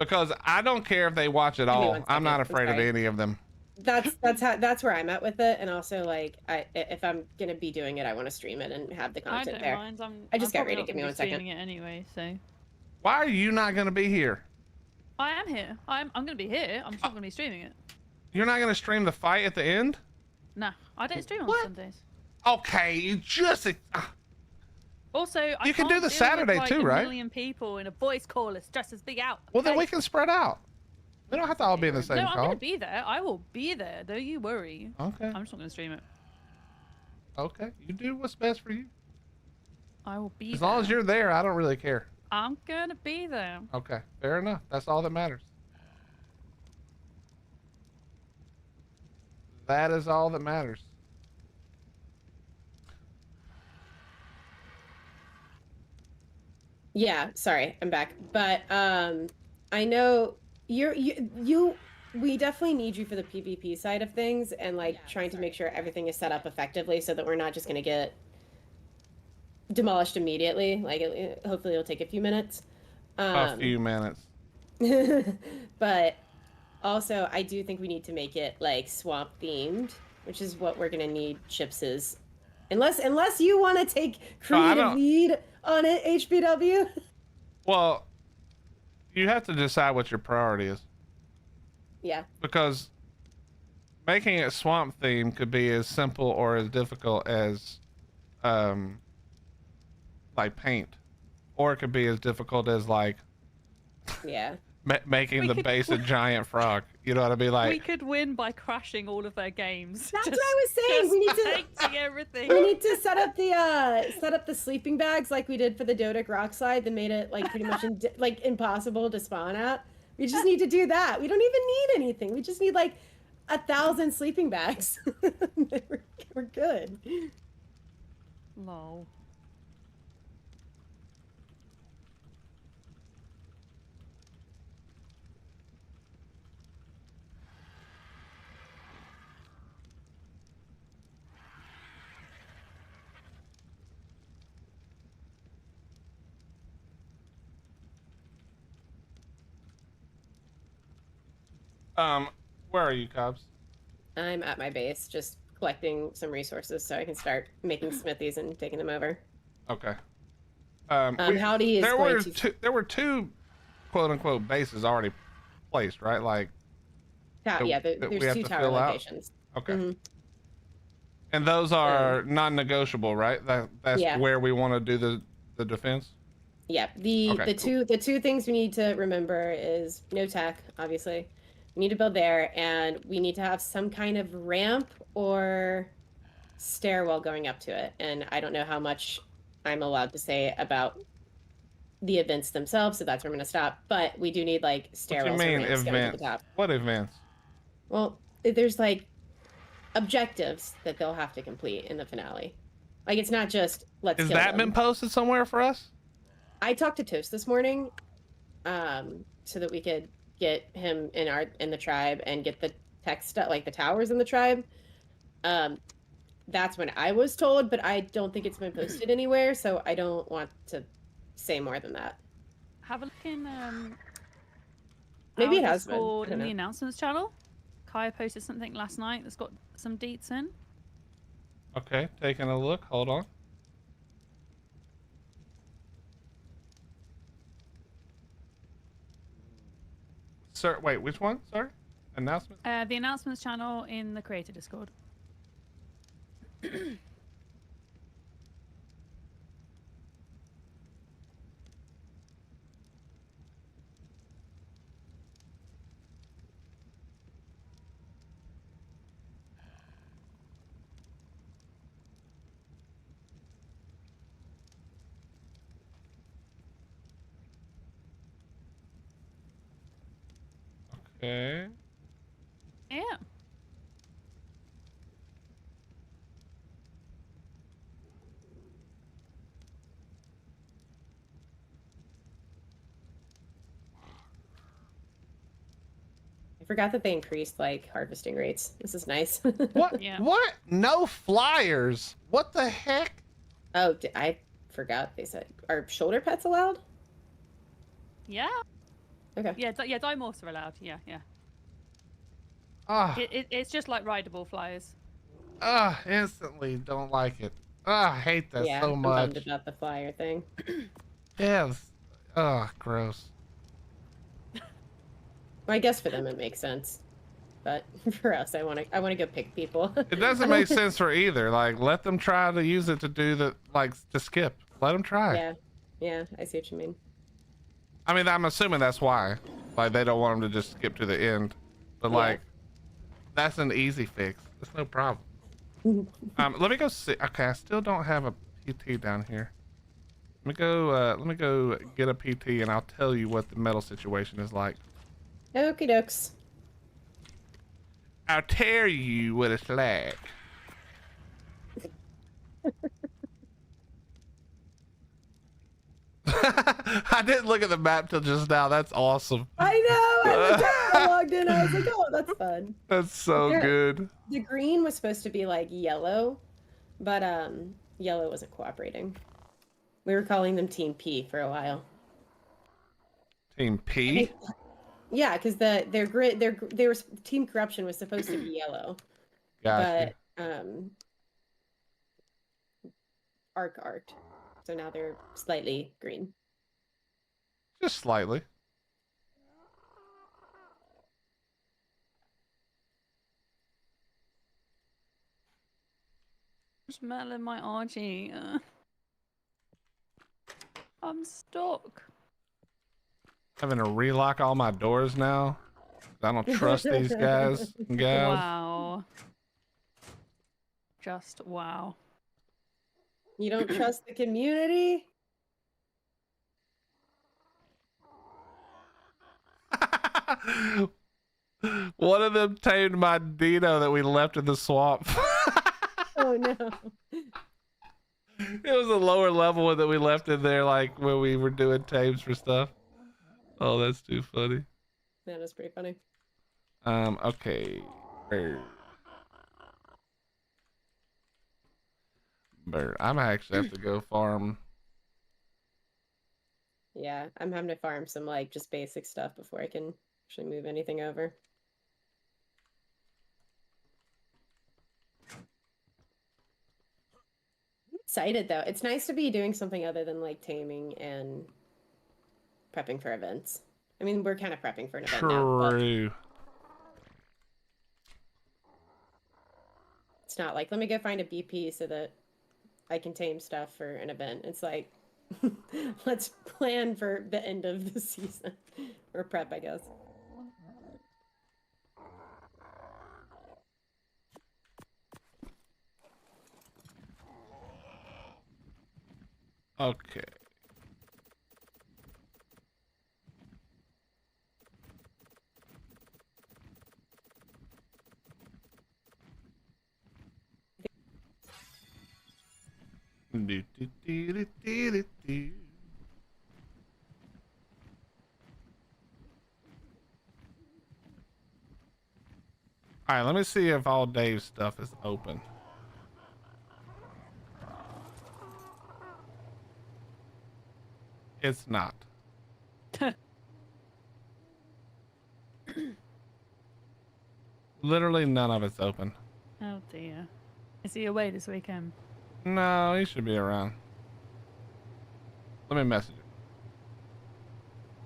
Because I don't care if they watch it all. I'm not afraid of any of them. That's where I'm at with it, and also like if I'm gonna be doing it, I want to stream it and have the content there. I just got ready. Give me 1 second. It anyway, so. Why are you not gonna be here? I am here. I'm gonna be here. I'm just not gonna be streaming it. You're not gonna stream the fight at the end? Nah, I don't stream on Sundays. Okay, you just. Also, you can do the Saturday with, like, too, right? 1 million people in a voice call. It's just as big out. Okay? Well, then we can spread out. We don't have to all be in the same call. No, I'm gonna be there. I will be there. Don't you worry. Okay. I'm just not gonna stream it. Okay, you do what's best for you. I will be. As long as you're there, I don't really care. I'm gonna be there. Okay, fair enough. That's all that matters. That is all that matters. Yeah, sorry, I'm back. But I know we definitely need you for the PvP side of things, and like trying to make sure everything is set up effectively so that we're not just gonna get demolished immediately. Like hopefully it'll take a few minutes. A few minutes. But also I do think we need to make it like swamp themed, which is what we're gonna need Chipzz. Unless you want to take creative lead on it, HBW. Well, you have to decide what your priority is. Yeah. Because making it swamp theme could be as simple or as difficult as like paint, or it could be as difficult as like making the base a giant frog. You know what I mean? Like, we could win by crashing all of their games. That's what I was saying. We need to everything. We need to set up the sleeping bags like we did for the Dodic rock slide that made it like pretty much like impossible to spawn at. We just need to do that. We don't even need anything. We just need like 1,000 sleeping bags. We're good. Lol. Where are you, Cobbs? I'm at my base, just collecting some resources so I can start making smithies and taking them over. Okay. Howdy is there were two quote unquote bases already placed, right? Like there's 2 tower locations. Okay. Mm-hmm. And those are non-negotiable, right? That's where we want to do the defense. Yeah. The two things we need to remember is no tech, obviously. We need to build there, and we need to have some kind of ramp or stairwell going up to it. And I don't know how much I'm allowed to say about the events themselves, so that's where I'm going to stop. But we do need like stairwells. What do you mean events? To the top. What events? Well, there's like objectives that they'll have to complete in the finale. Like it's not just let's. Has that been posted somewhere for us? I talked to Toast this morning, so that we could get him in the tribe and get the tech stuff, like the towers in the tribe. That's when I was told, but I don't think it's been posted anywhere, so I don't want to say more than that. Have a look in maybe it has been in the announcements channel. Kiah posted something last night that's got some deets in. Okay, taking a look. Hold on. Sir, wait, which one? Sorry? Announcement? The announcements channel in the creator Discord. Okay. Yeah. I forgot that they increased like harvesting rates. This is nice. What? Yeah. What? No flyers. What the heck? Oh, I forgot. They said, are shoulder pets allowed? Yeah. Okay. Yeah, yeah, dimorphs are allowed. Yeah, yeah. Ah, It's just like rideable flyers. instantly don't like it. I hate that Yeah, so I'm much. bummed about the flyer thing. Yes. Gross. Well, I guess for them it makes sense, but for us, I want to go pick people. It doesn't make sense for either. Like, let them try to use it to do the to skip. Let them try. Yeah, yeah, I see what you mean. I mean, I'm assuming that's why. Like, they don't want them to just skip to the end. But like, that's an easy fix. It's no problem. Let me go see. Okay, I still don't have a PT down here. Let me go get a PT, and I'll tell you what the metal situation is like. Okie dokes. I'll tell you what it's like. I didn't look at the map till just now. That's awesome. I know. I logged in. I was like, oh, that's fun. That's so good. The green was supposed to be like yellow, but yellow wasn't cooperating. We were calling them Team P for a while. Team P? Yeah, because their Team Corruption was supposed to be yellow. Gotcha. But arc. So now they're slightly green. Just slightly. There's metal in my RG. I'm stuck. Having to relock all my doors now. I don't trust these guys and gals. Wow. Just wow. You don't trust the community? One of them tamed my Veno that we left in the swamp. Oh no. It was a lower level one that we left in there, like when we were doing tames for stuff. Oh, that's too funny. That is pretty funny. Okay. I'm actually have to go farm. Yeah, I'm having to farm some like just basic stuff before I can actually move anything over. I'm excited though. It's nice to be doing something other than like taming and prepping for events. I mean, we're kind of prepping for an event now. True. It's not like, let me go find a BP so that I can tame stuff for an event. It's like, let's plan for the end of the season. Or prep, I guess. Okay. Do, do, do, do, do, do. All right, let me see if all Dave's stuff is open. It's not. Literally none of it's open. Oh dear. Is he away this weekend? No, he should be around. Let me message him.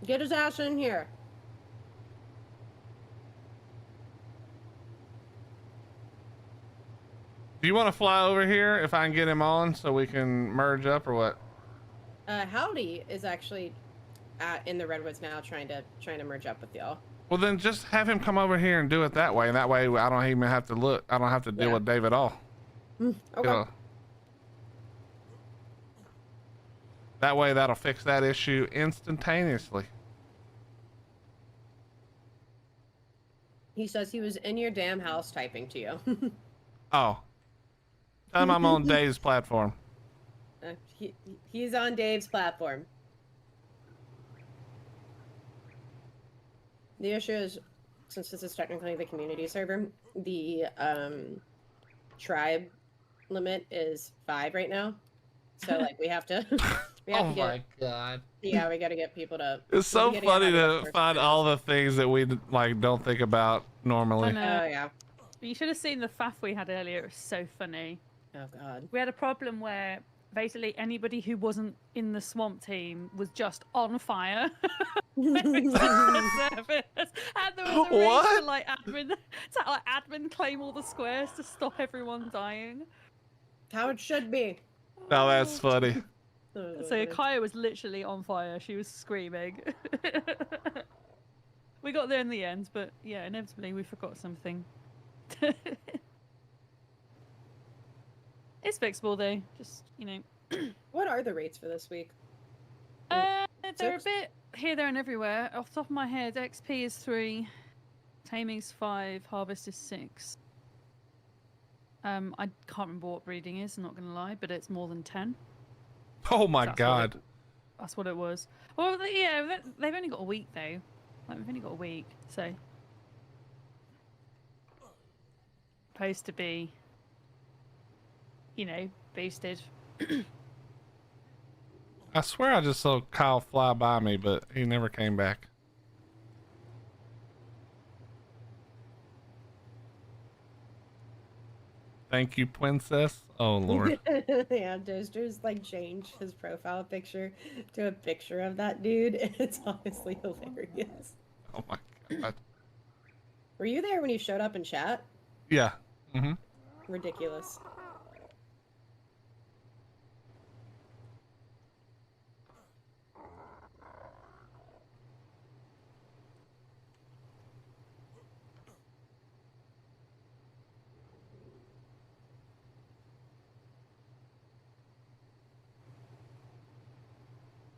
Get his ass in here. Do you want to fly over here if I can get him on so we can merge up or what? Howdy is actually in the Redwoods now trying to merge up with y'all. Well, then just have him come over here and do it that way. And that way I don't even have to look. I don't have to deal with Dave at all. Okay. You know? That way that'll fix that issue instantaneously. He says he was in your damn house typing to you. Oh. Tell him I'm on Dave's platform. He's on Dave's platform. The issue is, since this is technically the community server, the tribe limit is 5 right now. So like we have to We have Oh to get, my god. Yeah, we gotta get people to. It's so we gotta get funny audio to sources find for all this. the things that we like don't think about normally. I know. Oh yeah. You should have seen the faff we had earlier. It was so funny. Oh god. We had a problem where basically anybody who wasn't in the swamp team was just on fire. The service. And there was a race What? to admin claim all the squares to stop everyone dying. How it should be. Now that's funny. So Kiah was literally on fire. She was screaming. We got there in the end, but yeah, inevitably we forgot something. It's fixable though. Just, you know. What are the rates for this week? They're a 6? bit here, there, and everywhere. Off the top of my head, XP is 3, Taming's 5, Harvest is 6. I can't remember what breeding is, I'm not gonna lie, but it's more than 10. Oh my That's god. That's what it was. Well, yeah, they've only got a week though. Like, we've only got a week, so supposed to be, you know, boosted. I swear I just saw Kyle fly by me, but he never came back. Thank you, princess. Oh lord. Yeah, Doster's like changed his profile picture to a picture of that dude. It's honestly hilarious. Oh my god. Were you there when he showed up in chat? Yeah. Mm-hmm. Ridiculous.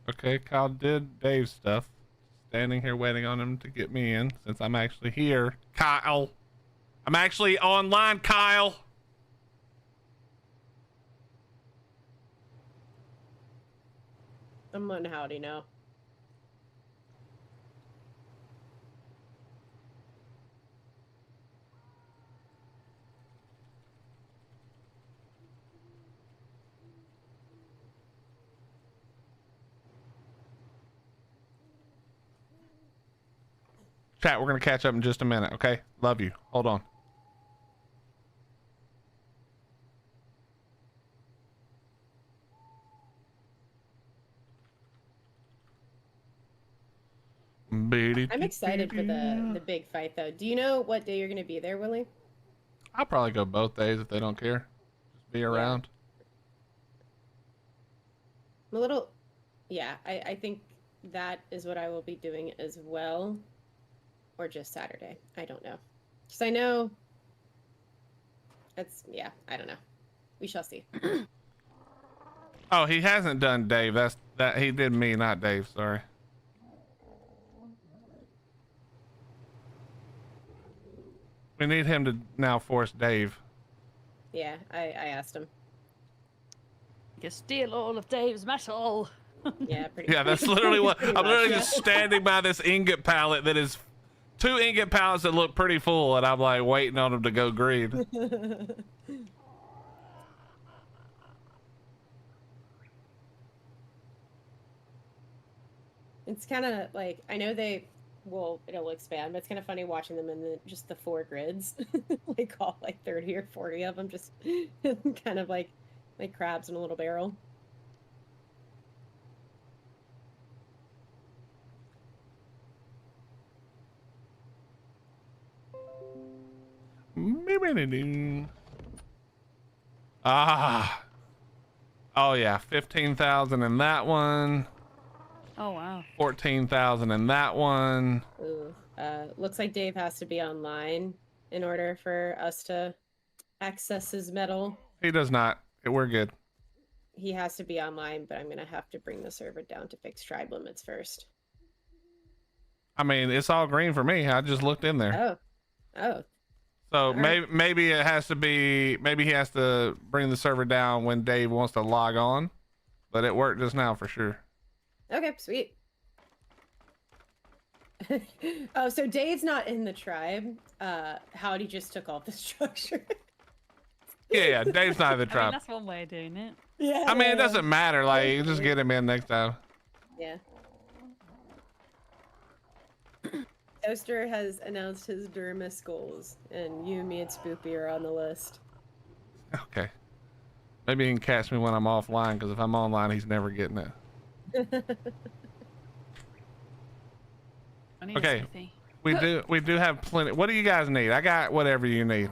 Okay, Kyle did Dave's stuff. Standing here waiting on him to get me in since I'm actually here. Kyle. I'm actually online, Kyle. Someone howdy now. Chat, we're gonna catch up in just a minute, okay? Love you. Hold on. I'm excited for the big fight though. Do you know what day you're gonna be there, Willy? I'll probably go both days if they don't care. Just be around. I'm a little, yeah. I think that is what I will be doing as well, or just Saturday. I don't know, because I know it's I don't know. We shall see. Oh, he hasn't done Dave. That he did me, not Dave. Sorry. We need him to now force Dave. Yeah, I asked him. You can steal all of Dave's metal. Yeah, pretty. Yeah, that's literally what pretty I'm literally much, just standing by this ingot pallet that is 2 ingot pallets that look pretty full, and I'm like waiting on them to go green. It's kind of like, I know it'll expand, but it's kind of funny watching them in just the 4 grids, like all like 30 or 40 of them, just kind of like crabs in a little barrel. Ah. Oh yeah, 15,000 in that one. Oh wow. 14,000 in that one. Ooh. Looks like Dave has to be online in order for us to access his metal. He does not. We're good. He has to be online, but I'm gonna have to bring the server down to fix tribe limits first. I mean, it's all green for me. I just looked in there. Oh. So right. maybe it has to be, maybe he has to bring the server down when Dave wants to log on, but it worked just now for sure. Okay, sweet. Oh, so Dave's not in the tribe. Howdy just took all the structure. Yeah, Dave's not in the I mean, tribe. that's one way of doing it. Yeah. I mean, it doesn't matter. Like, you just get him in next time. Yeah. Toaster has announced his Dermis goals, and you, me, and Spoopy are on the list. Okay. Maybe he can catch me when I'm offline, because if I'm online, he's never getting it. Okay. We do have plenty. What do you guys need? I got whatever you need.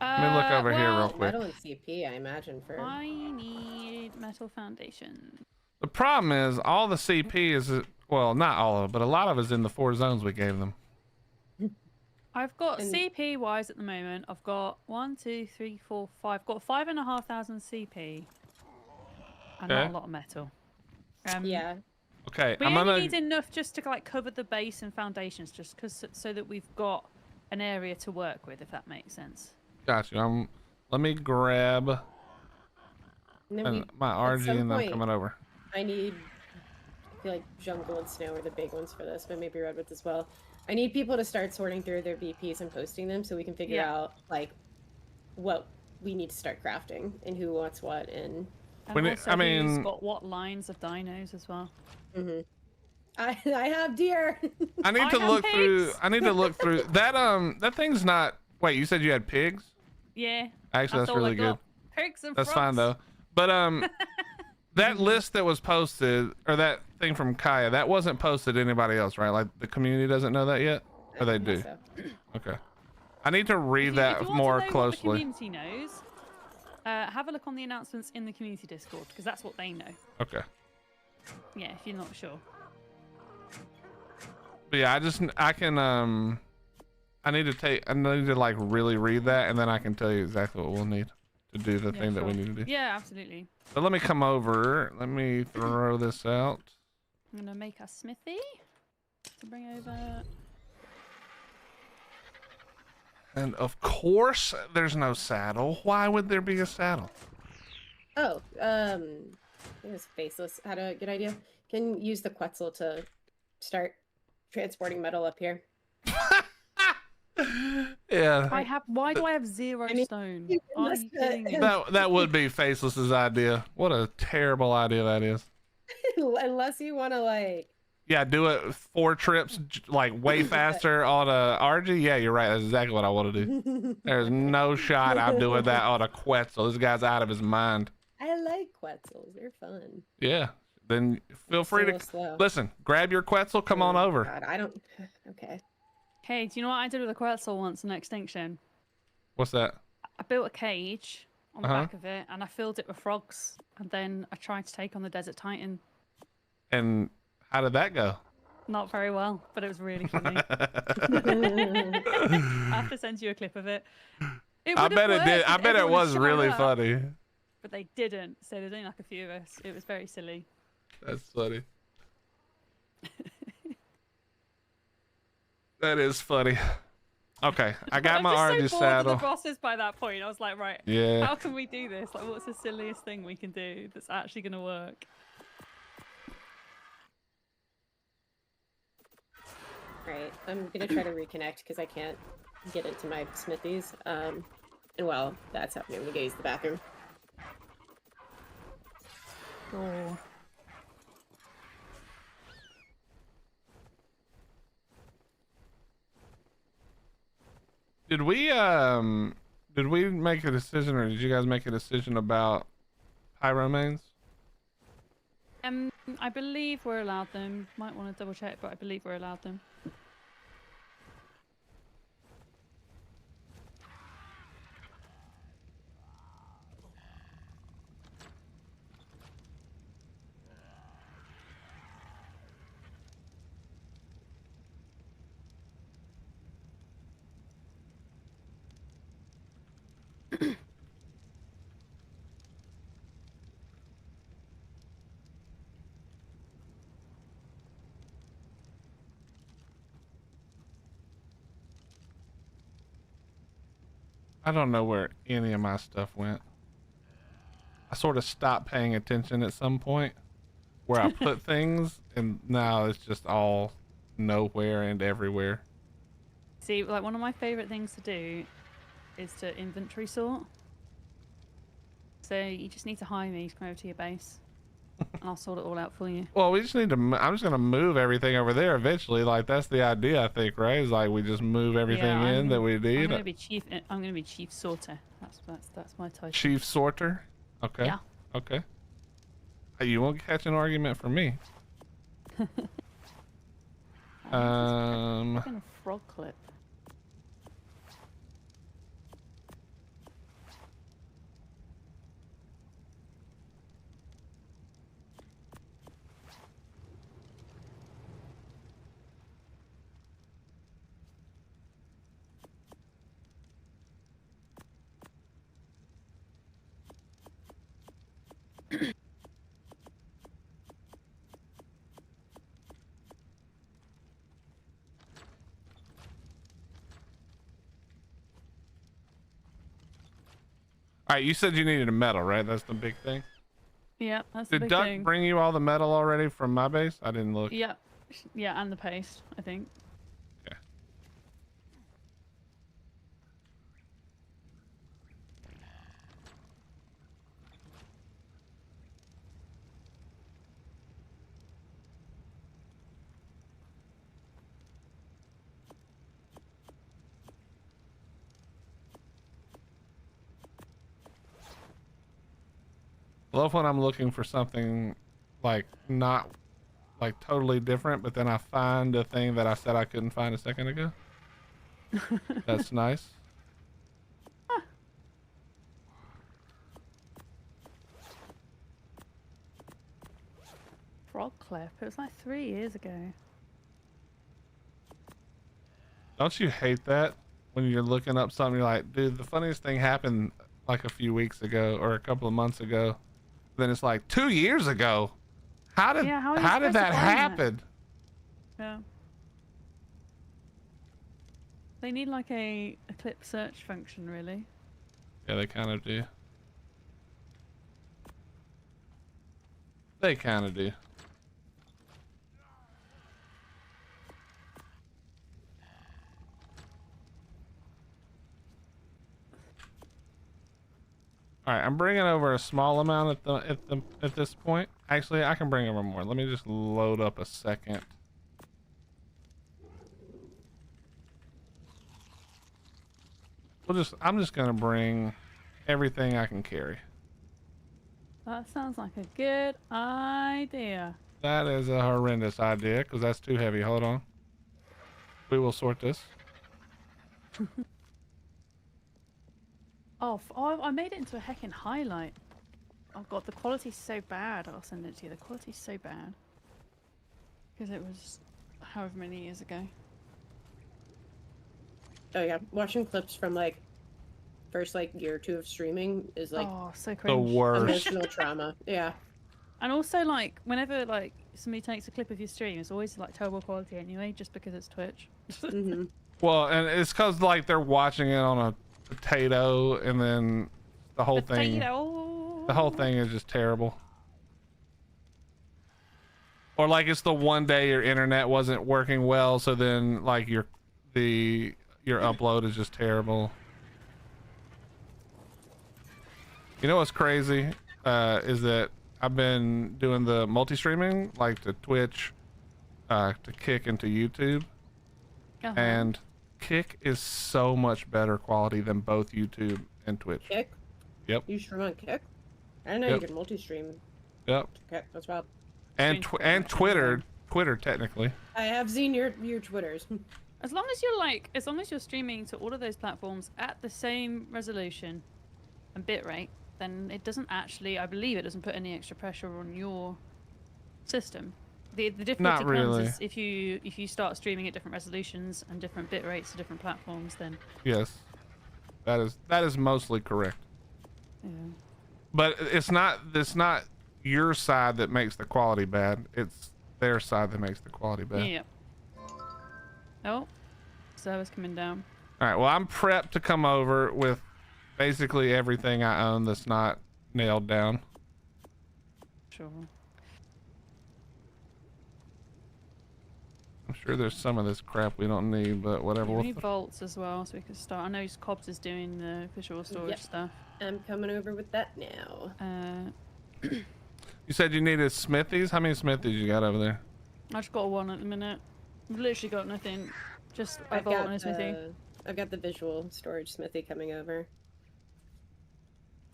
Let me look over here real quick. Metal and CP, I imagine, for... I need metal foundation. The problem is all the CP is, well, not all of it, but a lot of it is in the 4 zones we gave them. I've got CP wise at the moment. I've got 1, 2, 3, 4, 5. Got 5,500 CP. And not a lot of metal. Yeah. Okay. We only need enough just to like cover the base and foundations, just so that we've got an area to work with, if that makes sense. Got you. Let me grab my RG and I'm coming over. I feel like jungle and snow are the big ones for this, but maybe redwoods as well. I need people to start sorting through their VPs and posting them so we can figure out like what we need to start crafting and who wants what and also who's got what lines of dinos as well. Mm-hmm. I have deer. I need to look through. I need to look through that. That thing's not. Wait, you said you had pigs? Yeah. Actually, that's really good. Pigs and that's frogs. fine though. But that list that was posted, or that thing from Kiah, that wasn't posted to anybody else, right? Like the community doesn't know that yet, or they do? So. Okay. I need to read that more closely. If the community knows, have a look on the announcements in the community Discord, because that's what they know. Okay. Yeah, if you're not sure. But yeah, I need to like really read that, and then I can tell you exactly what we'll need to do the thing that we need to do. Yeah, absolutely. But let me come over. Let me throw this out. I'm gonna make a smithy to bring over. And of course, there's no saddle. Why would there be a saddle? Oh, I think it's Faceless had a good idea. Can use the Quetzal to start transporting metal up here. Yeah. Why do I have 0 stone? Are you kidding me? That would be Faceless's idea. What a terrible idea that is. Unless you want to like. Yeah, do it 4 trips like way faster on a RG. Yeah, you're right. That's exactly what I want to do. There's no shot I'm doing that on a Quetzal. This guy's out of his mind. I like Quetzals. They're fun. Yeah. Then feel free to listen. Grab your Quetzal. Come on over. God, I don't. Okay. Hey, do you know what I did with a Quetzal once in Extinction? What's that? I built a cage on the back of it, and I filled it with frogs, and then I tried to take on the Desert Titan. And how did that go? Not very well, but it was really funny. I have to send you a clip of it. I bet it did. I bet it was really funny. But they didn't, so there's only like a few of us. It was very silly. That's funny. That is funny. Okay, I got my RG so saddle. The bosses by that point, I was like, right, yeah. How can we do this? Like, what's the silliest thing we can do that's actually going to work? Right, I'm gonna try to reconnect because I can't get into my smithies. And while that's happening, I'm gonna go use the bathroom. Oh. Did we make a decision, or did you guys make a decision about pyromanes? I believe we're allowed them. Might want to double check, but I believe we're allowed them. I don't know where any of my stuff went. I sort of stopped paying attention at some point where I put things, and now it's just all nowhere and everywhere. See, like one of my favorite things to do is to inventory sort. So you just need to hire me to come over to your base, and I'll sort it all out for you. Well, we just need to. I'm just gonna move everything over there eventually. Like that's the idea, I think, right? Is like we just move everything that we need. I'm gonna be chief. I'm gonna be chief sorter. That's my title. Chief sorter. Okay. Yeah. Okay. You won't catch an argument from me. A frog clip. All right, you said you needed a metal, right? That's the big thing. Yeah, that's the big Did Duck thing. bring you all the metal already from my base? I didn't look. Yeah, yeah, and the paste, I think. Okay. I love when I'm looking for something like not like totally different, but then I find a thing that I said I couldn't find a second ago. That's nice. Frog clip. It was like 3 years ago. Don't you hate that when you're looking up something, you're like, dude, the funniest thing happened like a few weeks ago or a couple of months ago. Then it's like 2 years ago. How did that happen? Yeah. They need like a clip search function, really. Yeah, they kind of do. They kind of do. All right, I'm bringing over a small amount at this point. Actually, I can bring over more. Let me just load up a second. I'm just gonna bring everything I can carry. That sounds like a good idea. That is a horrendous idea because that's too heavy. Hold on. We will sort this. Oh, I made it into a heckin' highlight. Oh god, the quality's so bad. I'll send it to you. The quality's so bad. Because it was however many years ago. Oh yeah, watching clips from like first like year or two of streaming is like so cringe. The worst. emotional trauma. Yeah. And also like whenever like somebody takes a clip of your stream, it's always like terrible quality anyway, just because it's Twitch. Mm-hmm. Well, and it's because like they're watching it on a potato, and then the whole thing is just terrible. Or like it's the one day your internet wasn't working well, so then like your upload is just terrible. You know what's crazy is that I've been doing the multi-streaming like to Twitch, to Kick, and to YouTube. And Kick is so much better quality than both YouTube and Twitch. Kick? Yep. You stream on Kick? I didn't know you could multi-stream. Yep. Okay, that's wild. And Twitter technically. I have seen your Twitters. As long as you're streaming to all of those platforms at the same resolution and bitrate, then it doesn't actually, I believe it doesn't put any extra pressure on your system. The difficulty comes is if you start streaming at different resolutions and different bit rates to different platforms, then Yes. That is mostly correct. yeah. But it's not your side that makes the quality bad. It's their side that makes the quality bad. Yeah. Oh, server's coming down. All right. Well, I'm prepped to come over with basically everything I own that's not nailed down. Sure. sure there's some of this crap we don't need, but whatever. We We'll need vaults as well, so we can start. I know Cobbs is doing the visual storage stuff. I'm coming over with that now. You said you needed smithies? How many smithies you got over there? I just got one at the minute. I've literally got nothing. Just a vault and a smithy. I've got the visual storage smithy coming over.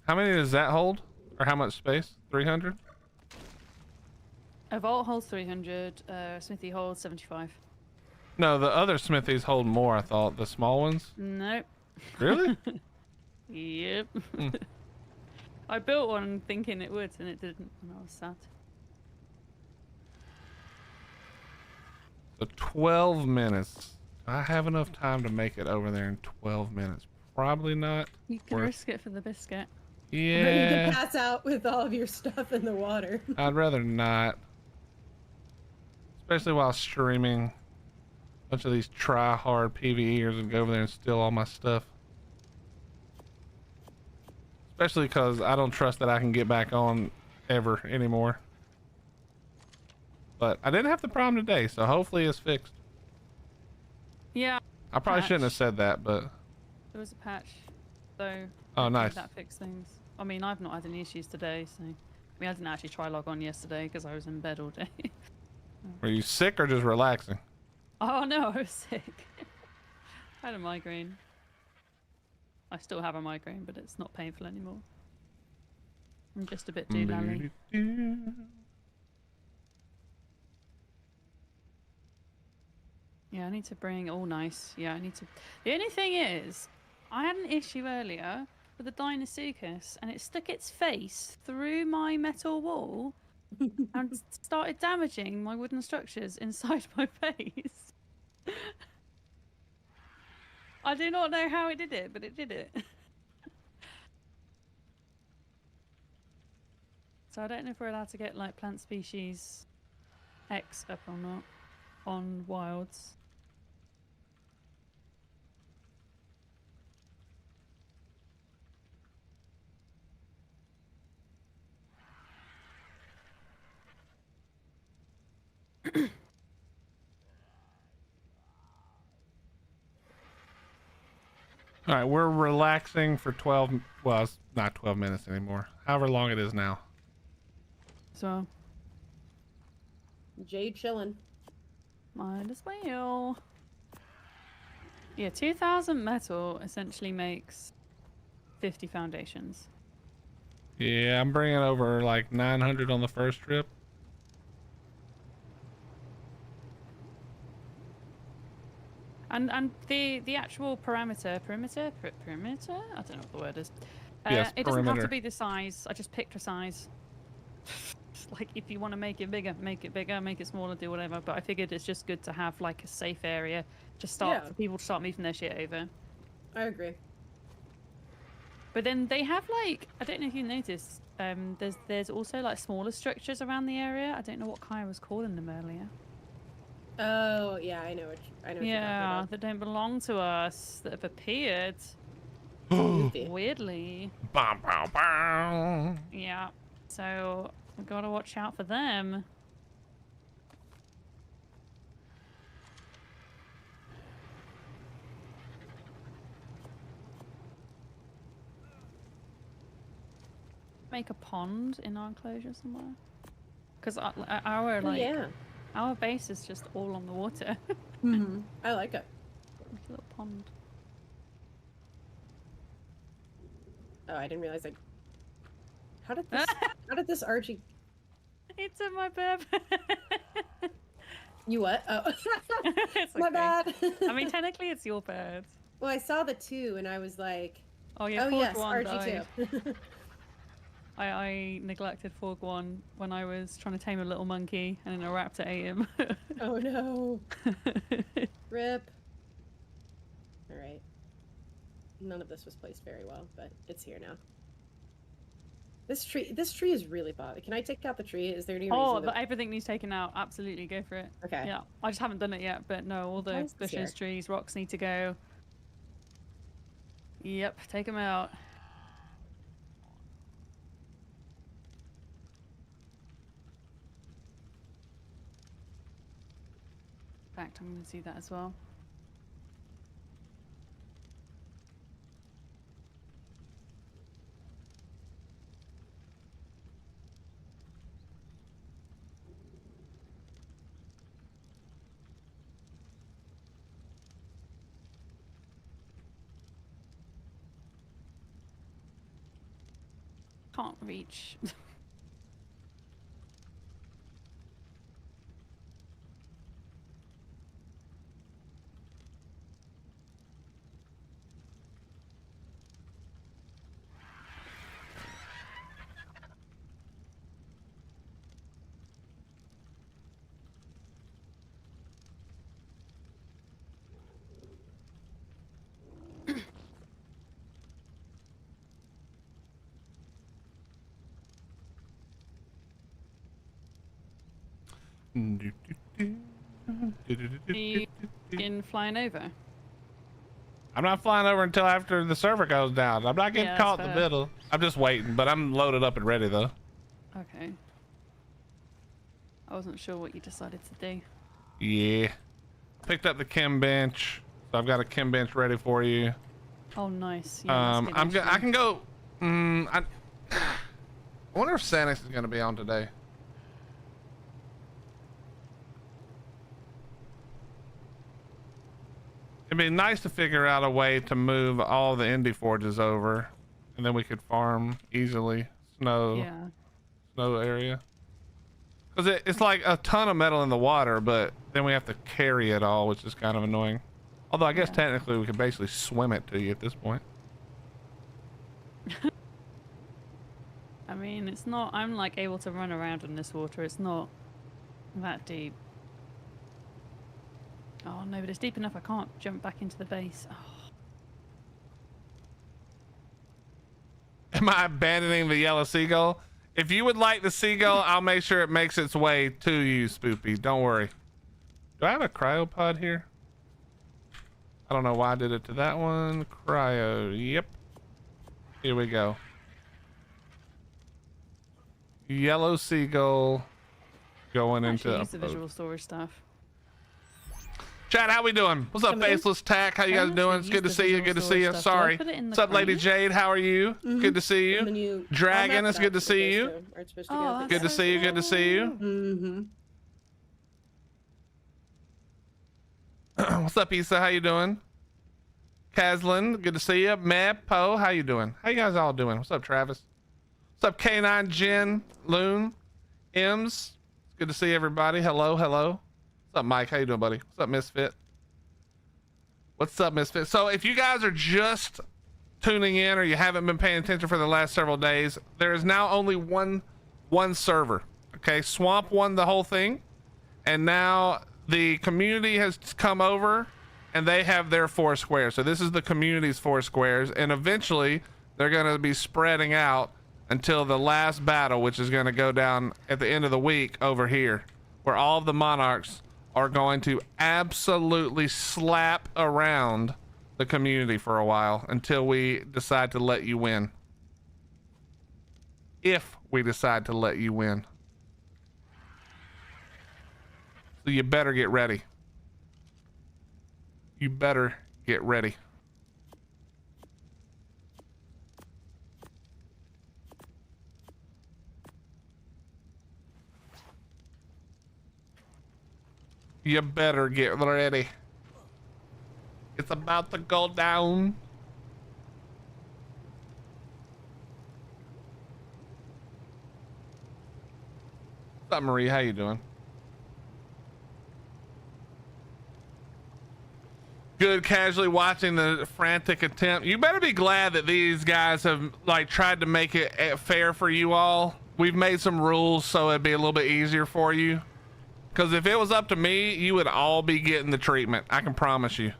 How many does that hold? Or how much space? 300? A vault holds 300, smithy holds 75. No, the other smithies hold more, I thought. The small ones? Nope. Really? Yep. I built one thinking it would, and it didn't, and I was sad. So 12 minutes. Do I have enough time to make it over there in 12 minutes? Probably not. You can risk it for the biscuit. Yeah. Ready to pass out with all of your stuff in the water. I'd rather not. Especially while streaming. A bunch of these try-hard PvEers and go over there and steal all my stuff. Especially because I don't trust that I can get back on ever anymore. But I didn't have the problem today, so hopefully it's fixed. Yeah. I probably shouldn't have said that, but... There was a patch, so... Oh, nice. That fixed things. I mean, I've not had any issues today, so... I mean, I didn't actually try log on yesterday because I was in bed all day. Were you sick or just relaxing? Oh no, I was sick. I had a migraine. I still have a migraine, but it's not painful anymore. I'm just a bit doolally. Yeah, I need to bring... Oh, nice. Yeah, I need to... The only thing is, I had an issue earlier with the Deinosuchus, and it stuck its face through my metal wall and started damaging my wooden structures inside my face. I do not know how it did it, but it did it. So I don't know if we're allowed to get like plant species X up or not on wilds. All right, we're relaxing for 12, well, it's not 12 minutes anymore. However long it is now. So, Jade chilling. might as well. Yeah, 2,000 metal essentially makes 50 foundations. Yeah, I'm bringing over like 900 on the first trip. And the actual perimeter? I don't know what the word is. Yes, it doesn't have to perimeter. be the size. I just picked a size. Like if you want to make it bigger, make it smaller, do whatever. But I figured it's just good to have like a safe area to start for people to start moving their shit over. I agree. But then they have like, I don't know if you noticed, there's also like smaller structures around the area. I don't know what Kiah was calling them earlier. Oh yeah, I know what you're talking Yeah, about. that don't belong to us, that have appeared Goofy. weirdly. Bum, bum, bum. Yeah, so we gotta watch out for them. Make a pond in our enclosure somewhere, because our like our base is just all on the water. Mm-hmm. I like it. Like a little pond. Oh, I didn't realize How did this Archie? It's in my bed. You what? Oh, It's my okay. bad. I mean, technically, it's your bed. Well, I saw the 2 and I was like, Oh yeah, oh Forg yes, 1 Archie died. 2. I neglected Forg 1 when I was trying to tame a little monkey, and then a raptor ate him. Oh no. Rip. All right. None of this was placed very well, but it's here now. This tree is really bothered. Can I take out the tree? Is there any reason? Oh, but everything needs taken out. Absolutely, go for it. Okay. Yeah, I just haven't done it yet, but no, all Why the is this bushes, here? trees, rocks need to go. Yep, take them out. fact, I'm going to do that as well. Can't reach. In flying over. I'm not flying over until after the server goes down. I'm not getting caught in the middle. I'm just waiting, but I'm loaded up and ready though. Okay. I wasn't sure what you decided to do. Yeah. Picked up the chem bench, so I've got a chem bench ready for you. Oh, nice. Yeah, I can go. I wonder if Sanyxs is gonna be on today. It'd be nice to figure out a way to move all the indie forges over, and then we could farm easily. Snow area. Because it's like a ton of metal in the water, but then we have to carry it all, which is kind of annoying. Although I guess technically we could basically swim it to you at this point. I mean, it's not. I'm like able to run around in this water. It's not that deep. Oh no, but it's deep enough I can't jump back into the base. Oh. Am I abandoning the yellow seagull? If you would like the seagull, I'll make sure it makes its way to you, Spoopy. Don't worry. Do I have a cryopod here? I don't know why I did it to that one. Cryo, yep. Here we go. Yellow seagull going into use the visual storage stuff. Chat, how we doing? What's up, Faceless Tack? How you guys doing? It's good to see you. Good to see you. Sorry. What's up, Lady Jade? How are you? Good to see you. Dragon, it's good to see you. Good to see you. Good to see you. What's up, Issa? How you doing? Kazlin, good to see you. Meb, Poe, how you doing? How you guys all doing? What's up, Travis? What's up, K9, Jen, Loon, Ems? It's good to see everybody. Hello, hello. What's up, Mike? How you doing, buddy? What's up, Misfit? What's up, Misfit? So if you guys are just tuning in or you haven't been paying attention for the last several days, there is now only one server. Okay, Swamp won the whole thing, and now the community has come over and they have their 4 squares. So this is the community's 4 squares, and eventually they're going to be spreading out until the last battle, which is going to go down at the end of the week over here, where all of the monarchs are going to absolutely slap around the community for a while until we decide to let you win. If we decide to let you win. So you better get ready. You better get ready. You better get ready. It's about to go down. What's up, Marie? How you doing? Good, casually watching the frantic attempt. You better be glad that these guys have like tried to make it fair for you all. We've made some rules so it'd be a little bit easier for you. Because if it was up to me, you would all be getting the treatment. I can promise you.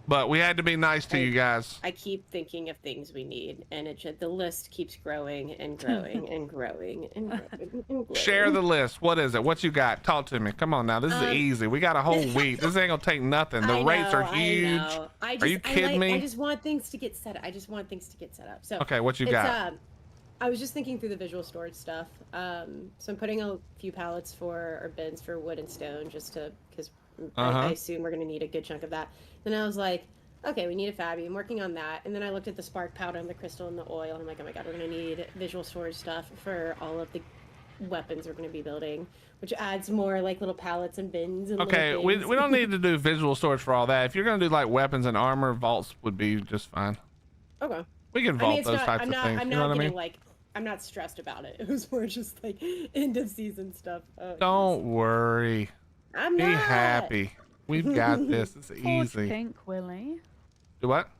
But we had to be nice to you guys. I keep thinking of things we need, and the list keeps growing and growing and growing and growing and growing. Share the list. What is it? What you got? Talk to me. Come on now. This is easy. We got a whole week. This ain't gonna take nothing. The rates are huge. Are you kidding me? I just want things to get set up. So okay, what you got? I was just thinking through the visual storage stuff. So I'm putting a few pallets or bins for wood and stone, just to because I assume we're gonna need a good chunk of that. Then I was like, okay, we need a Fabby. I'm working on that. And then I looked at the spark powder and the crystal and the oil. And I'm like, oh my god, we're gonna need visual storage stuff for all of the weapons we're gonna be building, which adds more like little pallets and bins. And okay, we don't need to do visual storage for all that. If you're gonna do like weapons and armor, vaults would be just fine. Okay. We can vault those types of things. I'm you know not what I mean? like. I'm not stressed about it. It was more just like end of season stuff. Don't worry. I'm Be not. happy. We've got this. It's Forge easy. pink, Willy. Do what?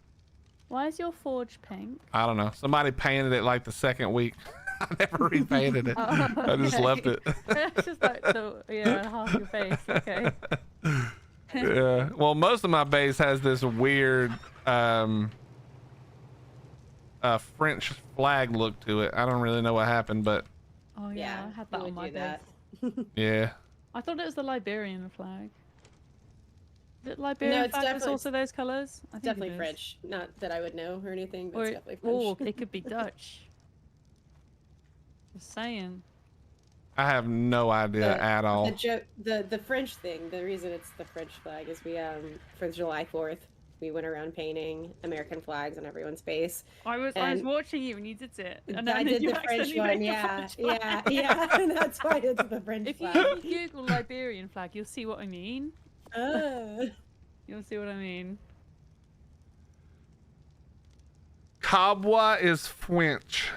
Why is your forge pink? I don't know. Somebody painted it like the second week. I never repainted it. I just left it. It's just like half your face. Okay. Yeah. Well, most of my base has this weird French flag look to it. I don't really know what happened, but Oh yeah, I had that on my base. yeah. I thought it was the Liberian flag. Is it Liberian it's flag that's definitely- also those colors? I think it Definitely is. French. Not that I would know or anything, but Or, it's definitely French. it could be Dutch. Just saying. I have no idea at all. The French thing. The reason it's the French flag is we for July 4th we went around painting American flags on everyone's base. I was watching you when you did it, and I then did you the French accidentally one. made the Yeah, French flag. yeah, and that's why it's the French If you flag. Google Liberian flag, you'll see what I mean. You'll see what I mean. Cabwa is French.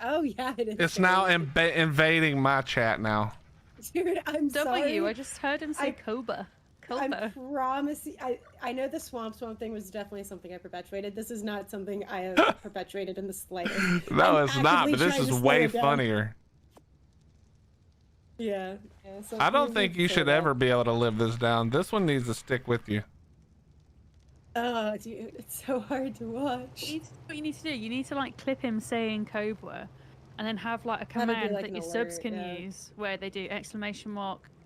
Oh yeah, it is. It's now invading my chat now. Dude, I'm sorry. I just heard him say Koba. I'm Koba. promising. I know the swamp thing was definitely something I perpetuated. This is not something I have perpetuated in the slightest. No, I'm it's not. actively But this trying is to slow way it down. funnier. Yeah. So I don't think you should ever be able to live this down. This one needs to stick with you. Oh, dude, it's so hard to watch. What you need to do, you need to like clip him saying Cobra, and then have like a Have it be command like that an your alert, subs can yeah. use where they do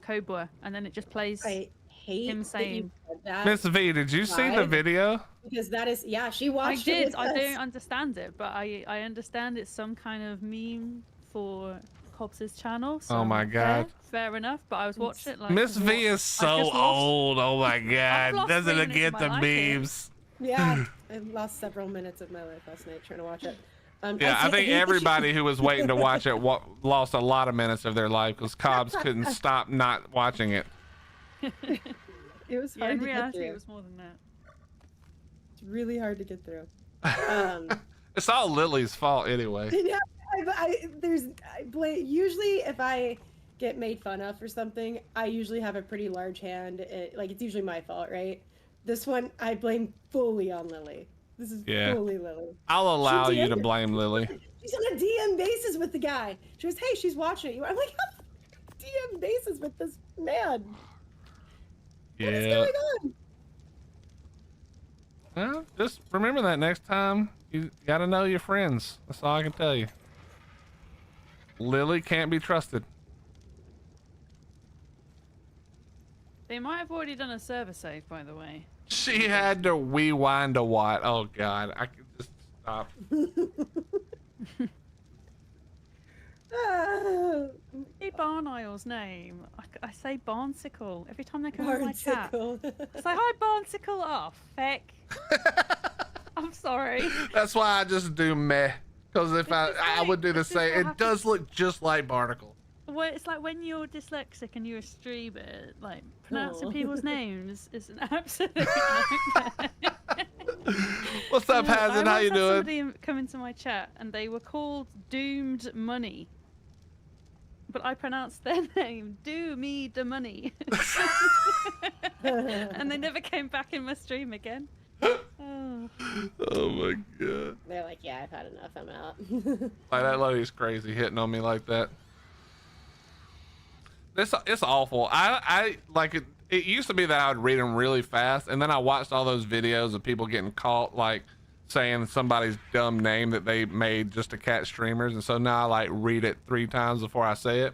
!Cobra, and then it just plays I hate him that you saying. said that. Miss V, did you see the Live? video? Because that is, yeah, she I watched it. did. with I us. don't understand it, but I understand it's some kind of meme for Cobbs's channel. So Oh my God. Fair enough. But I was watching it like. Miss V is so just lost- old. Oh my God. lost Doesn't 3 it minutes get of my the life here. memes? Yeah, I lost several minutes of my life last night trying to watch it. Yeah, I think everybody who was waiting to watch it lost a lot of minutes of their life because Cobbs couldn't stop not watching it. It was Yeah, hard in to get reality, through. it was more than that. It's really hard to get through. It's all Lily's fault anyway. Yeah, usually if I get made fun of for something, I usually have a pretty large hand. It's usually my fault, right? This one, I blame fully on Lily. This is fully Lily. I'll allow She you to did. blame Lily. She's on a DM basis with the guy. She goes, hey, she's watching you. I'm like, how the DM basis with this man? What is Yeah. going on? Well, just remember that next time. You gotta know your friends. That's all I can tell you. Lily can't be trusted. They might have already done a server save, by the way. She had to rewind a what? Oh God, I could just stop. Say Barnile's name. I say Barnsicle every time they come in my chat. Barnsicle. It's like, hi Barnsicle. Oh, feck. I'm sorry. That's why I just do meh. Because if I would do the this is same, what it happens. does look just like Barnacle. Well, it's like when you're dyslexic and you're a streamer, like pronouncing Aw. people's names is an absolute nightmare. What's up, I Hazard? How once you had doing? somebody come into my chat and they were called Doomed Money. But I pronounced their name, Do Me the Money. And they never came back in my stream again. Oh. Oh my God. They're like, yeah, I've had enough. I'm out. Like that lady's crazy hitting on me like that. It's awful. I like it. It used to be that I would read them really fast, and then I watched all those videos of people getting caught like saying somebody's dumb name that they made just to catch streamers, and so now I like read it 3 times before I say it.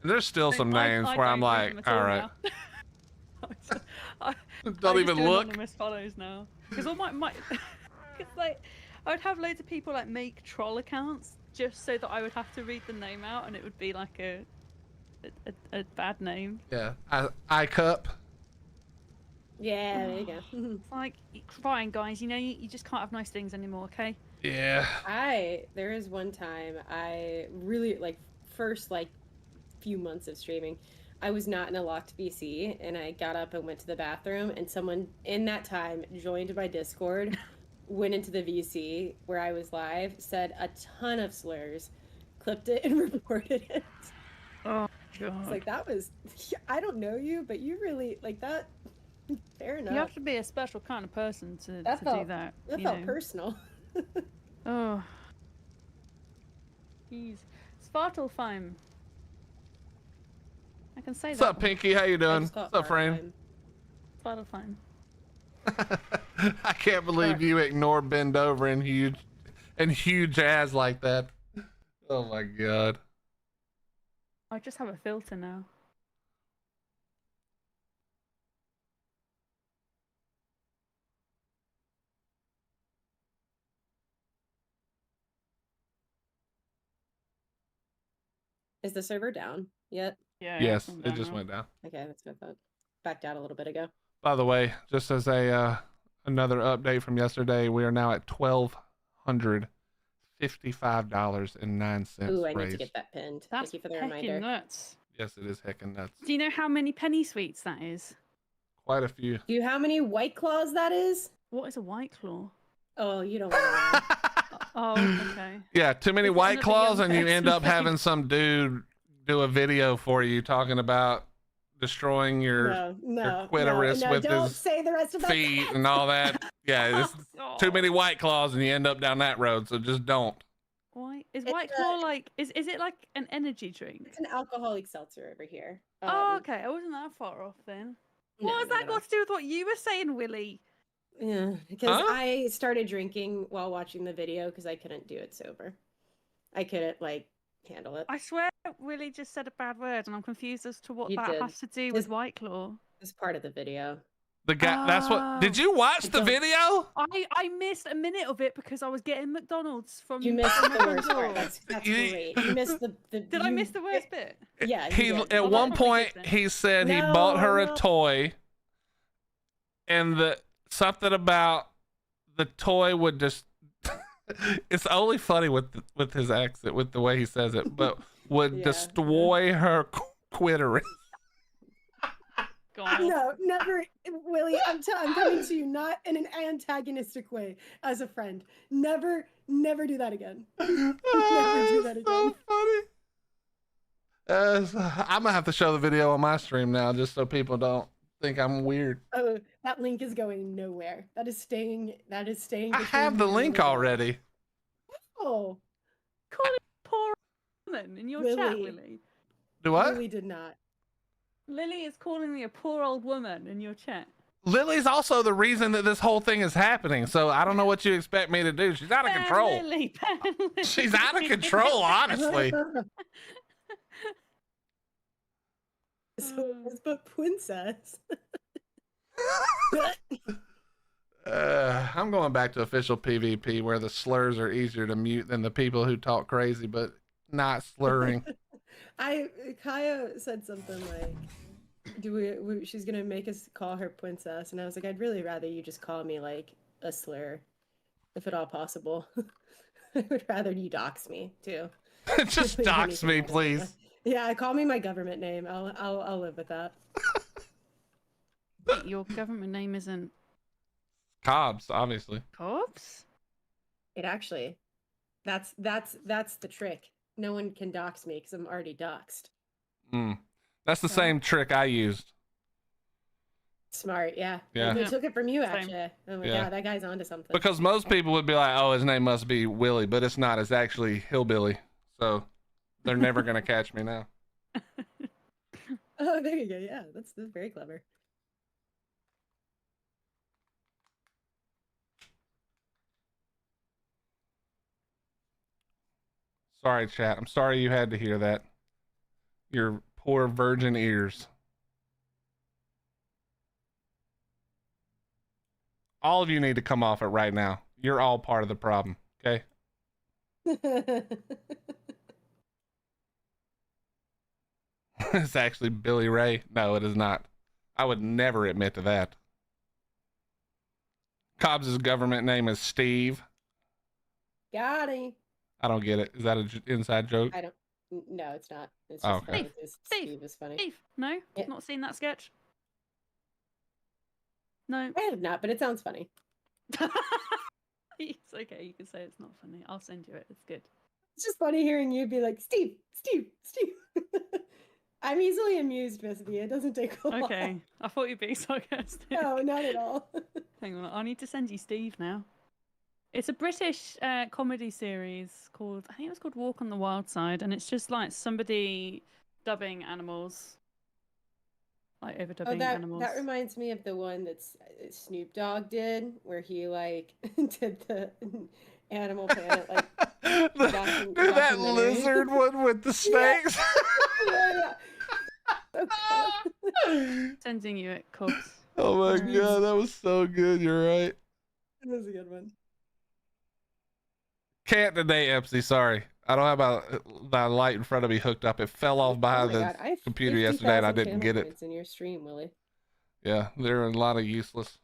And there's still some names where I'm don't read like, them at all right, now. I don't just even do look. anonymous follows now because all my it's like I would have loads of people like make troll accounts just so that I would have to read the name out, and it would be like a bad name. Yeah, I cup. Yeah, there you go. It's like, fine, guys. You know, you just can't have nice things anymore, okay? Yeah. There is one time I really like first like few months of streaming, I was not in a locked VC, and I got up and went to the bathroom, and someone in that time joined my Discord, went into the VC where I was live, said a ton of slurs, clipped it, and reported it. Oh god. It's like, that was, I don't know you, but you really like that. Fair enough. You have to be a special kind of person to do that. That felt personal. Oh. Jeez. Svartalfheim. I can say What's that. up, Pinky? How you doing? What's up, Frame? Svartalfheim. I can't believe you ignore bend over and huge ass like that. Oh my god. I just have a filter now. Is the server down yet? Yeah. Yes, it just went down. Okay, that's what I thought. Backed out a little bit ago. By the way, just as a another update from yesterday, we are now at $1,255.09. Ooh, I need to get that pinned. That's Thank you for the heckin' reminder. nuts. Yes, it is heckin' nuts. Do you know how many penny sweets that is? Quite a few. Do you know how many White Claws that is? What is a white claw? Oh, you don't want to know. Oh, okay. Yeah, too many It's White another Claws, young and you end up person having some dude do a video for you talking about destroying your clitoris with don't his say the rest of that feet sentence. and all that. Yeah, it's too many White Claws, and you end up down that road. So just don't. Why is It's White Claw like? Is it like an energy drink? It's an alcoholic seltzer over here. Oh, okay. I wasn't that far off then. What has that got to do with what you were saying, Willy? Yeah, because I started drinking while watching the video because I couldn't do it sober. I couldn't handle it. I swear Willy just said a bad word, and I'm confused as to what You that did. has to do with White Claw. It's part of the video. The guy. That's what. Did you watch the video? I missed a minute of it because I was getting McDonald's from. You missed from the my worst front part. door. That's great. You missed the. Did I miss the worst bit? Yeah. He you did. at Well, one that's probably point good then. he said he No, bought her a no. toy, and something about the toy would just. It's only funny with his accent, with the way he says it, but would Yeah. destroy her clitoris. God. No, never, Willie. I'm coming to you not in an antagonistic way, as a friend. Never do that again. Never do that again. So funny. I'm gonna have to show the video on my stream now, just so people don't think I'm weird. Oh, that link is going nowhere. That is staying. I between have the you and link me. already. Oh, Call it poor woman in your chat, Willy. Willy. Do what? Willie did not. Lily is calling me a poor old woman in your chat. Lily's also the reason that this whole thing is happening. So I don't know what you expect me to do. She's out of Ban control. Lily, ban Lily. She's out of control, honestly. So it's but princess. I'm going back to official PvP where the slurs are easier to mute than the people who talk crazy but not slurring. Kiah said something like, she's gonna make us call her princess, and I was like, I'd really rather you just call me like a slur, if at all possible. I would rather you dox me too. Just dox me, please. Yeah, call me my government name. I'll live with that. Wait, your government name isn't Cobbs, obviously. Cobbs? It actually, that's the trick. No one can dox me because I'm already doxed. That's the same trick I used. Smart, yeah. Yeah. I took it from you, Same. actually. Oh my Yeah. god, that guy's onto something. Because most people would be like, oh, his name must be Willy, but it's not. It's actually Hillbilly. So they're never going to catch me now. Oh, there you go. Yeah, that's very clever. Sorry, chat. I'm sorry you had to hear that. Your poor virgin ears. All of you need to come off it right now. You're all part of the problem. Okay. It's actually Billy Ray. No, it is not. I would never admit to that. Cobb's government name is Steve. Got him. I don't get it. Is that an inside joke? I don't. No, it's not. It's just okay. Steve is funny. Steve, no, Yeah. not seen that sketch. No, I have not, but it sounds funny. it's okay. You can say it's not funny. I'll send you it. It's good. It's just funny hearing you be like, Steve. I'm easily amused, MissV. It doesn't take a lot. Okay, I thought you'd be sarcastic. No, not at all. Hang on, I need to send you Steve now. It's a British comedy series called, I think it was called Walk on the Wild Side, and it's just like somebody dubbing animals, like overdubbing animals. That reminds me of the one that's Snoop Dogg did, where he like did the Animal Planet like that lizard one with the snakes. Yeah. Sending you it, Cobbs. Oh my god, that was so good. You're right. That was a good one. Can't today, Epsy. Sorry, I don't have that light in front of me hooked up. It fell off behind the computer yesterday, and I didn't get it. It's in your stream, Willy. Yeah, there are a lot of useless.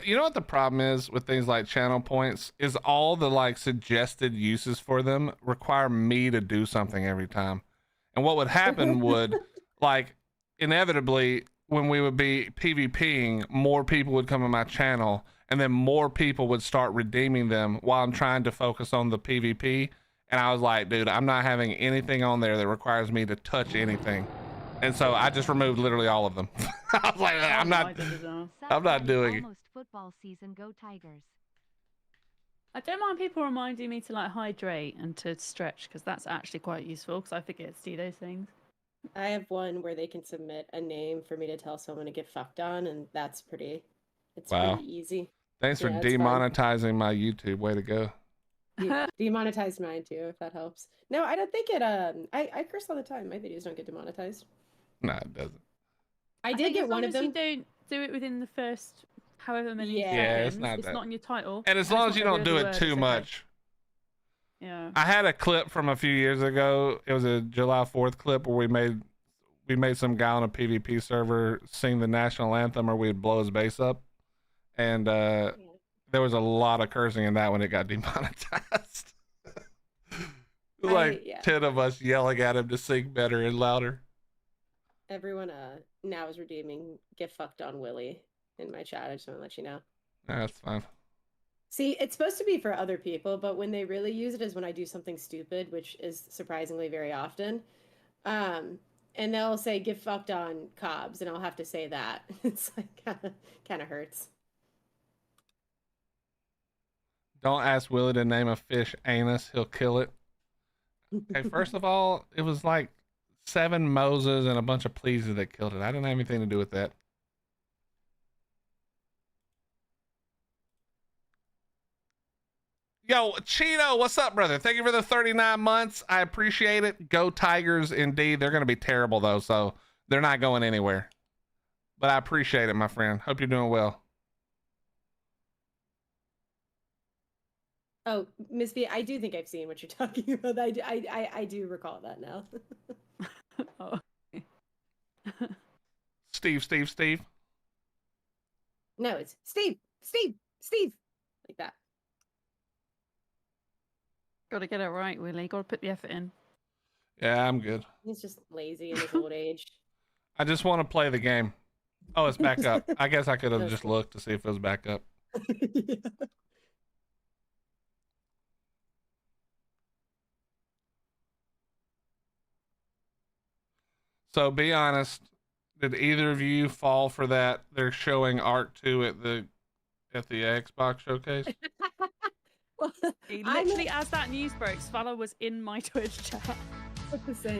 You know what the problem is with things like channel points is all the like suggested uses for them require me to do something every time. And what would happen would like inevitably when we would be PvPing, more people would come on my channel and then more people would start redeeming them while I'm trying to focus on the PvP. And I was like, dude, I'm not having anything on there that requires me to touch anything. And so I just removed literally all of them. I was like, I'm not doing it. Almost football season, go Tigers. I don't mind people reminding me to like hydrate and to stretch because that's actually quite useful because I forget to do those things. I have one where they can submit a name for me to tell someone to get fucked on, and that's pretty. It's pretty easy. Thanks for demonetizing my YouTube. Way to go. Demonetized mine too, if that helps. No, I don't think it. I curse all the time. My videos don't get demonetized. No, it doesn't. I did get one of them. You don't do it within the first however many seconds. It's not in your title. And as long as you don't do it too much. Yeah. I had a clip from a few years ago. It was a July 4th clip where we made some guy on a PvP server sing the national anthem or we'd blow his bass up. And there was a lot of cursing in that when it got demonetized. Like 10 of us yelling at him to sing better and louder. Everyone now is redeeming get fucked on Willy in my chat. I just want to let you know. That's fine. See, it's supposed to be for other people, but when they really use it is when I do something stupid, which is surprisingly very often. And they'll say get fucked on Cobbs, and I'll have to say that. It's like kind of hurts. Don't ask Willy to name a fish anus. He'll kill it. Okay, first of all, it was like 7 Moses and a bunch of pleases that killed it. I didn't have anything to do with that. Yo, Cheeto, what's up, brother? Thank you for the 39 months. I appreciate it. Go Tigers, indeed. They're going to be terrible, though, so they're not going anywhere. But I appreciate it, my friend. Hope you're doing well. Oh, MissV, I do think I've seen what you're talking about. I do recall that now. Oh. Steve. No, it's Steve. Like that. Got to get it right, Willy. Got to put the effort in. Yeah, I'm good. He's just lazy in his old age. I just want to play the game. Oh, it's back up. I guess I could have just looked to see if it was back up. Yeah. So be honest, did either of you fall for that? They're showing Arc 2 at the Xbox showcase. Literally, as that news broke, Svala was in my Twitch chat.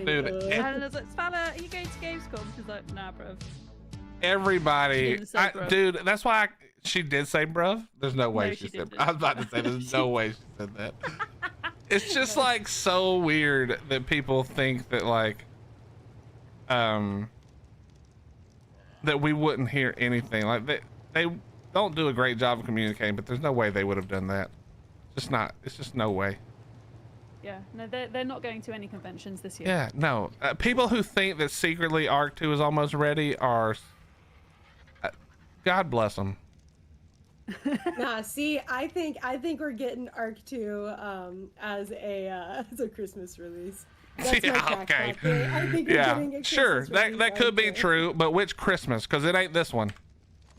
Dude, and I was like, Svala, are you going to Gamescom? She's like, nah, bruv. Everybody, dude, that's why she did say bruv. There's no way she said. I was about to say there's no way she said that. It's just like so weird that people think that like that we wouldn't hear anything like they don't do a great job of communicating, but there's no way they would have done that. Just not. It's just no way. Yeah, no, they're not going to any conventions this year. Yeah, no. People who think that secretly Arc 2 is almost ready are, God bless them. Nah, see, I think we're getting Arc 2 as a Christmas release. That's my Okay. theory. I think we're getting a sure. Christmas release That could Arc be 2. true, but which Christmas? Because it ain't this one.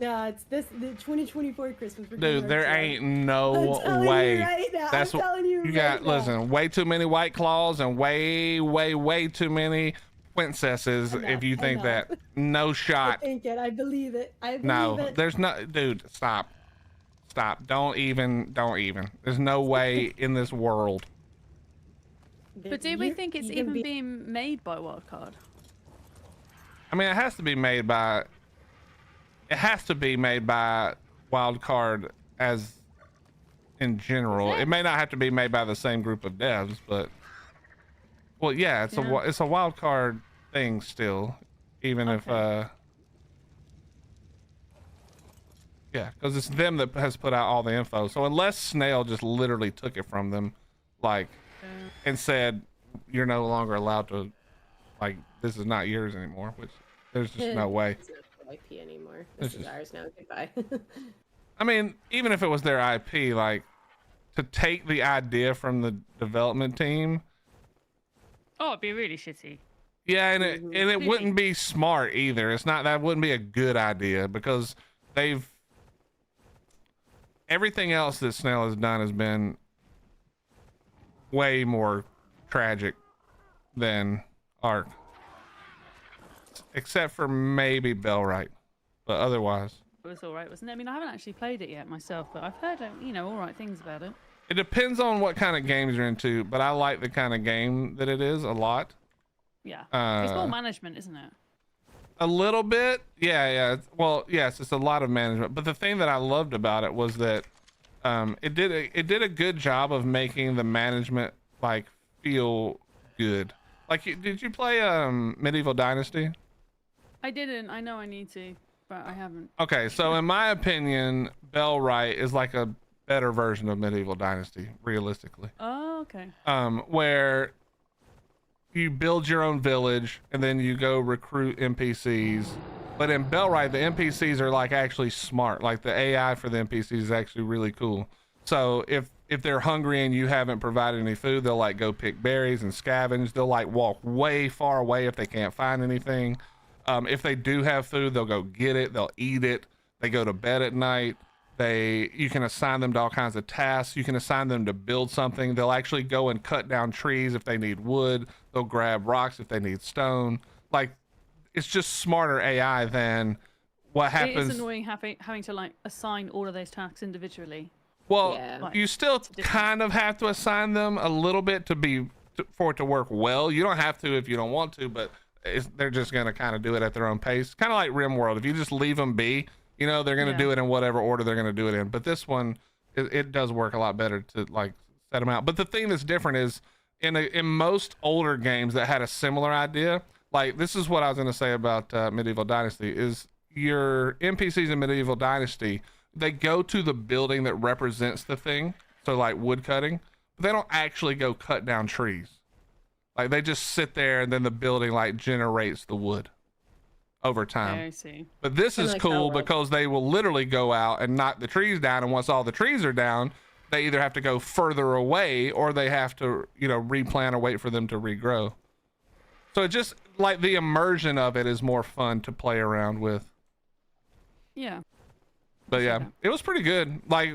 No, it's the 2024 Christmas. Dude, there ain't no I'm telling way. You right now. That's I'm what telling you. you right got. now. Listen, way too many White Claws and way too many princesses. If you think that, no shot. I think it. I believe it. I believe No, it. there's no. Dude, stop. Don't even. There's no way in this world. But do we think it's even being made by Wildcard? I mean, it has to be made by. It has to be made by Wildcard as in general. It may not have to be made by the same group of devs, but well, yeah, it's a Wildcard thing still, even if yeah, because it's them that has put out all the info. So unless Snail just literally took it from them, like, and said you're no longer allowed to, like, this is not yours anymore, which there's just no way. IP anymore. This is ours now. Goodbye. I mean, even if it was their IP, like, to take the idea from the development team. Oh, it'd be really shitty. Yeah, and it wouldn't be smart either. It's not, that wouldn't be a good idea, because everything else that Snail has done has been way more tragic than Ark. Except for maybe Bellwright, but otherwise It was all right, wasn't it? I mean, I haven't actually played it yet myself, but I've heard, all right things about it. it depends on what kind of games you're into, but I like the kind of game that it is a lot. Yeah, it's more management, isn't it? A little bit, yeah. Well, yes, it's a lot of management, but the thing that I loved about it was that it did a good job of making the management like feel good. Like, did you play Medieval Dynasty? I didn't. I know I need to, but I haven't. Okay, so in my opinion, Bellwright is like a better version of Medieval Dynasty, realistically. Oh, okay. Where you build your own village and then you go recruit NPCs. But in Bellwright, the NPCs are like actually smart. Like, the AI for the NPCs is actually really cool. So if they're hungry and you haven't provided any food, they'll like go pick berries and scavenge. They'll like walk way far away if they can't find anything. If they do have food, they'll go get it. They'll eat it. They go to bed at night. You can assign them to all kinds of tasks. You can assign them to build something. They'll actually go and cut down trees if they need wood. They'll grab rocks if they need stone. Like, it's just smarter AI than what happens. It is annoying having to like assign all of those tasks individually. Well, Yeah. you still kind of have to assign them a little bit for it to work well. You don't have to if you don't want to, but they're just going to kind of do it at their own pace. Kind of like RimWorld. If you just leave them be, they're going to do it in whatever order they're going to do it in. But this one, it does work a lot better to like set them out. But the thing that's different is in most older games that had a similar idea, like, this is what I was going to say about Medieval Dynasty, is your NPCs in Medieval Dynasty, they go to the building that represents the thing. So like wood cutting, but they don't actually go cut down trees. Like, they just sit there and then the building like generates the wood over time. Yeah, I see. But this is cool because they will literally go out and knock the trees down, and once all the trees are down, they either have to go further away or they have to, replant or wait for them to regrow. So it just, like, the immersion of it is more fun to play around with. Yeah. But yeah, it was pretty good. Like,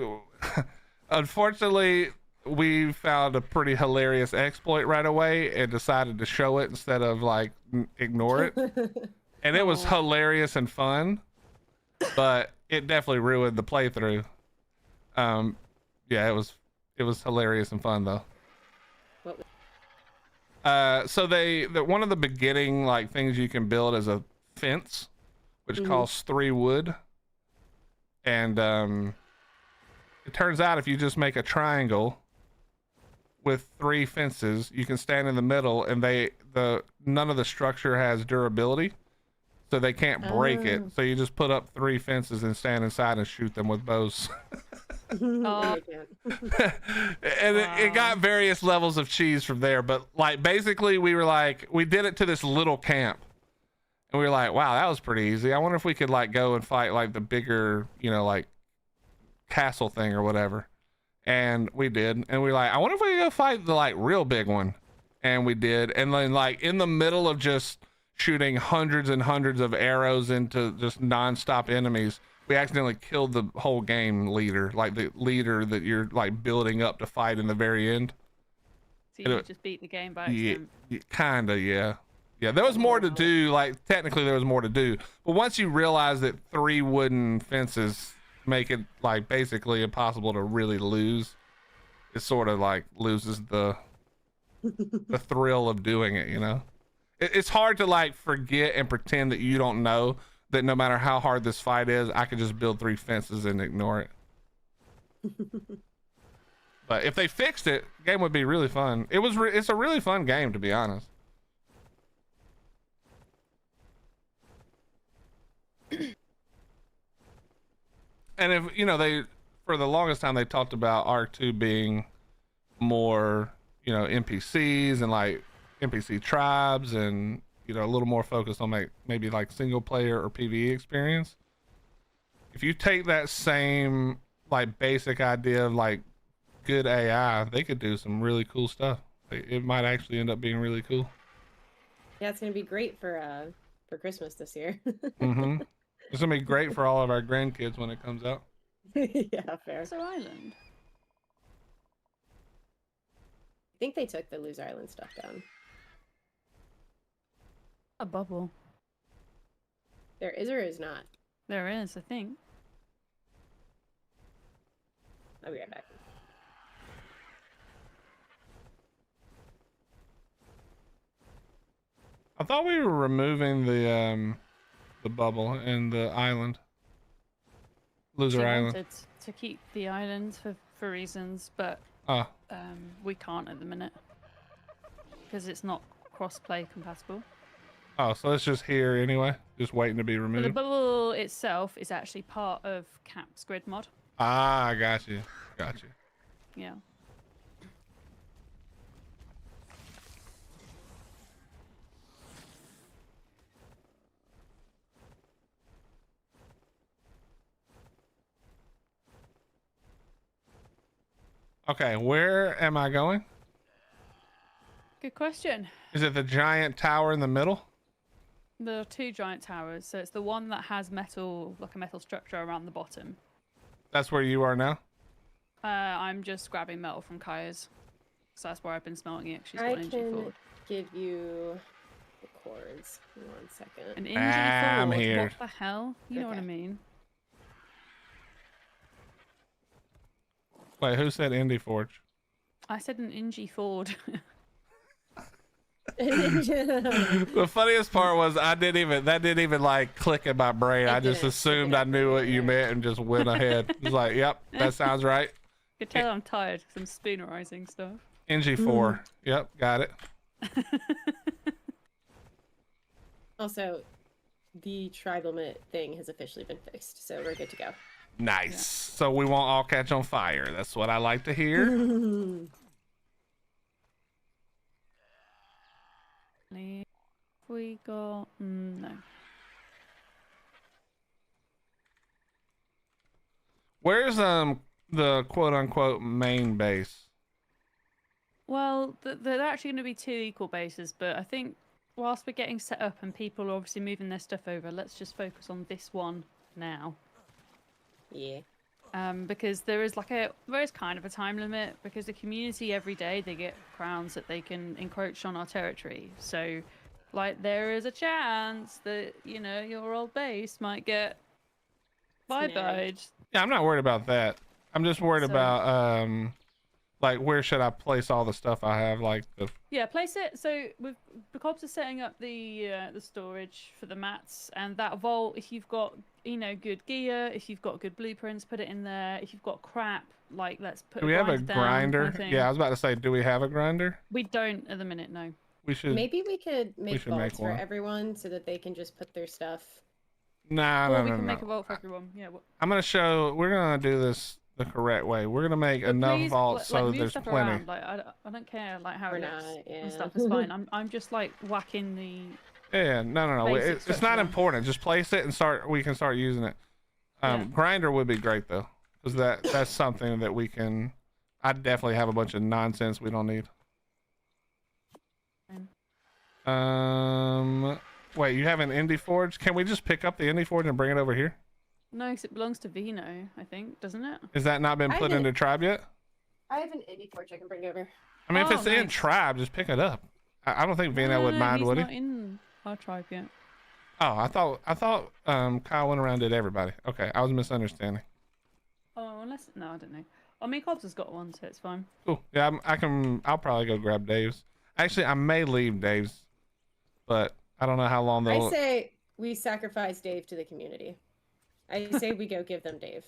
unfortunately, we found a pretty hilarious exploit right away and decided to show it instead of like ignore it. And it was hilarious and fun, but it definitely ruined the playthrough. Yeah, it was hilarious and fun though. So one of the beginning like things you can build is a fence, which costs 3 wood. And it turns out if you just make a triangle with 3 fences, you can stand in the middle, and none of the structure has durability. so they can't break it. Oh. So you just put up 3 fences and stand inside and shoot them with bows. Oh. And it got various levels of cheese from there, but like basically we did it to this little camp, and we were like, wow, that was pretty easy. I wonder if we could like go and fight like the bigger, you know, like castle thing or whatever. And we did, and we were like, I wonder if we could go fight the like real big one. And we did, and then like in the middle of just shooting hundreds and hundreds of arrows into just non-stop enemies, we accidentally killed the whole game leader, like the leader that you're like building up to fight in the very end. So you just beat the game by accident. Kinda, yeah. Yeah, there was more to do, like technically there was more to do, but once you realize that 3 wooden fences make it like basically impossible to really lose, it sort of like loses the thrill of doing it, you know. It's hard to like forget and pretend that you don't know that no matter how hard this fight is, I could just build 3 fences and ignore it. But if they fixed it, the game would be really fun. It's a really fun game, to be honest. And if you know, for the longest time they talked about Arc 2 being more, you know, NPCs and like NPC tribes, and you know, a little more focused on maybe like single player or PvE experience. If you take that same like basic idea of like good AI, they could do some really cool stuff. It might actually end up being really cool. Yeah, it's gonna be great for Christmas this year. Mm-hmm. It's gonna be great for all of our grandkids when it comes out. Yeah, fair. Loser Island. I think they took the Loser Island stuff down. A bubble. There is or is not? There is, I think. I'll be right back. I thought we were removing the bubble and the island. Loser She Island. wanted to keep the island for reasons, but we can't at the minute because it's not cross-play compatible. Oh, so it's just here anyway, just waiting to be But the removed. bubble itself is actually part of Cap's grid mod. Ah, I got you. Got you. Yeah. Okay, where am I going? Good question. Is it the giant tower in the middle? There are 2 giant towers, so it's the one that has metal, like a metal structure around the bottom. That's where you are now? I'm just grabbing metal from Kiah's, so that's where I've been smelting it. She's got I an NG can Ford. give you the cords. 1 second. An NG I'm Ford? here. What the hell? You know what I Okay. mean? Wait, who said Indie Forge? I said an NG Ford. The funniest part was that didn't even like click in my brain. I just didn't. assumed I knew what you meant and just went ahead. It was like, yep, that sounds right. You can tell I'm tired because I'm spoonerizing stuff. NG4. Yep, got it. Also, the tribe limit thing has officially been fixed, so we're good to go. Nice. Yeah. So we won't all catch on fire. That's what I like to hear. We got no. Where's the quote unquote main base? Well, they're actually going to be 2 equal bases, but I think whilst we're getting set up and people are obviously moving their stuff over, let's just focus on this one now. Yeah. Because there is kind of a time limit, because the community every day they get crowns that they can encroach on our territory. So, like, there is a chance that, you know, your old base might get bye-bye'd. Yeah, I'm not worried about that. I'm just worried about like, where should I place all the stuff I have, like the... Yeah, place it. So with Cobbs is setting up the storage for the mats, and that vault, if you've got, you know, good gear, if you've got good blueprints, put it in there. If you've got crap, like, let's put Do we have a grind down grinder? kind of thing. Yeah, I was about to say, do we have a grinder? We don't at the minute, no. we should. Maybe we could make should make vaults for one. everyone so that they can just put their stuff. Nah, Or no, we no, can no. make a vault for everyone. Yeah. I'm gonna show. We're gonna do this the correct way. We're gonna make But enough please, vaults like, so move there's stuff plenty. around. Like I don't care like how Or it looks not, yeah. and stuff. It's fine. I'm just like whacking the. Yeah, no. Basic It's not structure. important. Just place it and start. We can start using it. Yeah. Grinder would be great though, because that's something that we can. I definitely have a bunch of nonsense we don't need. Wait, you have an indie forge? Can we just pick up the indie forge and bring it over here? No, 'cause it belongs to Veno, I think, doesn't it? Has that not been I put didn't- into tribe yet? I have an indie forge I can bring over. I mean, if Oh, it's in nice. tribe, just pick it up. I don't think Veno would No, mind, he's would not he? in our tribe yet. Oh, I thought Kyle went around and did everybody. Okay, I was misunderstanding. Oh, unless no, I don't know. I mean, Cobbs has got one, so it's fine. Cool. Yeah, I'll probably go grab Dave's. Actually, I may leave Dave's, but I don't know how long I they'll. say we sacrifice Dave to the community. I say we go give them Dave.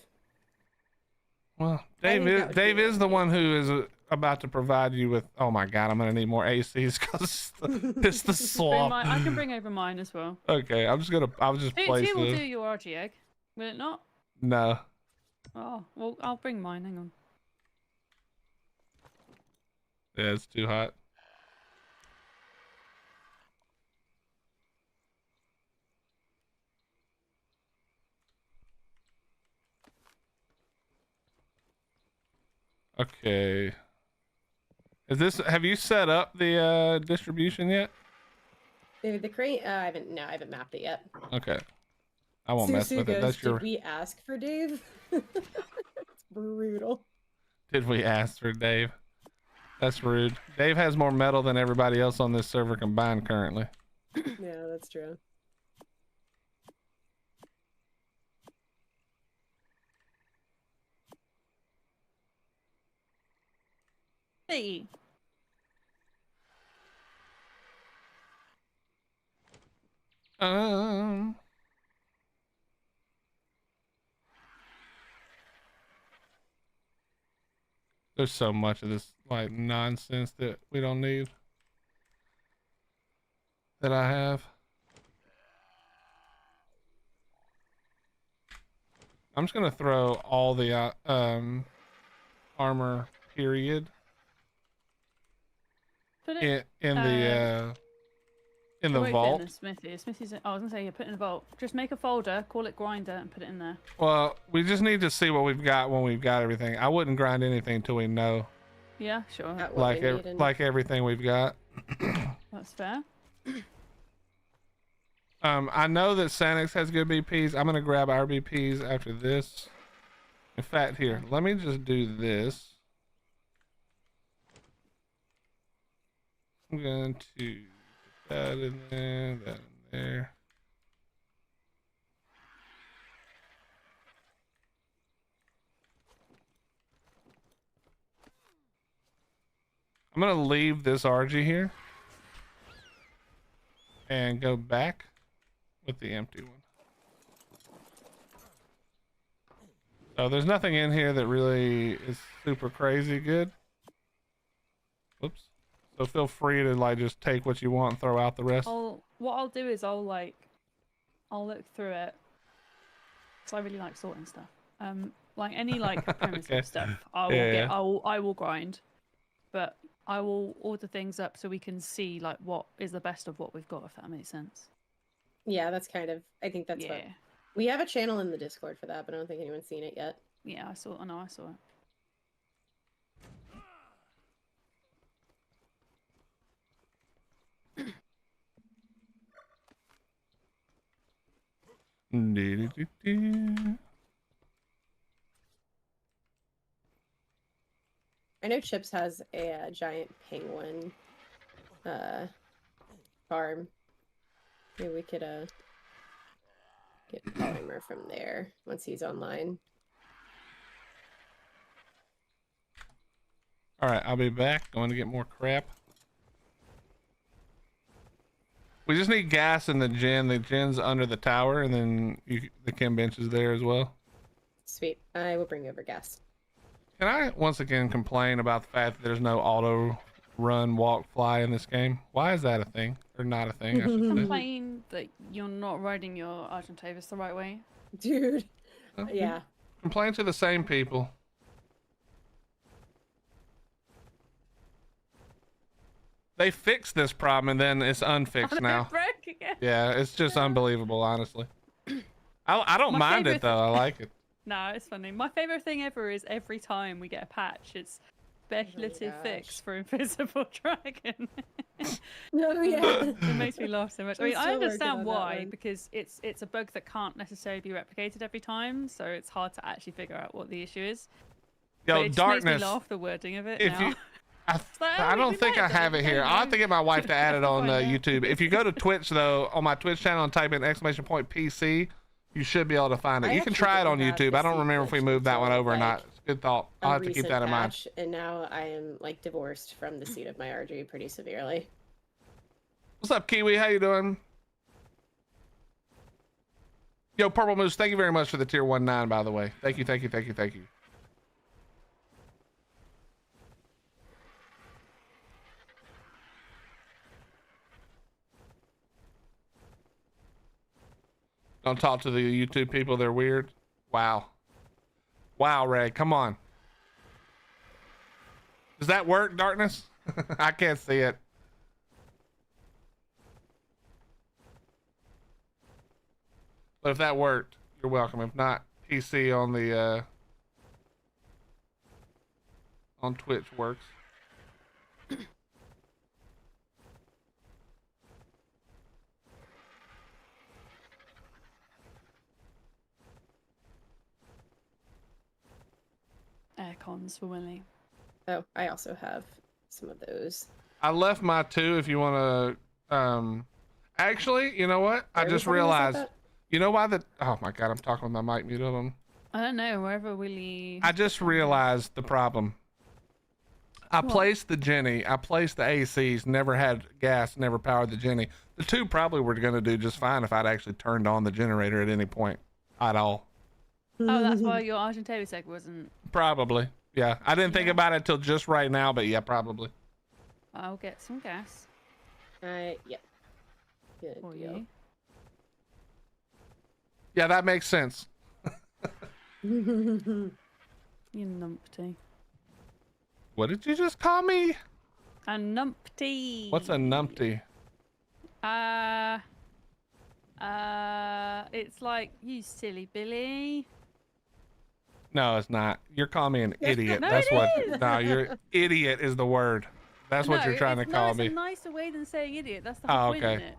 Well, think that would be Dave is the okay. one who is about to provide you with. Oh my God, I'm gonna need more ACs because it's the Bring swamp. I can bring over mine as well. Okay, I'll just Two place will it. do your RG egg, will it not? No. Oh, well, I'll bring mine. Hang on. Yeah, it's too hot. Okay. Have you set up the distribution yet? The crate. I haven't mapped it yet. Okay. I won't mess Susu with it. goes, That's your. Did we ask for Dave? It's brutal. Did we ask for Dave? That's rude. Dave has more metal than everybody else on this server combined currently. Yeah, that's true. Hey. There's so much of this like nonsense that we don't need that I have. I'm just gonna throw all the armor period Put it in the won't fit vault. in the smithy. Smithy's. I was gonna say, yeah, put it in the vault. Just make a folder, call it grinder, and put it in there. Well, we just need to see what we've got when we've got everything. I wouldn't grind anything till we know Yeah, sure. At what we need and- like everything we've got. That's fair. I know that Sanyxs has good BPs. I'm gonna grab our BPs after this. In fact, here, let me just do this. I'm going to put that in there, that in there. I'm gonna leave this RG here and go back with the empty one. So there's nothing in here that really is super crazy good. Whoops. So feel free to like just take what you want and throw out the rest. What I'll do is I'll look through it. So I really like sorting stuff. Like any like primitive Okay. stuff, I will Yeah. I will grind, but I will order things up so we can see like what is the best of what we've got, if that makes sense. Yeah, that's kind of. I think that's what we have a channel in the Discord for that, but I don't think anyone's seen it yet. Yeah, I saw it. I know Chipzz has a giant penguin farm. Maybe we could get polymer from there once he's online. All right, I'll be back. Going to get more crap. We just need gas in the gen. The gen's under the tower, and then the chem bench is there as well. Sweet. I will bring over gas. Can I once again complain about the fact that there's no auto run, walk, fly in this game. Why is that a thing? Or not a thing, I should say. Complain that you're not riding your Argentavis the right way. Dude. Well, Yeah. Complain to the same people. They fixed this problem and then it's unfixed now. Broke again. Yeah, it's just unbelievable, honestly. I don't mind it though. I like it. No, it's funny. My favorite thing ever is every time we get a patch, it's speculative fix for Invisible Dragon. No, yeah. It makes me laugh so much. I mean, We're I still working understand on that why, one. because it's a bug that can't necessarily be replicated every time, so it's hard to actually figure out what the issue is. But Yo, it just darkness. makes me laugh, the wording of it If now. you, I we don't think might I have it here. I'll have to get my wife to add it on Find out. YouTube. If you go to Twitch though, on my Twitch channel and type in !PC, you should be able to find it. I You can actually try it on didn't have YouTube. I the don't remember if we Twitch moved that one until, over or not. like, It's a good thought. I'll have to keep that in mind. Patch, and now I am like divorced from the seat of my RG pretty severely. What's up, Kiwi? How you doing? Yo, Purple Moose, thank you very much for the tier 1-9, by the way. Thank you, thank you, thank you, thank you. Don't talk to the YouTube people, they're weird. Wow. Wow, Ray, come on. Does that work, Darkness? I can't see it. But if that worked, you're welcome. If not, PC on the on Twitch works. Aircons for Willy. Oh, I also have some of those. I left my 2 if you want to actually, you know what? I Where just was that when you said realized. that? You know why the oh my god, I'm talking with my mic muted on. I don't know, wherever Willy... I just realized the problem. I placed the Jenny, I placed the ACs, never had gas, never powered the Jenny. The 2 probably were going to do just fine if I'd actually turned on the generator at any point at all. Oh, that's why your Argentavis egg wasn't... Probably. Yeah. I didn't think about it till just right now, but yeah, probably. I'll get some gas Yeah. Good for deal. you. Yeah, that makes sense. You numpty. What did you just call me? A numpty. What's a numpty? It's like, you silly Billy. No, it's not. You're calling me an idiot. No, That's it what. is. No, you're idiot is the word. That's what No, you're trying to call it's me. a nicer way than saying idiot. That's the whole point, okay. isn't it?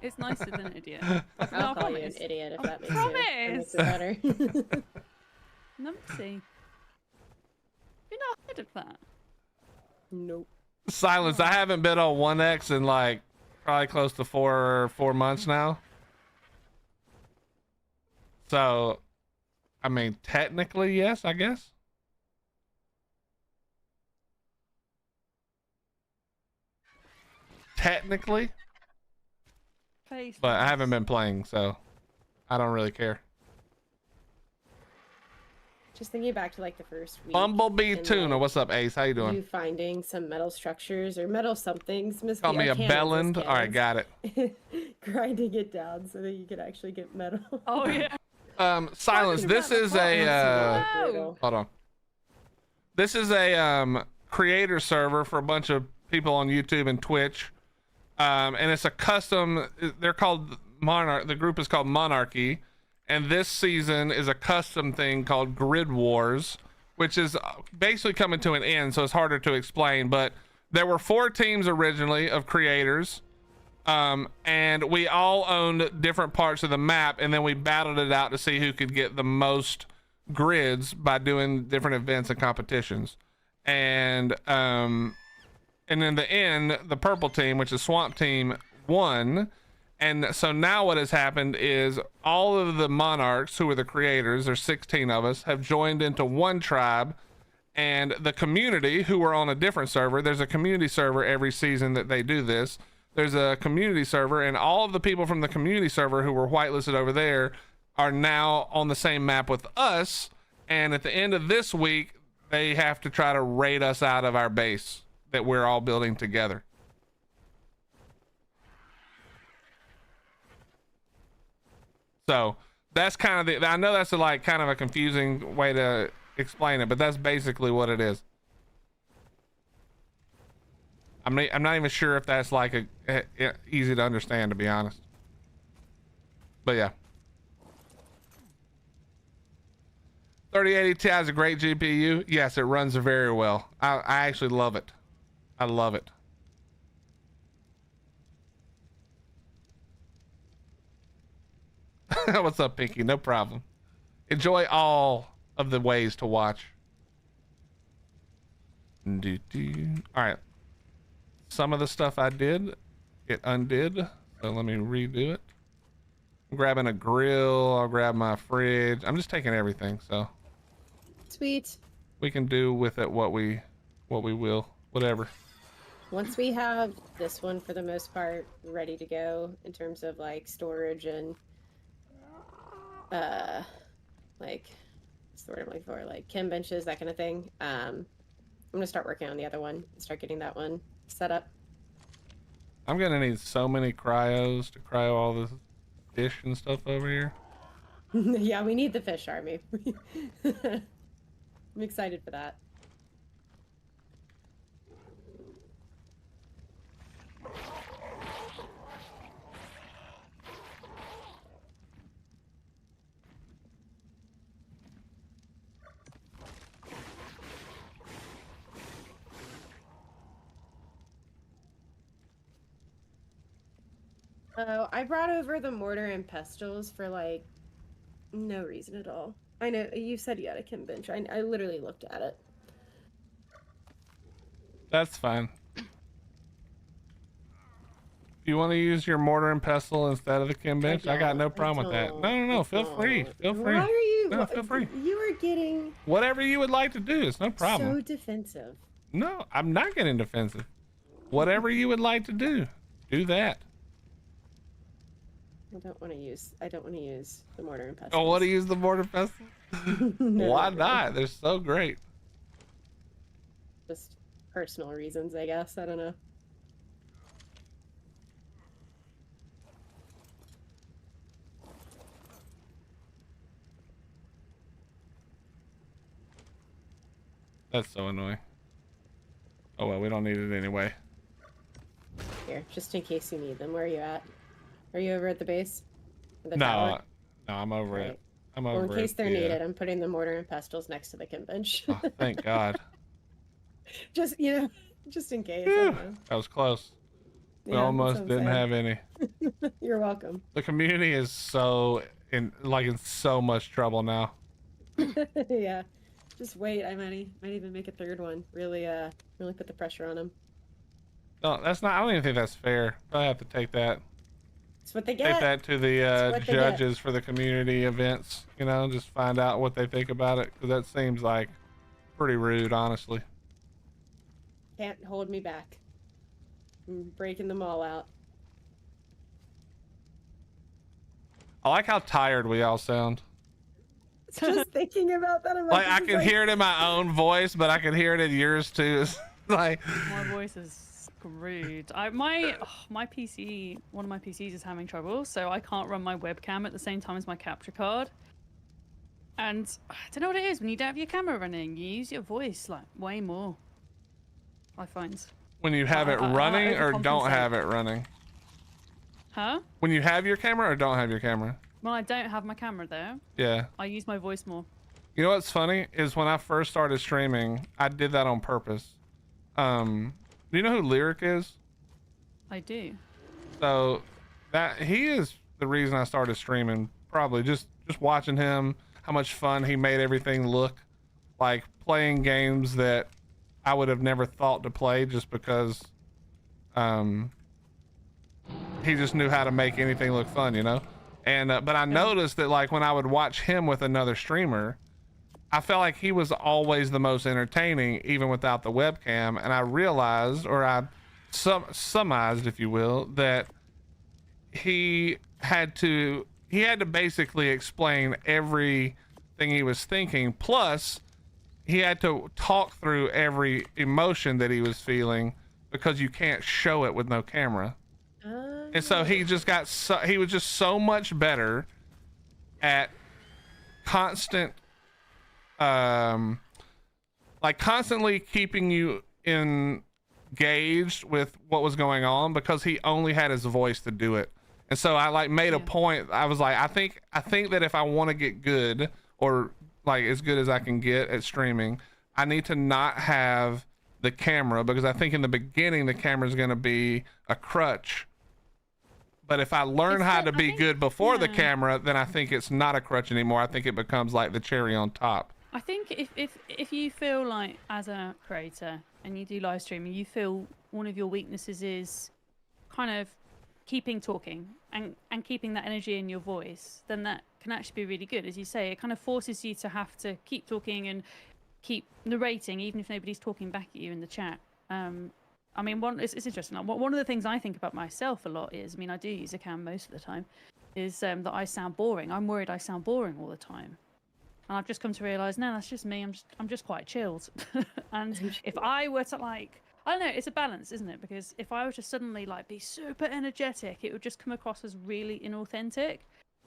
It's nicer than idiot. I'll call you an promise. idiot if I that makes it better. Numpty. You're not heard of that. Nope. Silence. I haven't been on 1X in like probably close to 4 months now. So, I mean, technically, yes, I guess. Technically, Face but I haven't been playing, so I don't really care. Just thinking back to like the first week. Bumblebee and, Tuna, like, what's up, Ace? How you doing? You finding some metal structures or metal somethings. MissV, Call me a cannons, bellend. All right, got it. Grinding it down so that you can actually get metal. Oh, yeah. Silence. This is a Whoa. hold on. This is a creator server for a bunch of people on YouTube and Twitch. And it's a custom, they're called the group is called Monarky, and this season is a custom thing called Grid Wars, which is basically coming to an end, so it's harder to explain. But there were 4 teams originally of creators, and we all owned different parts of the map, and then we battled it out to see who could get the most grids by doing different events and competitions. And in the end, the purple team, which is Swamp Team, won. And so now what has happened is all of the monarchs who are the creators, there's 16 of us, have joined into one tribe. And the community who are on a different server, there's a community server every season that they do this. There's a community server, and all of the people from the community server who were whitelisted over there are now on the same map with us. And at the end of this week, they have to try to raid us out of our base. that we're all building together. So that's kind of I know that's like kind of a confusing way to explain it, but that's basically what it is. I'm not even sure if that's like easy to understand, to be honest. But yeah. 3080 Ti is a great GPU. Yes, it runs very well. I actually love it. I love it. What's up, Pinky? No problem. Enjoy all of the ways to watch. All right. Some of the stuff I did, it undid. So let me redo it. I'm grabbing a grill. I'll grab my fridge. I'm just taking everything. So sweet. We can do with it what we will. Whatever. Once we have this one, for the most part, ready to go in terms of like storage and like what's the word I'm looking for, like chem benches, that kind of thing. I'm gonna start working on the other one and start getting that one set up. I'm gonna need so many cryos to cryo all this fish and stuff over here. Yeah, we need the fish army. I'm excited for that. Oh, I brought over the mortar and pestles for like no reason at all. I know you said you had a chem bench. I literally looked at it. That's fine. If you want to use your mortar and pestle instead of the chem bench, I got no problem with that. No. Feel free. Feel free. Why are you? No, feel free. You are getting whatever you would like to do. It's no problem. so defensive. No, I'm not getting defensive. Whatever you would like to do that. I don't want to use the mortar and pestle. Oh, want to use the mortar pestle? No, Why not? They're so great. Just personal reasons, I guess. I don't know. That's so annoying. Oh well, we don't need it anyway. Here, just in case you need them. Where are you at? Are you over at the base? The No, tower? no, I'm over Right. it. I'm over it. Well, in case they're needed, I'm putting the mortar and pestles next to the chem bench. Oh, thank God. Just, just in case. I Whew, don't know. that was close. We Yeah, almost that's what didn't I'm have any. saying. You're welcome. The community is so in so much trouble now. Yeah. Just wait. I might even make a third one. Really put the pressure on them. No, that's not. I don't even think that's fair. I have to take that. It's what they Take get. that to the what they judges for the community events. Just find out what they think about it, because that seems like pretty rude, honestly. Can't hold me back. I'm breaking them all out. I like how tired we all sound. Just thinking about that. I'm Like I this can is hear it in my own voice, but I can hear it in yours too. It's like My voice is screwed. My PC, one of my PCs is having trouble, so I can't run my webcam at the same time as my capture card. And I don't know what it is. When you don't have your camera running, you use your voice like way more, I find. when you have it running or don't overcompensate. have it running. Huh? When you have your camera or don't have your camera. When I don't have my camera there, Yeah. I use my voice more. You know what's funny is when I first started streaming, I did that on purpose. Do you know who Lyric is? I do. So that he is the reason I started streaming. Probably just watching him, how much fun he made everything look, like playing games that I would have never thought to play, just because he just knew how to make anything look fun, And but I noticed that like when I would watch him with another streamer, I felt like he was always the most entertaining, even without the webcam. And I realized, or I summarized, if you will, that he had to basically explain everything he was thinking. Plus, he had to talk through every emotion that he was feeling because you can't show it with no camera. And so he just got he was just so much better at constant like constantly keeping you engaged with what was going on because he only had his voice to do it. And so I like made a point. I was like, I think that if I want to get good, or like as good as I can get at streaming, I need to not have the camera, because I think in the beginning the camera is going to be a crutch. But if I learn how to be good before the camera, then I think it's not a crutch anymore. I think it becomes like the cherry on top. I think if you feel like as a creator and you do live streaming, you feel one of your weaknesses is kind of keeping talking and keeping that energy in your voice, then that can actually be really good. As you say, it kind of forces you to have to keep talking and keep narrating, even if nobody's talking back at you in the chat. I mean, it's interesting. One of the things I think about myself a lot is, I mean, I do use a cam most of the time, is that I sound boring. I'm worried I sound boring all the time. And I've just come to realise, no, that's just me. I'm just quite chilled. And if I were to like, I don't know, it's a balance, isn't it? Because if I were to suddenly like be super energetic, it would just come across as really inauthentic.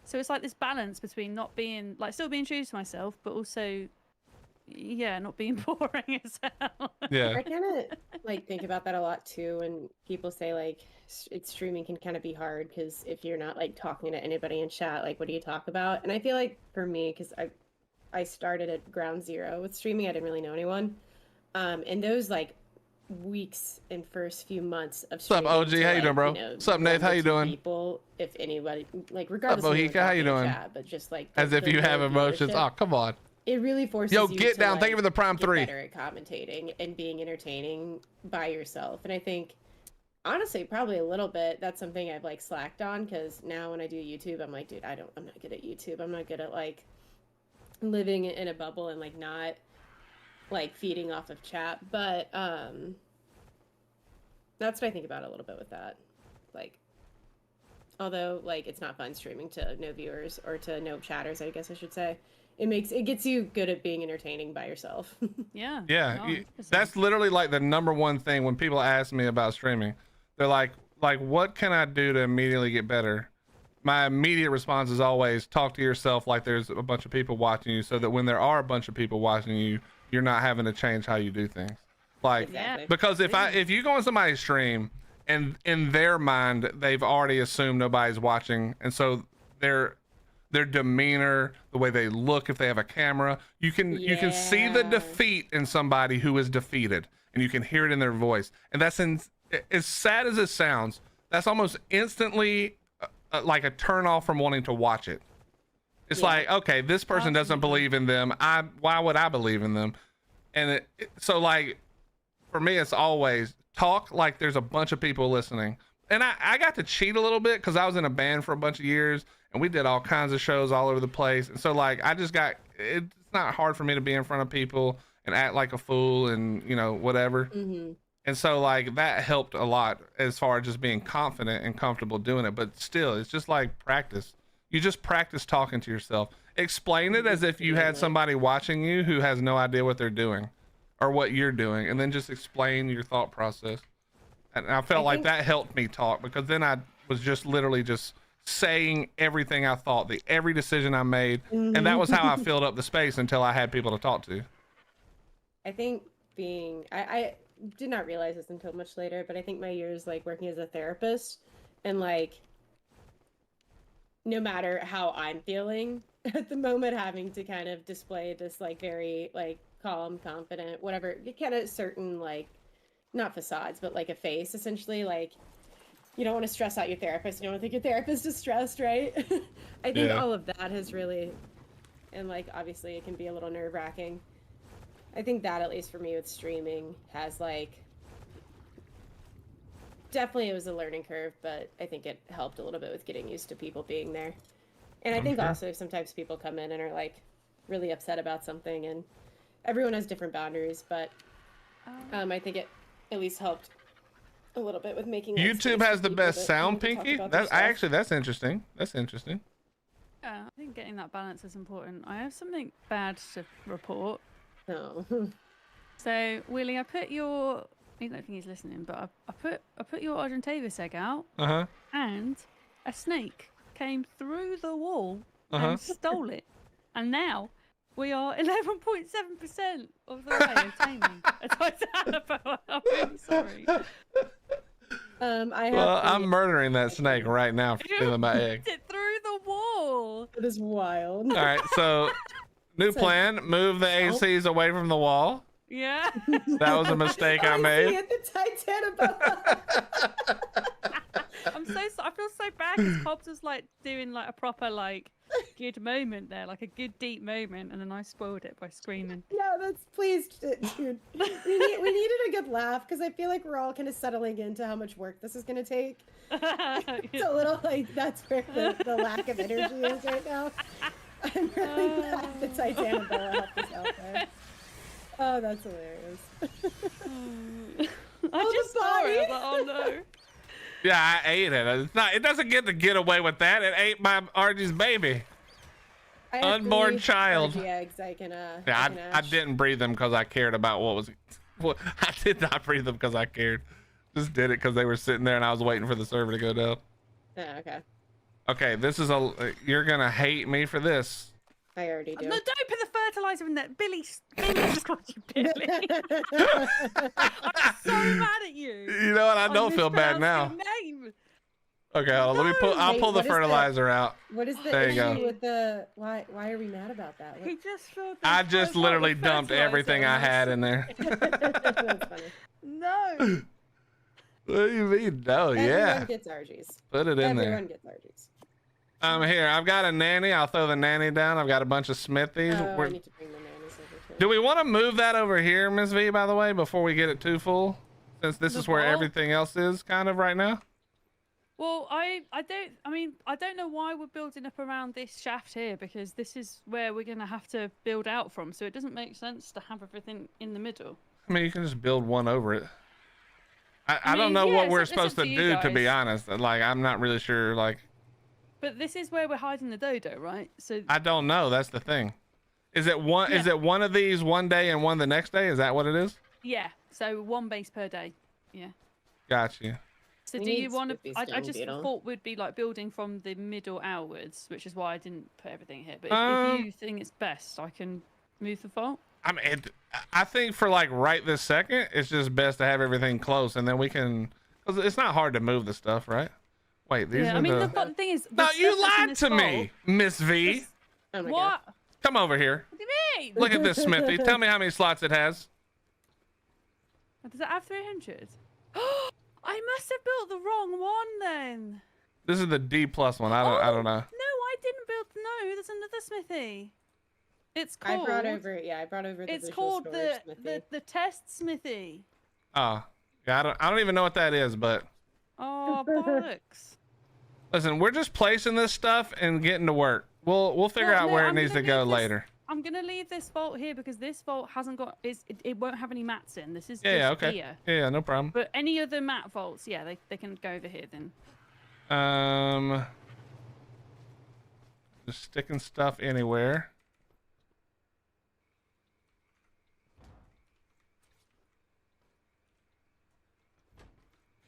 So it's like this balance between not being, like still being true to myself, but also, yeah, not being boring as hell. Yeah. I kind of like think about that a lot too. And people say like streaming can kind of be hard because if you're not like talking to anybody in chat, like what do you talk about? And I feel like for me, because I started at ground zero with streaming, I didn't really know anyone. And those like weeks and first few months of streaming. What's up, OG? How you doing, bro? You know, What's up, Nate? How you doing? People, if anybody, like regardless What's up, of Bohika? How you doing? chat, but just like As if you have emotions. Oh, come on. It really forces Yo, you get to, down. like, Thank you for the prime get 3. better at commentating and being entertaining by yourself. And I think, honestly, probably a little bit, that's something I've like slacked on, because now when I do YouTube, I'm like, dude, I'm not good at YouTube. I'm not good at like living in a bubble and like not like feeding off of chat. But that's what I think about a little bit with that. Like, although like it's not fun streaming to no viewers or to no chatters, I guess I should say. It gets you good at being entertaining by yourself. Yeah. Yeah, No, that's literally like the #1 thing when people ask me about streaming. They're like, what can I do to immediately get better? My immediate response is always talk to yourself like there's a bunch of people watching you, so that when there are a bunch of people watching you, you're not having to change how you do things. Like, Exactly. because if you go on somebody's stream and in their mind they've already assumed nobody's watching, and so their demeanor, the way they look, if they have a camera, you can see the defeat in somebody who is defeated, and you can hear it in their voice. And that's as sad as it sounds, that's almost instantly like a turn off from wanting to watch it. It's like, okay, this person doesn't believe in them. Why would I believe in them? And so like for me, it's always talk like there's a bunch of people listening. And I got to cheat a little bit because I was in a band for a bunch of years and we did all kinds of shows all over the place. And so like it's not hard for me to be in front of people and act like a fool and, you know, whatever. Mm-hmm. And so like that helped a lot as far as just being confident and comfortable doing it. But still, it's just like practice. You just practice talking to yourself. Explain it as if you had somebody watching you who has no idea what they're doing or what you're doing, and then just explain your thought process. And I felt like that helped me talk, because then I was just literally just saying everything I thought, every decision I made. And that was how I filled up the space until I had people to talk to. I think I did not realize this until much later, but I think my years like working as a therapist and like no matter how I'm feeling at the moment, having to kind of display this like very like calm, confident, whatever, kind of certain like not facades, but like a face essentially. Like you don't want to stress out your therapist. You don't want to think your therapist is stressed, right? I think all of that has really, and like obviously it can be a little nerve-wracking. I think that, at least for me with streaming, has like definitely it was a learning curve, but I think it helped a little bit with getting used to people being there. And I think also sometimes people come in and are like really upset about something, and everyone has different boundaries, but I think it at least helped a little bit with making like, YouTube has the best sound, Pinky. That's interesting. That's interesting. Yeah, I think getting that balance is important. I have something bad to report. No. So Willy, I put your. I don't think he's listening, but I put your Argentavis egg out, and a snake came through the wall and stole it, and now we are 11.7% of the way of taming a Titanoboa. I'm really sorry. I'm murdering that snake right now for stealing my egg. It through the wall. It is wild. All right, so new plan: move the ACs away from the wall. Yeah. That was a mistake I made. Hit the Titanoboa. I'm so I feel so bad because Cobbs was like doing like a proper like good moment there, like a good deep moment, and then I spoiled it by screaming. No, that's please, dude. We needed a good laugh because I feel like we're all kind of settling into how much work this is gonna take. It's a little like that's where the lack of energy is right now. I'm really glad the Titanoboa helped us out there. Oh, that's hilarious. I just saw it. I was like, oh no. Yeah, I ate it. It's not. It doesn't get away with that. It ate my Archie's baby, unborn child. Eggs I can, I didn't breed them because I cared about what was. Well, I did not breed them because I cared. Just did it because they were sitting there and I was waiting for the server to go down. Yeah, okay. Okay, this is a. You're gonna hate me for this. I already do. No, don't put the fertilizer in there, Billy. Billy. I'm so mad at you. You know what? I don't feel bad now. Name. Okay, hold on, let me pull. I'll pull the fertilizer out. What is the There you issue go. with the? Why are we mad about that? He just filled the I just literally dumped everything I had in there. That's funny. No. What do you mean? No, Everyone yeah. gets RGs. Put it in there. Everyone gets RGs. Here, I've got a nanny. I'll throw the nanny down. I've got a bunch of smithies. Oh, I need to bring the nannies over too. Do we want to move that over here, Miss V, by the way, before we get it too full? Since this is where everything else is kind of right now? Well, I don't know why we're building up around this shaft here, because this is where we're going to have to build out from. So it doesn't make sense to have everything in the middle. I mean, you can just build one over it. I don't know what we're supposed to do, to be honest. Like, I'm not really sure, like... But this is where we're hiding the dodo, right? So I don't know. That's the thing. Is it one? Yeah. Is it one of these one day and one the next day? Is that what it is? Yeah. So one base per day. Yeah. Got you. So do you want to? I just thought we'd be like building from the middle outwards, which is why I didn't put everything here. But if you think it's best, I can move the vault. I mean, I think for like right this second, it's just best to have everything close, and then we can. Because it's not hard to move the stuff, right? Wait, these are I mean, the thing is... No, you lied to me, Miss V. Oh my what? God. Come over here. What do you mean? Look at this smithy. Tell me how many slots it has. Does it have 300? I must have built the wrong one then. This is the D+ one. I don't know. No, I didn't build... No, there's another smithy. It's called... I brought over the It's visual called storage the test smithy. Oh, yeah, I don't even know what that is, but... Oh, bollocks. Listen, we're just placing this stuff and getting to work. We'll figure out where it needs to go later. I'm gonna leave this vault here because this vault hasn't got it won't have any mats in. This is yeah, just okay. here. Yeah, no problem. But any other mat vaults, yeah, they can go over here then. Just sticking stuff anywhere.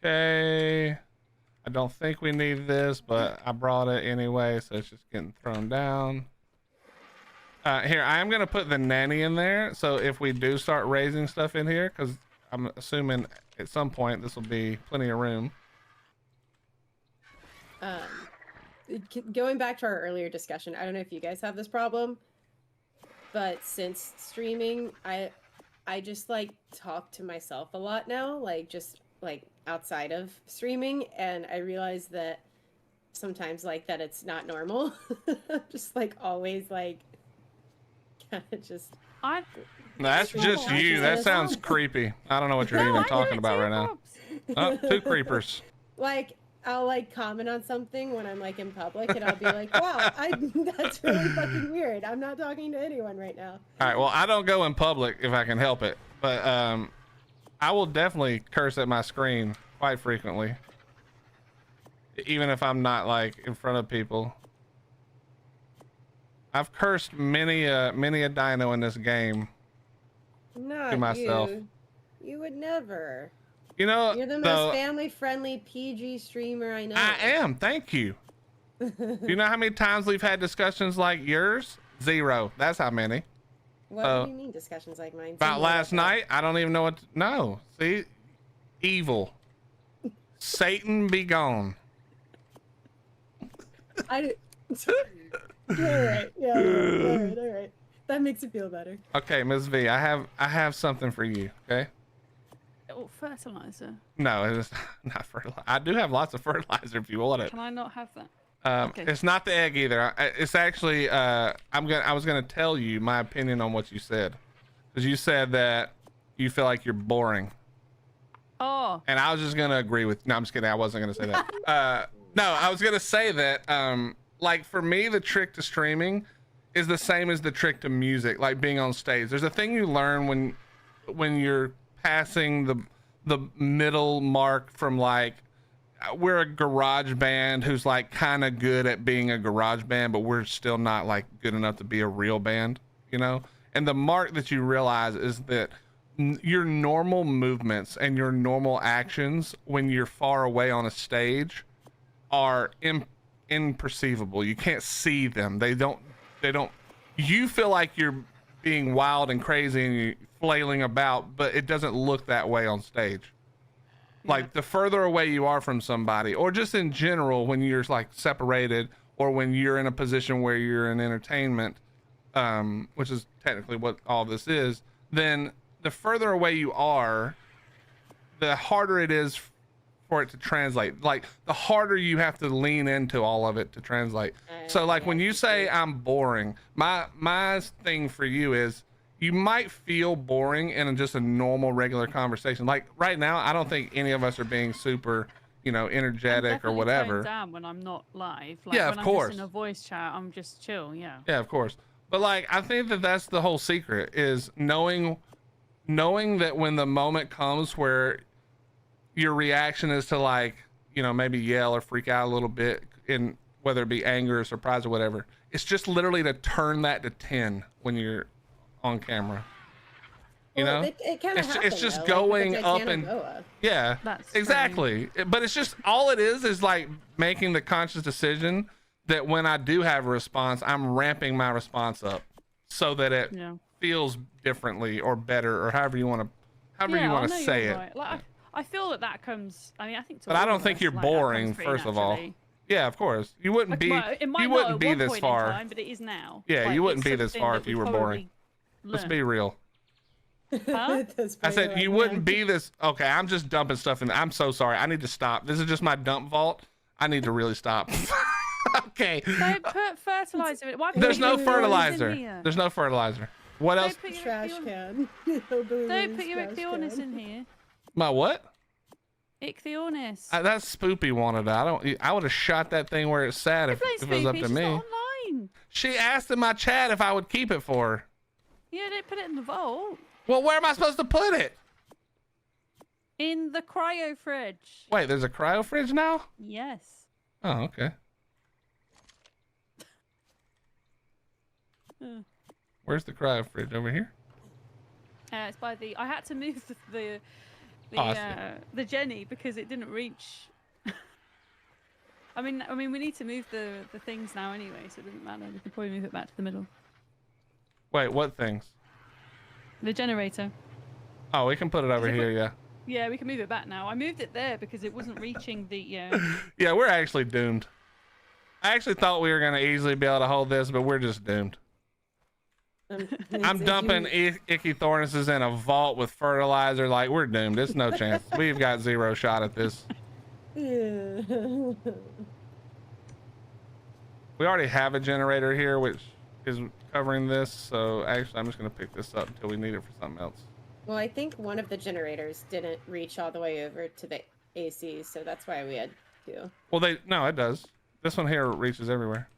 Okay. I don't think we need this, but I brought it anyway, so it's just getting thrown down. Here, I am going to put the nanny in there, so if we do start raising stuff in here, because I'm assuming at some point this will be plenty of room. Going back to our earlier discussion, I don't know if you guys have this problem, but since streaming, I just like talk to myself a lot now, like just like outside of streaming, and I realize that sometimes like that it's not normal. Just like always like kind of just that's just you. That sounds creepy. I don't know what you're even talking about right now. Oh, two creepers. Like I'll like comment on something when I'm like in public, and I'll be like, wow, that's really fucking weird. I'm not talking to anyone right now. All right, well, I don't go in public if I can help it, but I will definitely curse at my screen quite frequently, even if I'm not like in front of people. I've cursed many a dino in this game Not to myself. you. You would never. You know, You're the most family-friendly PG streamer I know. I am. Thank you. Do you know how many times we've had discussions like yours? 0. That's how many. What do you mean discussions like mine? About last night? I don't even know what. No. See? Evil. Satan be gone. All right. Yeah. All right. That makes it feel better. Okay, MissV, I have something for you. Okay. Oh, fertilizer. No, it's not fertilizer. I do have lots of fertilizer if you want it. Can I not have that? Okay. It's not the egg either. It's actually I was gonna tell you my opinion on what you said, because you said that you feel like you're boring. Oh. And I was just gonna agree with. No, I'm just kidding. I wasn't gonna say that. No, I was gonna say that. Like for me, the trick to streaming is the same as the trick to music, like being on stage. There's a thing you learn when you're passing the middle mark from like, we're a garage band who's like kind of good at being a garage band, but we're still not like good enough to be a real band, you know? And the mark that you realize is that your normal movements and your normal actions when you're far away on a stage are imperceivable. You can't see them. They don't, you feel like you're being wild and crazy and you're flailing about, but it doesn't look that way on stage. Like the further away you are from somebody, or just in general, when you're like separated, or when you're in a position where you're in entertainment, which is technically what all this is, then the further away you are, the harder it is for it to translate. Like the harder you have to lean into all of it to translate. So like when you say I'm boring, my thing for you is, you might feel boring in just a normal regular conversation. Like right now, I don't think any of us are being super, you know, energetic or whatever. Down when I'm not live. Like, yeah, when of course. I'm just in a voice chat, I'm just chill. Yeah. Yeah, of course. But like, I think that that's the whole secret, is knowing that when the moment comes where your reaction is to like, you know, maybe yell or freak out a little bit, in whether it be anger or surprise or whatever, it's just literally to turn that to 10 when you're on camera. You know, it's just going up and yeah, that's exactly. But it's just, all it is like making the conscious decision that when I do have a response, I'm ramping my response up so that it feels differently or better, or however you want to say it. Right. Like, I feel that comes. I mean, I think. But I don't think you're boring. First of all. Yeah, of course. You wouldn't be. You wouldn't be this far. Time, but it is now. Yeah, like, you wouldn't be this far if you were boring. Let's be real. Huh? I said you wouldn't be this. Okay, I'm just dumping stuff in. I'm so sorry. I need to stop. This is just my dump vault. I need to really stop. Okay. Don't put fertilizer in it. Why There's no fertilizer. There's no fertilizer. What else? Put your trash can. Don't put your ichthyornis in here. My what? Ichthyornis. That's Spoopy wanted. I would have shot that thing where it sat if it was up to me. Not online. She asked in my chat if I would keep it for her. Yeah, they put it in the vault. Well, where am I supposed to put it? In the cryo fridge. Wait, there's a cryo fridge now? Yes. Oh, okay. Where's the cryo fridge? Over here? It's by the. I had to move the Jenny because it didn't reach. I mean, we need to move the things now anyway, so it doesn't matter. We can probably move it back to the middle. Wait, what things? The generator. Oh, we can put it over here, yeah. Yeah, we can move it back now. I moved it there because it wasn't reaching the. Yeah, we're actually doomed. I actually thought we were gonna easily be able to hold this, but we're just doomed. I'm dumping ichthyornis in a vault with fertilizer. Like, we're doomed. There's no chance. We've got 0 shot at this. We already have a generator here, which is covering this. So actually, I'm just going to pick this up until we need it for something else. Well, I think one of the generators didn't reach all the way over to the AC, so that's why we had to. Well, no, it does. This one here reaches everywhere.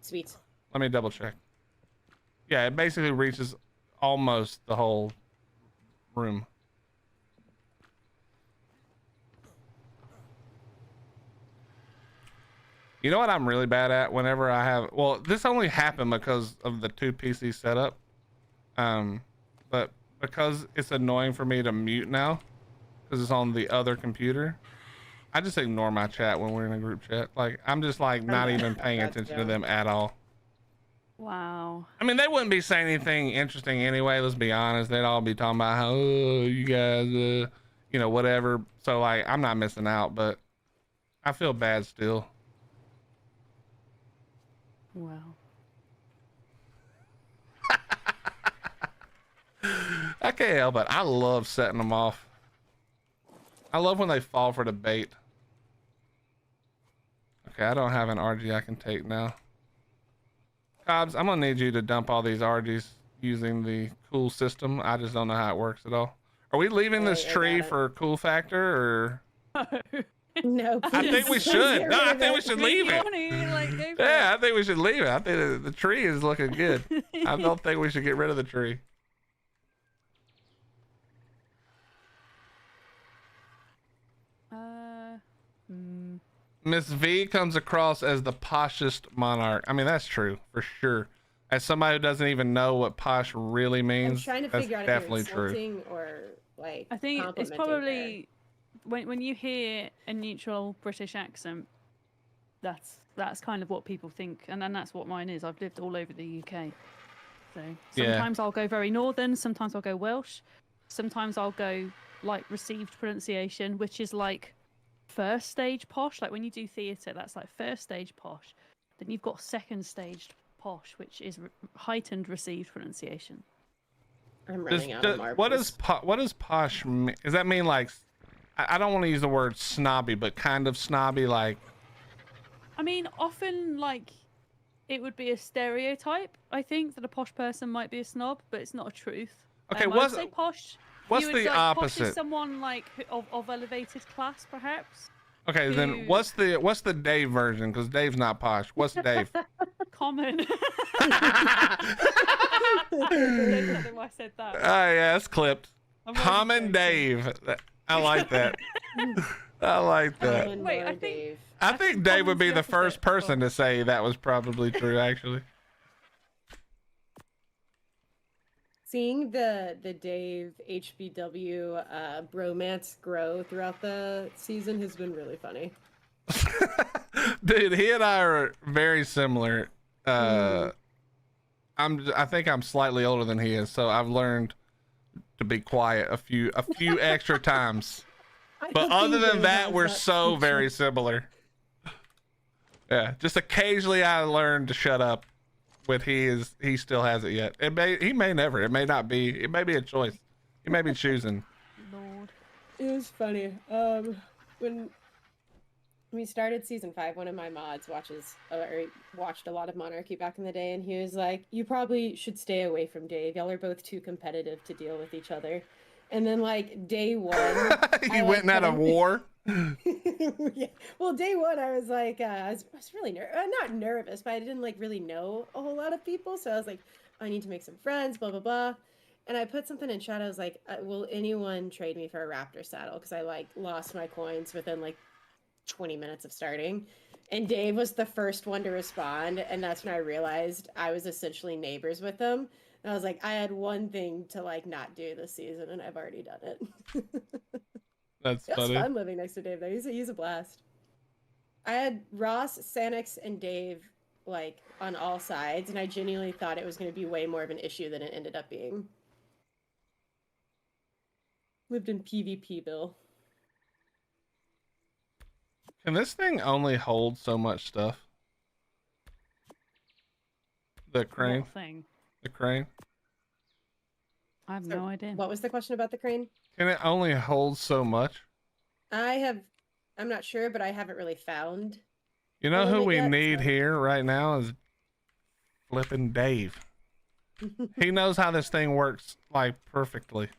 Sweet. Let me double check. Yeah, it basically reaches almost the whole room. You know what I'm really bad at whenever I have, well, this only happened because of the 2 PC setup. But because it's annoying for me to mute now because it's on the other computer. I just ignore my chat when we're in a group chat. Like, I'm just like not even paying attention to them at all. Wow. I mean, they wouldn't be saying anything interesting anyway. Let's be honest. They'd all be talking about how, oh, you guys, you know, whatever. So like, I'm not missing out, but I feel bad still. Wow. I can't help it. I love setting them off. I love when they fall for the bait. Okay, I don't have an RG I can take now. Cobbs, I'm gonna need you to dump all these RGs using the cool system. I just don't know how it works at all. Are we leaving this tree for cool factor or? No, please. I think we should. No, I think we should leave it. Yeah, I think we should leave it. I think the tree is looking good. I don't think we should get rid of the tree. MissV comes across as the poshest monarch. I mean, that's true for sure. As somebody who doesn't even know what posh really means, I'm trying to that's figure out definitely if you're true. insulting or like. I think it's complimenting probably when you hear a neutral British accent, that's kind of what people think, and then that's what mine is. I've lived all over the UK, so sometimes I'll go very northern, sometimes I'll go Welsh, sometimes I'll go like received pronunciation, which is like first stage posh. Like when you do theatre, that's like first stage posh. Then you've got second stage posh, which is heightened received pronunciation. I'm running out of marbles. What does posh mean? Does that mean like, I don't want to use the word snobby, but kind of snobby, like? I mean, often like it would be a stereotype. I think that a posh person might be a snob, but it's not a truth. Okay, I would say posh. What's the opposite? Posh is someone like of elevated class, perhaps. Okay, then what's the Dave version? Because Dave's not posh. What's Dave? Common. I said that. Oh yeah, it's clipped. Common Dave. I like that. I like that. Wait, I think Dave would be the first person to say that was probably true, actually. Seeing the Dave HBW bromance grow throughout the season has been really funny. Dude, he and I are very similar. I think I'm slightly older than he is, so I've learned to be quiet a few extra times. But other than that, we're so very similar. Yeah, just occasionally I learn to shut up. When he still hasn't yet. He may never. It may not be. It may be a choice. He may be choosing. Lord. It was funny. When we started season 5, one of my mods watched a lot of Monarchy back in the day, and he was like, "You probably should stay away from Dave. Y'all are both too competitive to deal with each other." And then like day 1, he went out of war. Yeah. Well, day 1, I was like, I was really not nervous, but I didn't like really know a whole lot of people, so I was like, I need to make some friends, blah blah blah. And I put something in chat. I was like, will anyone trade me for a raptor saddle? Because I like lost my coins within like 20 minutes of starting. And Dave was the first one to respond, and that's when I realized I was essentially neighbors with him. And I was like, I had one thing to like not do this season, and I've already done it. That's it was funny. fun living next to Dave though. He's a blast. I had Ross, Sanyxs, and Dave like on all sides, and I genuinely thought it was going to be way more of an issue than it ended up being. Lived in PvPville. Can this thing only hold so much stuff? The crane. What thing? The crane. I have no idea. What was the question about the crane? Can it only hold so much? I'm not sure, but I haven't really found. You know who we need here right now is flipping Dave. He knows how this thing works like perfectly.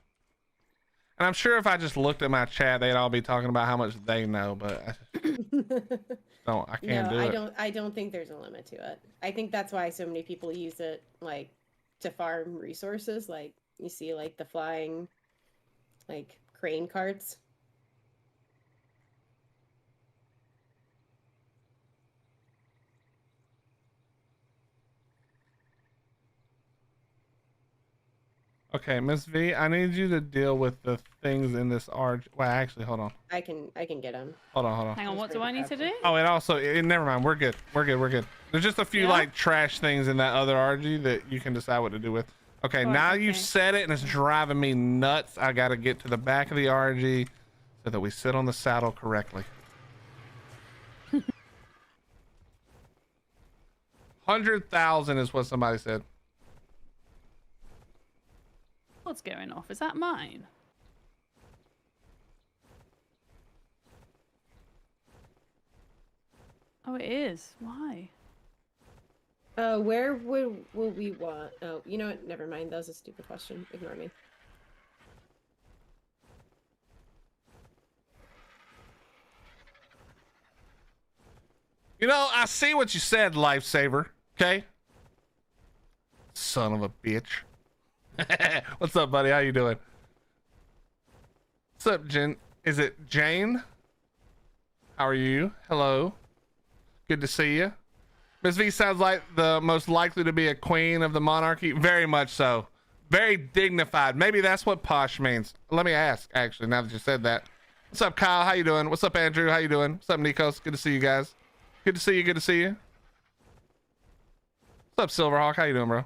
And I'm sure if I just looked at my chat, they'd all be talking about how much they know, but I can't do it. I don't think there's a limit to it. I think that's why so many people use it like to farm resources. Like you see like the flying like crane carts. Okay, Miss V, I need you to deal with the things in this RG. Well, actually, hold on. I can get him. Hold on. Hang on, what do I need to do? Oh, it also, never mind. We're good. There's just a few Yeah? like trash things in that other RG that you can decide what to do with. Okay, Right, now okay. you've said it and it's driving me nuts. I got to get to the back of the RG so that we sit on the saddle correctly. 100,000 is what somebody said. What's going off? Is that mine? Oh, it is. Why? Where will we want? Oh, you know what? Never mind. That was a stupid question. Ignore me. You know, I see what you said, Lifesaver. Okay? Son of a bitch. What's up, buddy? How you doing? What's up, Jen? Is it Jane? How are you? Hello. Good to see you. Miss V sounds like the most likely to be a queen of the monarchy. Very much so. Very dignified. Maybe that's what posh means. Let me ask, actually, now that you said that. What's up, Kyle? How you doing? What's up, Andrew? How you doing? What's up, Nikos? Good to see you guys. Good to see you. Good to see you. What's up, Silverhawk? How you doing, bro?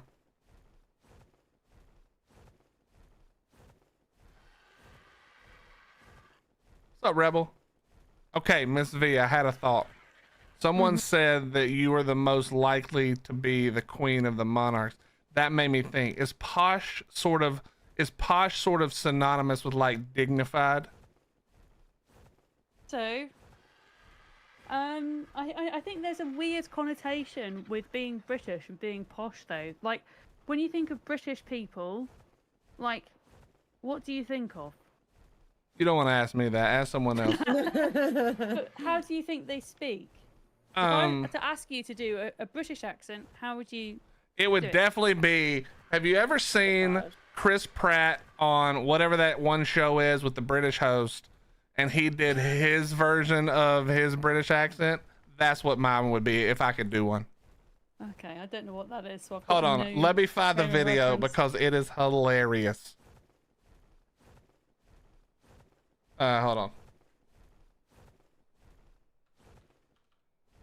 What's up, Rebel? Okay, Miss V, I had a thought. Someone said that you were the most likely to be the queen of the monarchs. That made me think, is posh sort of synonymous with like dignified? So, I think there's a weird connotation with being British and being posh, though. Like, when you think of British people, like, what do you think of? You don't want to ask me that. Ask someone else. But how do you think they speak? If I were to ask you to do a British accent, how would you? It would do it? definitely be. Have you ever seen Chris Pratt on whatever that one show is with the British host, and he did his version of his British accent? That's what mine would be if I could do one. Okay, I don't know what that is. So I've Hold got on, no let me find the frame of video reference. because it is hilarious. Hold on.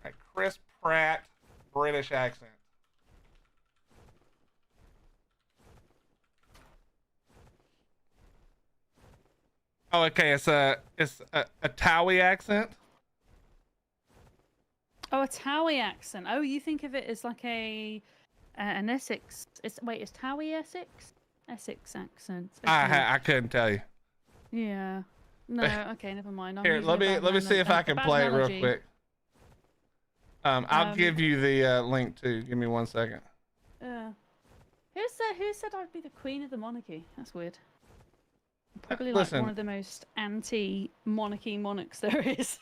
Right, Chris Pratt, British accent. Oh, okay. It's a Towie accent. Oh, a Towie accent. Oh, you think of it as like an Essex? Is Towie Essex? Essex accent. Okay. I couldn't tell you. Yeah. No. Okay. Never mind. I'm Here, using let me see if I can bad play it real analogy. quick. I'll give you the link too. Give me 1 second. Who said I'd be the queen of the monarchy? That's weird. I'm probably Listen. like one of the most anti-monarchy monarchs there is.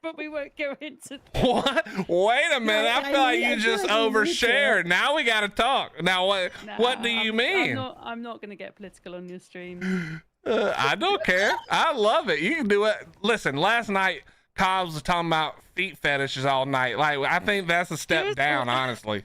But we won't go into. What? Wait a minute. I feel like I you feel just like you need to. overshared. Now we got to talk. Now what do you mean? I'm not going to get political on your stream. I don't care. I love it. You can do it. Listen, last night Kyle was talking about feet fetishes all night. Like, I think that's a step down, honestly.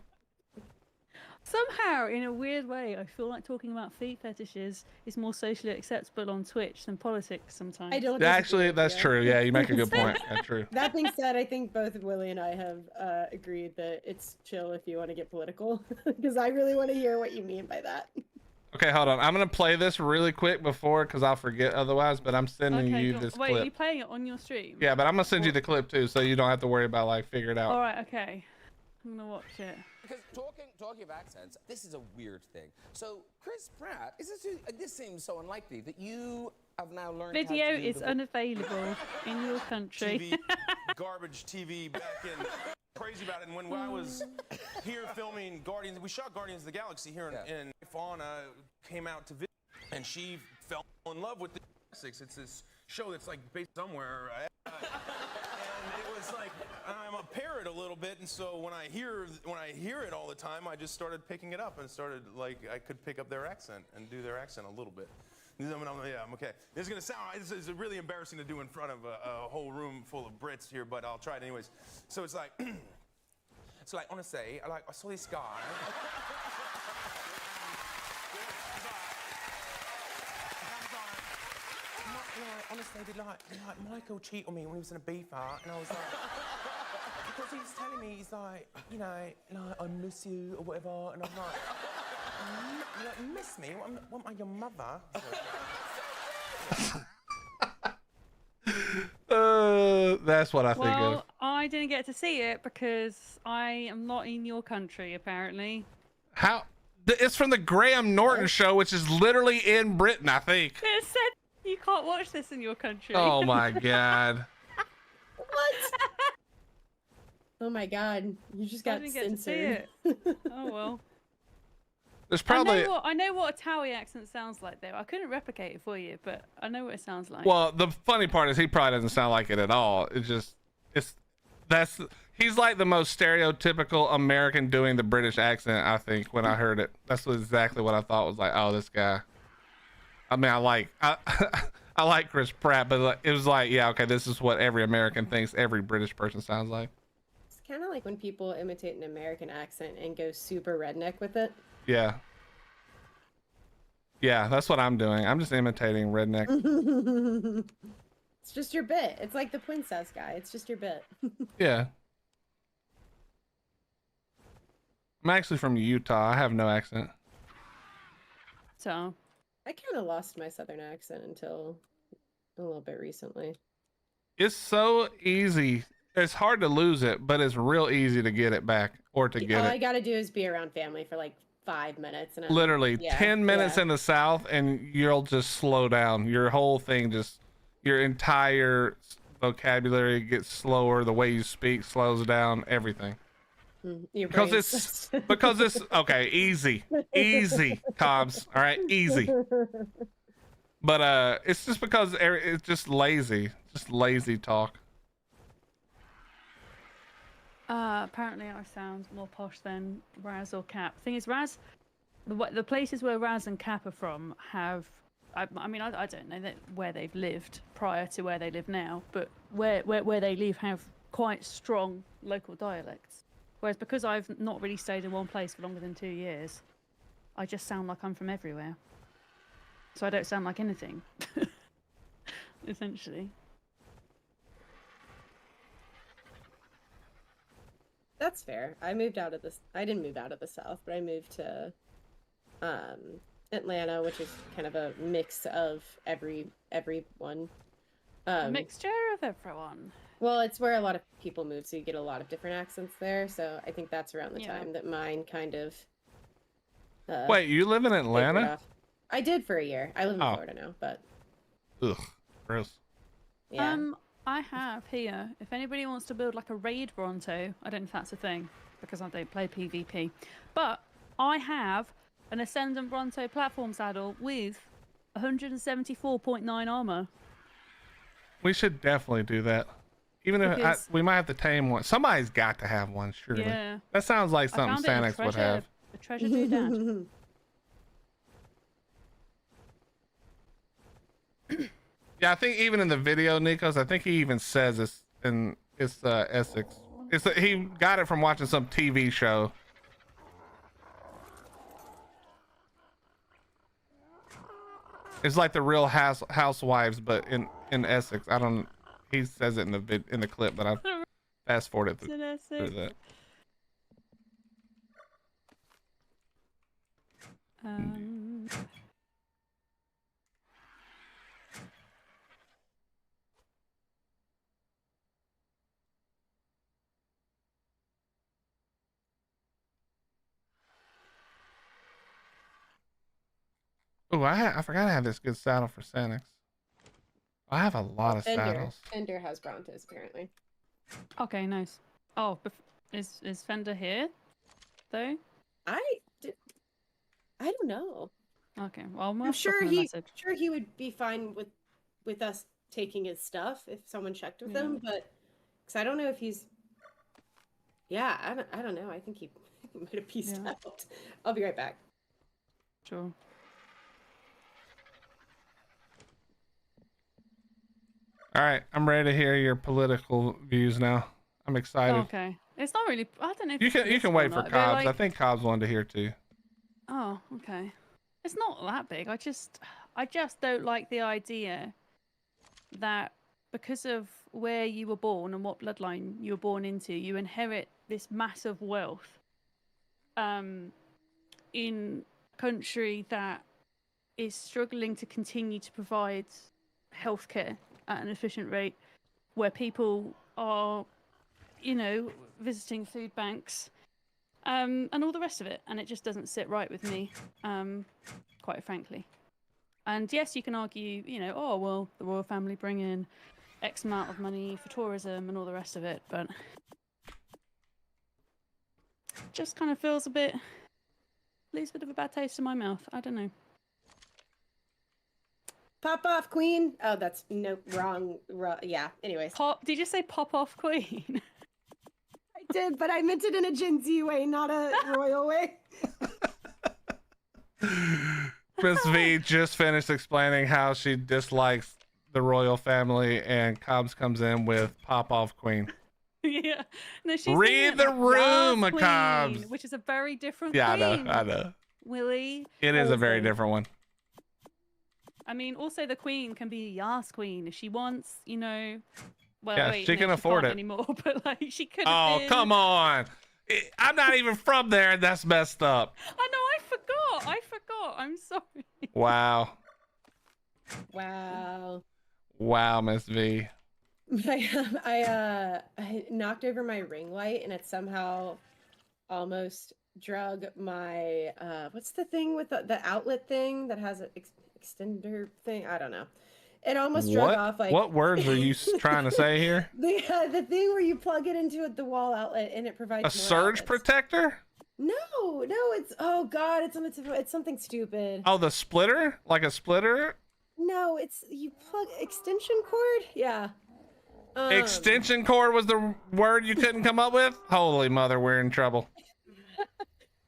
Somehow, in a weird way, I feel like talking about feet fetishes is more socially acceptable on Twitch than politics sometimes. I don't. Actually, disagree with that's you. true. Yeah, you make a good point. That's true. That being said, I think both Willy and I have agreed that it's chill if you want to get political, because I really want to hear what you mean by that. Okay, hold on. I'm gonna play this really quick because I'll forget otherwise. But I'm sending you cool. this Wait, are you clip. playing it on your stream? Yeah, but I'm gonna send you the clip too, so you don't have to worry about like figure it out. All right. Okay. I'm gonna watch it. Because talking of accents, this is a weird thing. So Chris Pratt, this seems so unlikely that you have now learned. Video how to do is unavailable in your country. TV, garbage TV back in. Crazy about it. And when I was here filming Guardians, we shot Guardians of the Galaxy here in Fauna, came out to visit, and she fell in love with the Sanyxs. It's this show that's like based somewhere. And it was like, I'm a parrot a little bit, and so when I hear it all the time, I just started picking it up and started like I could pick up their accent and do their accent a little bit. I'm okay. This is really embarrassing to do in front of a whole room full of Brits here, but I'll try it anyways. So it's like, I want to say, I saw this guy. honestly, did Michael cheat on me when he was in a beefer? And I was like, because he was telling me, he's like, you know, like, I miss you or whatever. And I'm like, you like, miss me? What am I, your mother? That's what I think of. Well, I didn't get to see it because I am not in your country, apparently. How? It's from the Graham Norton show, which is literally in Britain, I think. It said you can't watch this in your country. Oh my god. What? Oh my god, you just got didn't get to see censored. it. Oh well. There's probably. I know what a Towie accent sounds like, though. I couldn't replicate it for you, but I know what it sounds like. Well, the funny part is he probably doesn't sound like it at all. He's like the most stereotypical American doing the British accent, I think, when I heard it. That's exactly what I thought was like, oh, this guy. I mean, I like Chris Pratt, but it was like, yeah, okay, this is what every American thinks every British person sounds like. It's kind of like when people imitate an American accent and go super redneck with it. Yeah. Yeah, that's what I'm doing. I'm just imitating redneck. It's just your bit. It's like the princess guy. It's just your bit. Yeah. I'm actually from Utah. I have no accent. So. I kind of lost my southern accent until a little bit recently. It's so easy. It's hard to lose it, but it's real easy to get it back or to get All it. I gotta do is be around family for like 5 minutes. And Literally 10 minutes yeah. in the South and you'll just slow down. Your whole thing your entire vocabulary gets slower. The way you speak slows down, everything. Because it's okay, easy, Cobbs. All right, easy. But it's just because it's just lazy talk. Apparently I sound more posh than Raz or Cap. Thing is, Raz, the places where Raz and Cap are from have, I mean, I don't know where they've lived prior to where they live now, but where they live have quite strong local dialects. Whereas because I've not really stayed in one place for longer than 2 years, I just sound like I'm from everywhere. So I don't sound like anything, essentially. That's fair. I moved out of this. I didn't move out of the South, but I moved to Atlanta, which is kind of a mix of everyone. A mixture of everyone. Well, it's where a lot of people move, so you get a lot of different accents there. So I think that's around the time that mine kind of. Wait, you live in Atlanta? I did for a year. I live in Florida now, but. Ugh, gross. Yeah. I have here. If anybody wants to build like a raid Bronto, I don't know if that's a thing because I don't play PvP, but I have an Ascendant Bronto platform saddle with 174.9 armor. We should definitely do that. Even if we might have to tame one. Somebody's got to have one, surely. Yeah. That sounds like something Sanyxs would have. A treasure doodad. Yeah, I think even in the video, Nikos, I think he even says it's Essex. He got it from watching some TV show. It's like the Real Housewives, but in Essex. He says it in the clip, but I fast forwarded through that. Oh, I forgot I have this good saddle for Sanyxs. I have a lot of saddles. Fender has Brontos apparently. Okay, nice. Oh, is Fender here, though? I don't know. Okay, well, I'm sure he would be fine with us taking his stuff if someone checked with him, but because I don't know if he's. Yeah, I don't know. I think he might have pieced out. I'll be right back. Sure. All right, I'm ready to hear your political views now. I'm excited. Okay, it's not really. I don't know. If you can wait for Cobbs. Like... I think Cobbs wanted to hear too. Oh, okay. It's not that big. I just don't like the idea that because of where you were born and what bloodline you were born into, you inherit this massive wealth in a country that is struggling to continue to provide healthcare at an efficient rate, where people are, you know, visiting food banks and all the rest of it. And it just doesn't sit right with me, quite frankly. And yes, you can argue, you know, oh, well, the royal family bring in X amount of money for tourism and all the rest of it, but just kind of feels a bit, leaves a bit of a bad taste in my mouth. I don't know. Pop off, queen. Oh, that's no wrong. Yeah. Anyways, Did you say pop off, queen? I did, but I meant it in a Gen Z way, not a royal way. MissV just finished explaining how she dislikes the royal family, and Cobbs comes in with pop off queen. Yeah. No, she's Read the room, Queen, Cobbs. which is a very different Yeah, queen. I know. Willy. It is a very different one. I mean, also the queen can be Yas queen if she wants, you know. Well, Yeah, wait, she can afford can't it anymore, but like she could. Oh, come on. I'm not even from there, and that's messed up. I know, I forgot. I'm sorry. Wow. Wow. Wow, MissV. I knocked over my ring light, and it somehow almost drug my what's the thing with the outlet thing that has an extender thing? I don't know. It almost drug off like. What words are you trying to say here? The thing where you plug it into the wall outlet and it provides A more surge outlets. protector? No, it's oh god, it's something stupid. Oh, the splitter? Like a splitter? No, it's you plug extension cord. Yeah. Extension cord was the word you couldn't come up with? Holy mother, we're in trouble.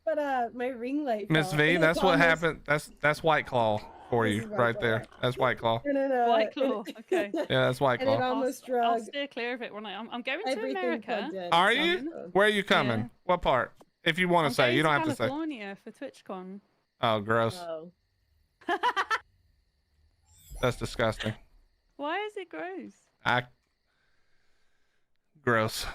But my ring light. fell, MissV, and that's it's what almost- happened. That's White Claw for This you is White right Claw. there. That's White Claw. No. White Claw. Okay. Yeah, that's White And it Claw. almost I'll drug steer clear of it when I'm going to everything America. plugged in. Are so- you? Where are you coming? Yeah. What part? If you want I'm to say, going you don't have to say. California for TwitchCon. Oh, gross. Oh. That's disgusting. Why is it gross? Gross.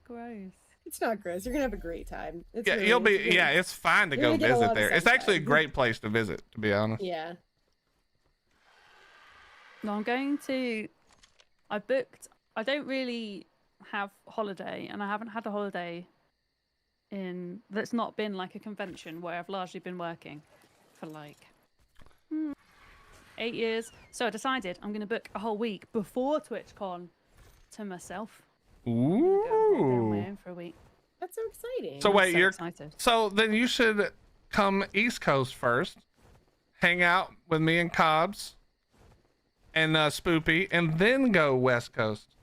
Gross. It's not gross. You're gonna have a great time. It's Yeah, really- you'll be. it's really- Yeah, it's fine to you're go gonna get a lot visit of there. It's actually a sunshine. great place to visit, to be honest. Yeah. No, I'm going to. I booked. I don't really have holiday, and I haven't had a holiday in that's not been like a convention where I've largely been working for like 8 years. So I decided I'm going to book a whole week before TwitchCon to myself. Go on my Ooh. own for a week. That's so exciting. So I'm wait, so you're excited. so then you should come East Coast first, hang out with me and Cobbs and Spoopy, and then go West Coast.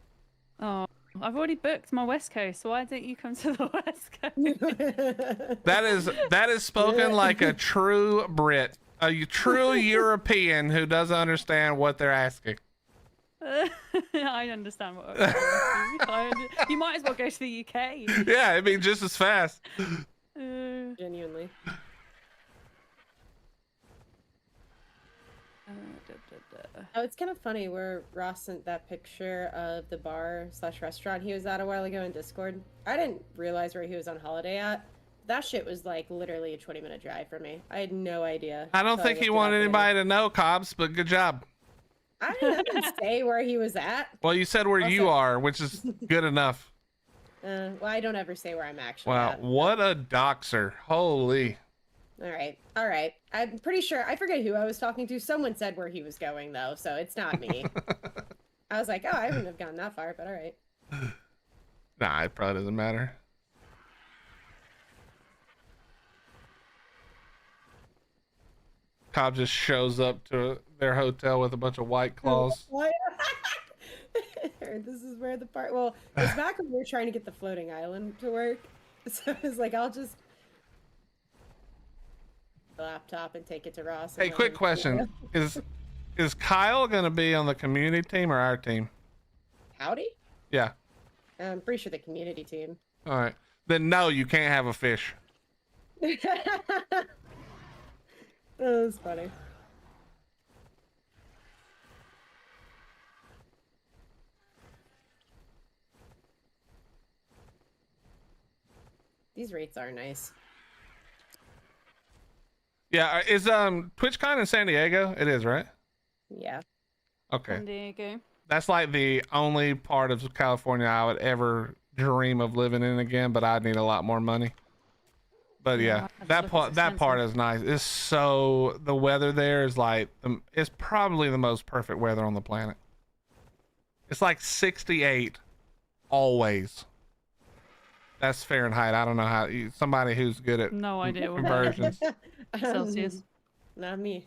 Oh, I've already booked my West Coast. So why don't you come to the West Coast? That is spoken like a true Brit, a true European who doesn't understand what they're asking. I understand what. You might as well go to the UK. Yeah, I mean just as fast. Genuinely. Oh, it's kind of funny where Ross sent that picture of the bar / restaurant he was at a while ago in Discord. I didn't realize where he was on holiday at. That shit was like literally a 20-minute drive for me. I had no idea. I don't until think he looked it up wanted later. anybody to know, Cobbs, but good job. I didn't say where he was at. Well, you said where you Also- are, which is good enough. Well, I don't ever say where I'm actually Wow, at. what a doxer. Holy. All right. I'm pretty sure. I forget who I was talking to. Someone said where he was going, though, so it's not me. I was like, oh, I wouldn't have gone that far, but all right. Nah, it probably doesn't matter. Cobb just shows up to their hotel with a bunch of White Claws. What? This is where the part. Well, it's back when we were trying to get the floating island to work. So I was like, I'll just laptop and take it to Ross. and Hey, let quick him- question. Is Kyle gonna be on the community team or our team? Howdy? Yeah. I'm pretty sure the community team. All right. Then no, you can't have a fish. That was funny. These rates are nice. Yeah, is TwitchCon in San Diego? It is, right? Yeah. Okay. San Diego. That's like the only part of California I would ever dream of living in again, but I'd need a lot more money. But yeah, that part is nice. It's so, the weather there is like, it's probably the most perfect weather on the planet. It's like 68 always. That's Fahrenheit. I don't know how, somebody who's good at No idea what conversions. Celsius. Not me.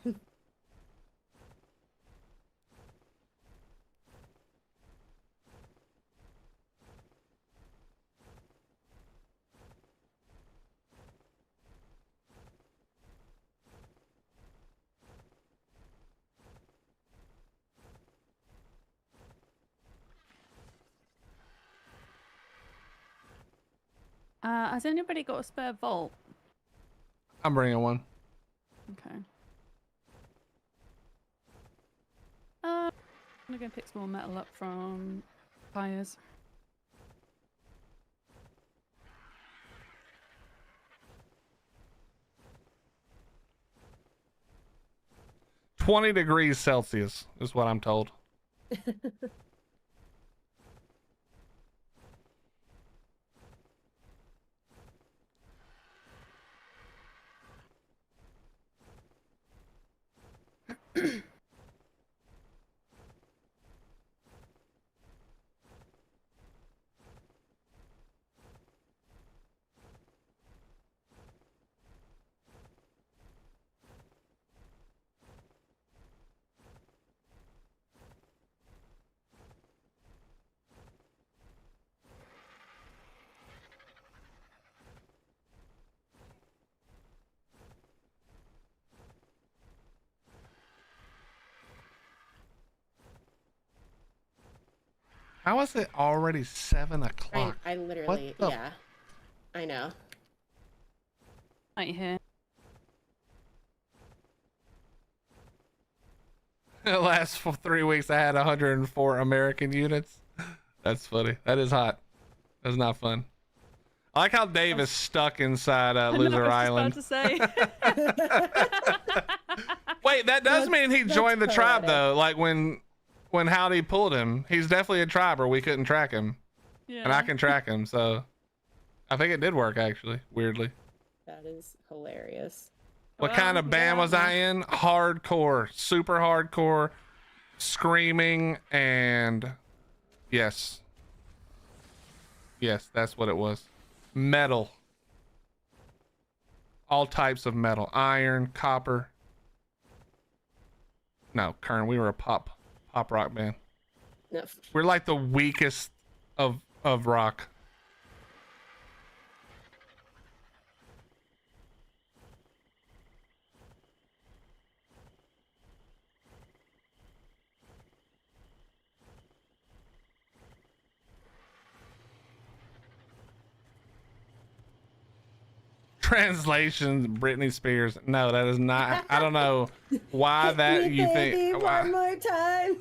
Has anybody got a spare vault? I'm bringing one. Okay. I'm gonna go pick some more metal up from Kiah's. -20 degrees Celsius is what I'm told. How is it already 7 o'clock? I literally, yeah. I know. Right here. The last 3 weeks I had 104 American units. That's funny. That is hot. That's not fun. I like how Dave is stuck inside Loser Island. About to say. Wait, that does mean he joined the tribe though. Like when Howdy pulled him, he's definitely a tribe or we couldn't track him. Yeah. And I can track him, so I think it did work actually, weirdly. That is hilarious. What kind of band was I in? Hardcore, super hardcore, screaming, and yes, that's what it was. Metal, all types of metal, iron, copper. No, Kern, we were a pop rock band. No. We're like the weakest of rock. Translation, Britney Spears. No, that is not. I don't know why that you think. Why? One more time.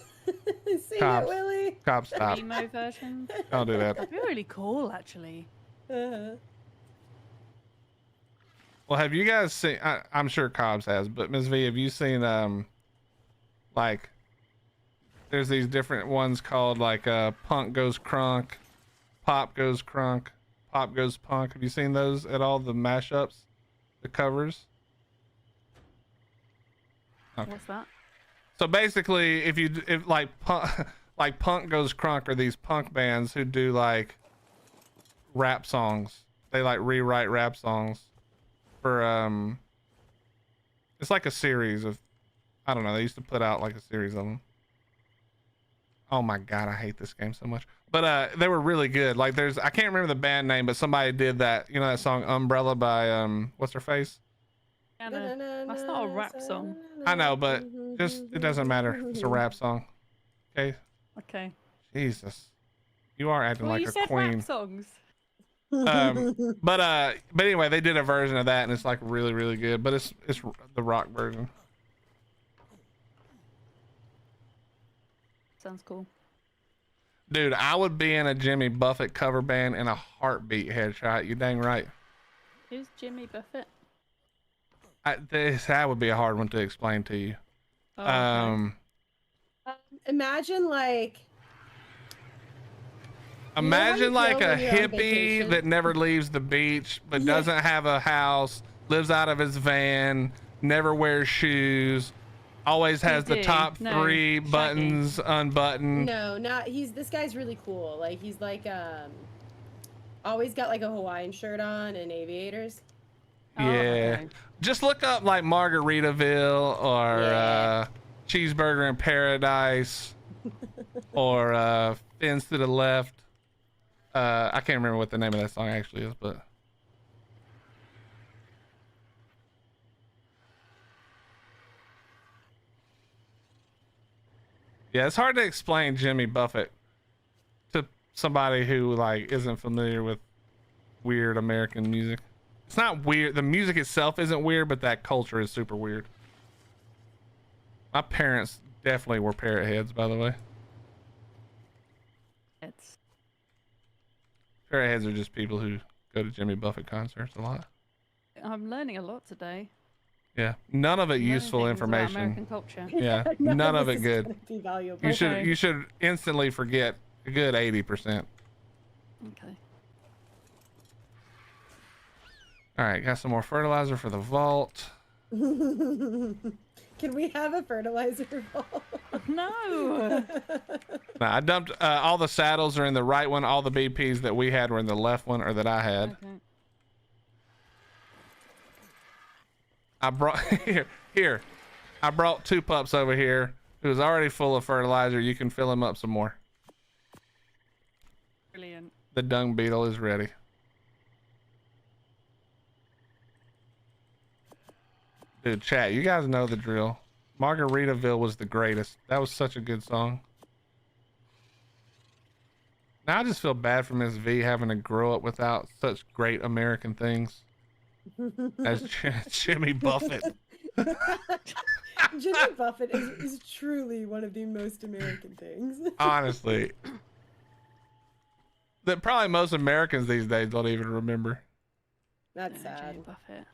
Sing Cops. it, Willy. Cops, stop. Emo version. Don't do that. That'd be really cool, actually. Uh-huh. Well, have you guys seen? I'm sure Cobbs has, but MissV, have you seen like there's these different ones called like Punk Goes Crunk, Pop Goes Crunk, Pop Goes Punk. Have you seen those at all? The mashups, the covers. Okay. What's that? So basically, if like Punk Goes Crunk are these punk bands who do like rap songs. They like rewrite rap songs for it's like a series of, I don't know, they used to put out like a series of them. Oh my god, I hate this game so much. But they were really good. Like I can't remember the band name, but somebody did that, you know, that song Umbrella by what's her face? That's not a rap song. I know, but just it doesn't matter. It's a rap song. Okay. Okay. Jesus. You are acting Well, like you a said queen. rap songs. But anyway, they did a version of that and it's like really, really good, but it's the rock version. Sounds cool. Dude, I would be in a Jimmy Buffett cover band in a heartbeat, Headshot. You dang right. Who's Jimmy Buffett? That would be a hard one to explain to you. Oh, okay. Imagine like Imagine like a when you're on hippie vacation? that never leaves the beach, but Yeah. doesn't have a house, lives out of his van, never wears shoes, always has the do. top No, 3 Shaggy. buttons unbuttoned. No, not this guy's really cool. Like he's like always got like a Hawaiian shirt on and aviators. Oh, Yeah. okay. Just look up like Margaritaville or Yeah. Cheeseburger in Paradise or Fins to the Left. I can't remember what the name of that song actually is, but yeah, it's hard to explain Jimmy Buffett to somebody who like isn't familiar with weird American music. It's not weird. The music itself isn't weird, but that culture is super weird. My parents definitely were parrot heads, by the way. It's Parrot heads are just people who go to Jimmy Buffett concerts a lot. I'm learning a lot today. Yeah, none of it Learning useful things about information. American culture. Yeah, none of this it is good. gonna be valuable. You should instantly forget a good 80%. Okay. All right, got some more fertilizer for the vault. Can we have a fertilizer vault? No. Now, I dumped all the saddles are in the right one. All the BPs that we had were in the left one, or that I had. Okay. I brought here. I brought 2 pups over here. It was already full of fertilizer. You can fill him up some more. Brilliant. The dung beetle is ready. Dude, chat, you guys know the drill. Margaritaville was the greatest. That was such a good song. Now I just feel bad for MissV having to grow up without such great American things as Jimmy Buffett. Jimmy Buffett is truly one of the most American things. Honestly. That probably most Americans these days don't even remember. That's Yeah, sad. Jimmy Buffett.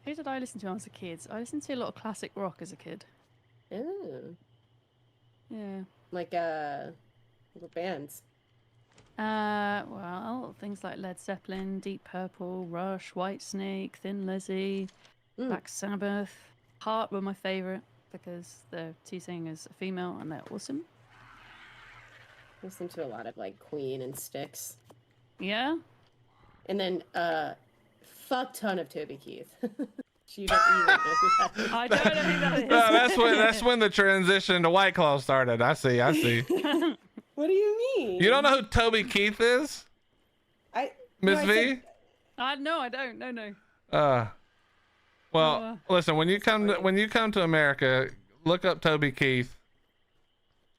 Who did I listen to when I was a kid? I listened to a lot of classic rock as a kid. Oh, Yeah. like little bands. Well, things like Led Zeppelin, Deep Purple, Rush, Whitesnake, Thin Lizzy, Black Sabbath. Heart were my favorite because the 2 singers are female and they're awesome. Listen to a lot of like Queen and Styx, Yeah. and then fuck ton of Toby Keith. You don't even know who that is. I don't know who that is. No, that's when the transition to White Claw started. I see. What do you mean? You don't know who Toby Keith is? Miss V? No, I don't. No. Well, listen, when you come to America, look up Toby Keith,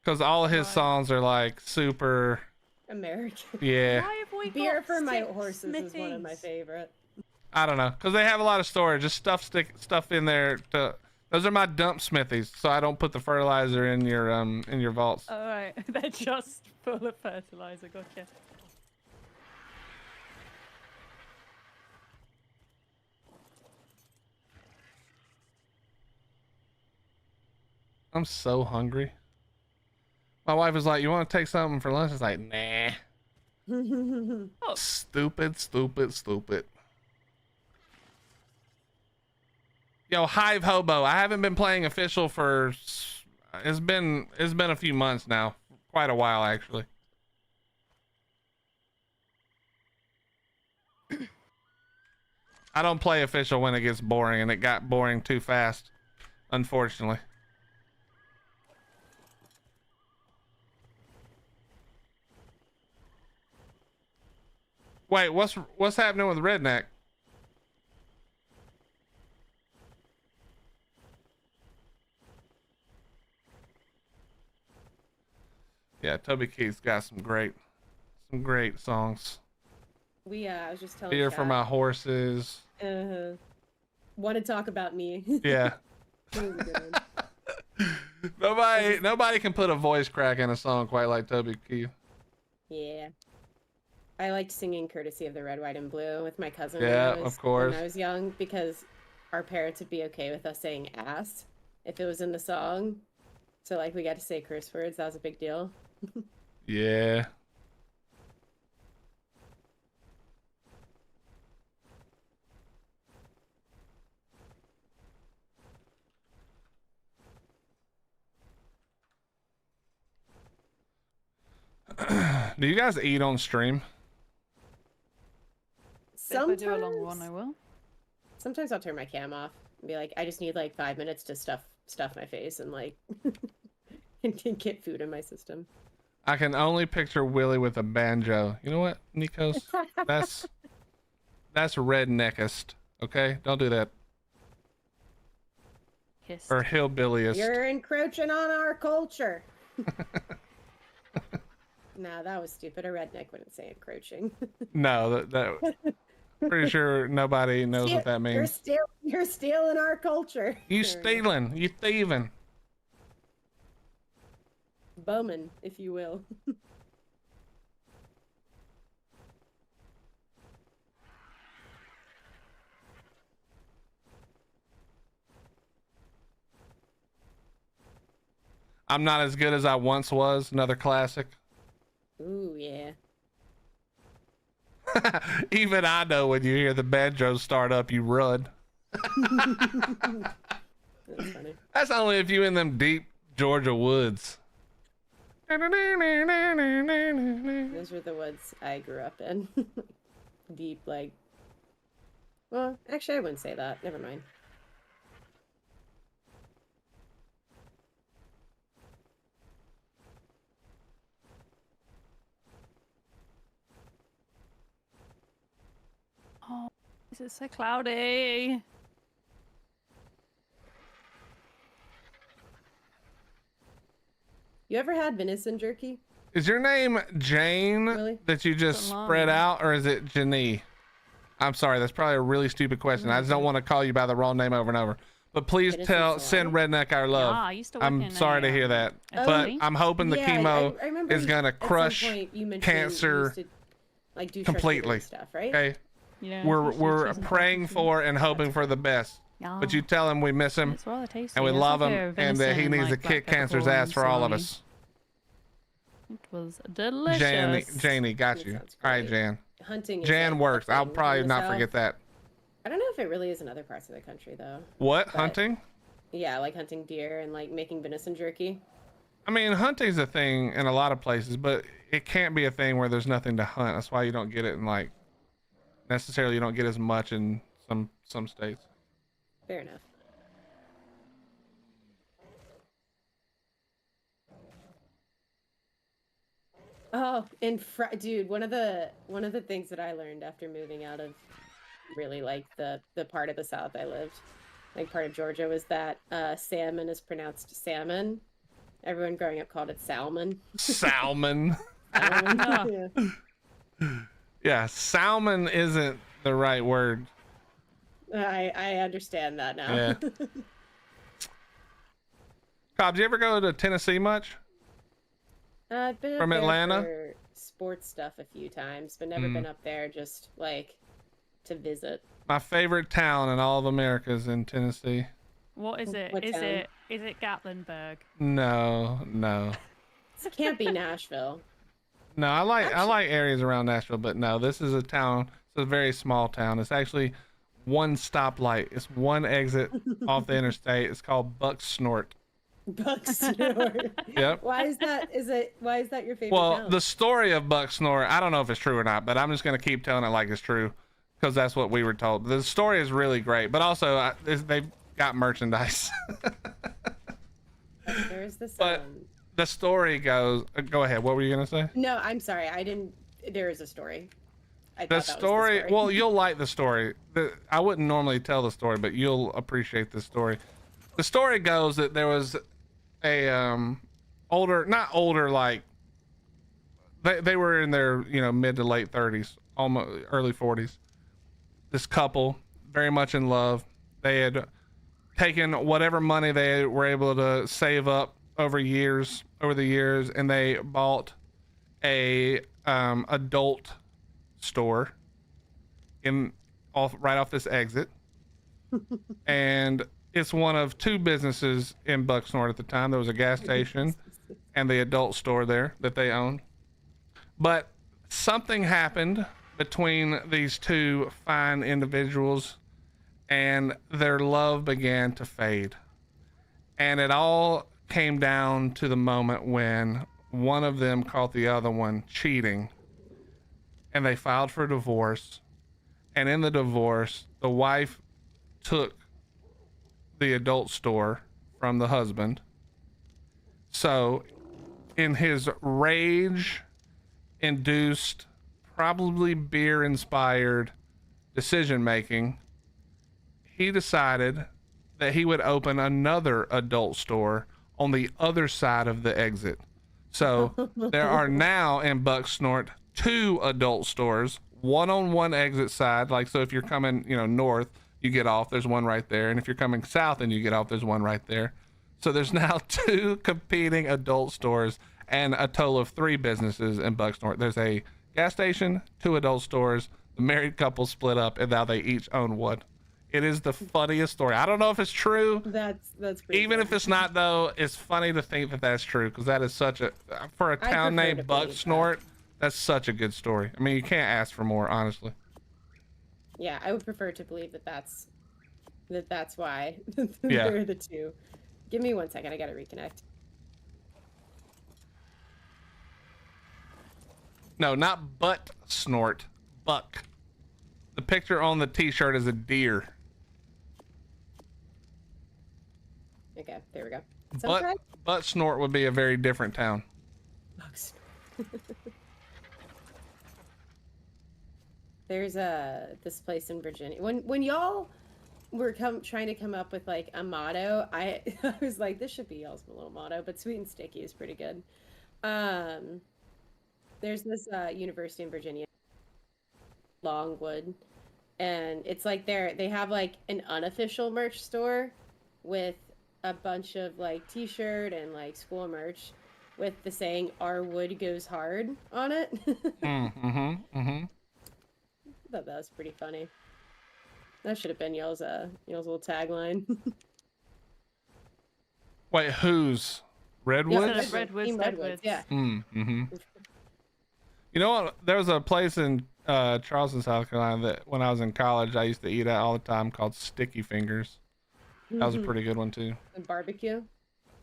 because all of his songs are like super. American. Yeah. Why have we Beer got for My 6 Horses is one of my Smithies? favorite. I don't know, because they have a lot of storage. Just stuff in there. Those are my dump smithies, so I don't put the fertilizer in your vaults. All right, they're just full of fertilizer. Gotcha. I'm so hungry. My wife was like, "You want to take something for lunch?" It's like, nah. Stupid. Yo, Hive Hobo. I haven't been playing official for. It's been a few months now, quite a while actually. I don't play official when it gets boring, and it got boring too fast, unfortunately. Wait, what's happening with Redneck? Yeah, Toby Keith's got some great songs. I was just telling Beer for Chad. My Horses. Want to talk about me? Yeah. That was a good one. Nobody can put a voice crack in a song quite like Toby Keith. Yeah. I liked singing "Courtesy of the Red, White, and Blue" with my cousin. Yeah, when of course. When I was young, because our parents would be okay with us saying "ass" if it was in the song. So like we got to say curse words. That was a big deal. Yeah. Do you guys eat on stream? Sometimes, if I do a long one, I will. Sometimes I'll turn my cam off and be like, I just need like 5 minutes to stuff my face and like and get food in my system. I can only picture Willy with a banjo. You know what, Nikos? That's redneckest. Okay, don't do that. Hissed. Or hillbillyist. You're encroaching on our culture. Nah, that was stupid. A redneck wouldn't say encroaching. No, that pretty sure nobody knows what that means. You're stealing our culture. You stealing, you thieving. Bowman, if you will. I'm not as good as I once was. Another classic. Ooh, yeah. Even I know when you hear the banjo start up, you run. That's funny. That's only if you in them deep Georgia woods. Those were the woods I grew up in. Deep, like... Well, actually, I wouldn't say that. Never mind. Oh, this is so cloudy. You ever had venison jerky? Is your name Jane Really? that you just It's a long spread one. out, or is it Janie? I'm sorry, that's probably a really stupid question. I just don't want to call you by the wrong name over and over. But please Venison's send Redneck our love. Yeah, I used to work in I'm sorry to hear that, a but clinic. I'm hoping the Yeah, chemo I remember is gonna at some crush point you mentioned cancer you used to, like, do completely. charcuterie stuff, right? Okay, Yeah, we're cheese and praying bacon. for and hoping for the best. Yeah. But you tell him we miss him It's rather tasty. and we It's love like him, a and that he venison needs to like kick black cancer's peppercorn ass for all of salami. us. It was delicious. Janie, got That you. sounds All right, great. Jan. Hunting. Is Jan like works. a I'll thing probably in the not South. forget that. I don't know if it really is in other parts of the country though. What, But- hunting? Yeah, like hunting deer and like making venison jerky. I mean, hunting's a thing in a lot of places, but it can't be a thing where there's nothing to hunt. That's why you don't get it in, like, necessarily you don't get as much in some states. Fair enough. Oh, and dude, one of the things that I learned after moving out of really like the part of the South I lived, like part of Georgia, was that salmon is pronounced salmon. Everyone growing up called it salmon. Salmon. Salmon. Yeah. Yeah, salmon isn't the right word. I understand that now. Yeah. Cobb, do you ever go to Tennessee much? I've been up From there Atlanta? for sports stuff a few times, but never been up there just like to visit. My favorite town in all of America is in Tennessee. What is it? What Is town? it Gatlinburg? No. It can't be Nashville. No, I like areas around Nashville, but no, this is a town. It's a very small town. It's actually one stoplight. It's one exit off the interstate. It's called Buck Snort. Bucksnort. Yep. Why is that? Why is that your favorite Well, town? the story of Buck Snort, I don't know if it's true or not, but I'm just going to keep telling it like it's true because that's what we were told. The story is really great, but also they've got merchandise. There's this. But the story goes, go ahead. What were you going to say? No, I'm sorry. I didn't. There is a story. I The thought that was story, well, you'll like the story. I wouldn't normally tell the story, but you'll appreciate the story. The story goes that there was a not older, like they were in their mid to late 30s, almost early 40s. This couple, very much in love. They had taken whatever money they were able to save up over the years, and they bought a adult store right off this exit. And it's one of two businesses in Bucksnort at the time. There was a gas station and the adult store there that they owned. But something happened between these two fine individuals, and their love began to fade. And it all came down to the moment when one of them caught the other one cheating, and they filed for divorce. And in the divorce, the wife took the adult store from the husband. So in his rage induced, probably beer inspired decision making, he decided that he would open another adult store on the other side of the exit. So there are now in Bucksnort 2 adult stores, one on one exit side. Like, so if you're coming, north, you get off, there's one right there. And if you're coming south and you get off, there's one right there. So there's now 2 competing adult stores and a total of 3 businesses in Bucksnort. There's a gas station, 2 adult stores, the married couple split up, and now they each own one. It is the funniest story. I don't know if it's true. That's pretty Even good. if it's not, though, it's funny to think that that's true, because that is such a, for a town prefer named to believe Bucksnort, that's such a good story. I mean, you can't ask for more, honestly. Yeah, I would prefer to believe that that's why Yeah. they're the 2. Give me 1 second. I gotta reconnect. No, not butt snort, buck. The picture on the t-shirt is a deer. Okay, there we go. Sounds right? Butt snort would be a very different town. Bugs. There's this place in Virginia. When y'all were trying to come up with like a motto, I was like, this should be y'all's little motto, but sweet and sticky is pretty good. There's this university in Virginia, Longwood, and it's like they have like an unofficial merch store with a bunch of like t-shirt and like school merch with the saying "Our wood goes hard" on it. I thought that was pretty funny. That should have been y'all's little tagline. Wait, whose? Redwoods? Redwoods, Team Redwoods. Yeah. You know what? There was a place in Charleston, South Carolina that when I was in college, I used to eat at all the time called Sticky Fingers. That was a pretty good one too. And barbecue.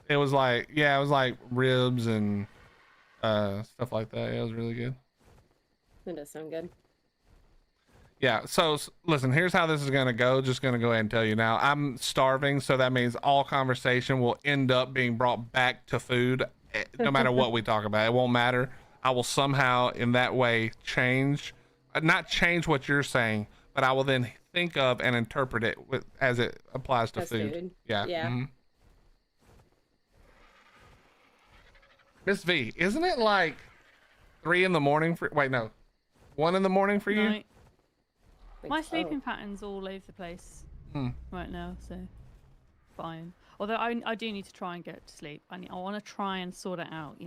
It was like, ribs and stuff like that. Yeah, it was really good. That does sound good. Yeah, so listen, here's how this is going to go. Just going to go ahead and tell you now. I'm starving, so that means all conversation will end up being brought back to food, no matter what we talk about. It won't matter. I will somehow, in that way, not change what you're saying, but I will then think of and interpret it as it applies to food. Yeah. Yeah. MissV, isn't it like 3 in the morning for? Wait, no, 1 in the morning for you? No, my so. sleeping pattern's all over the place right now, so fine. Although I do need to try and get to sleep. I want to try and sort it out,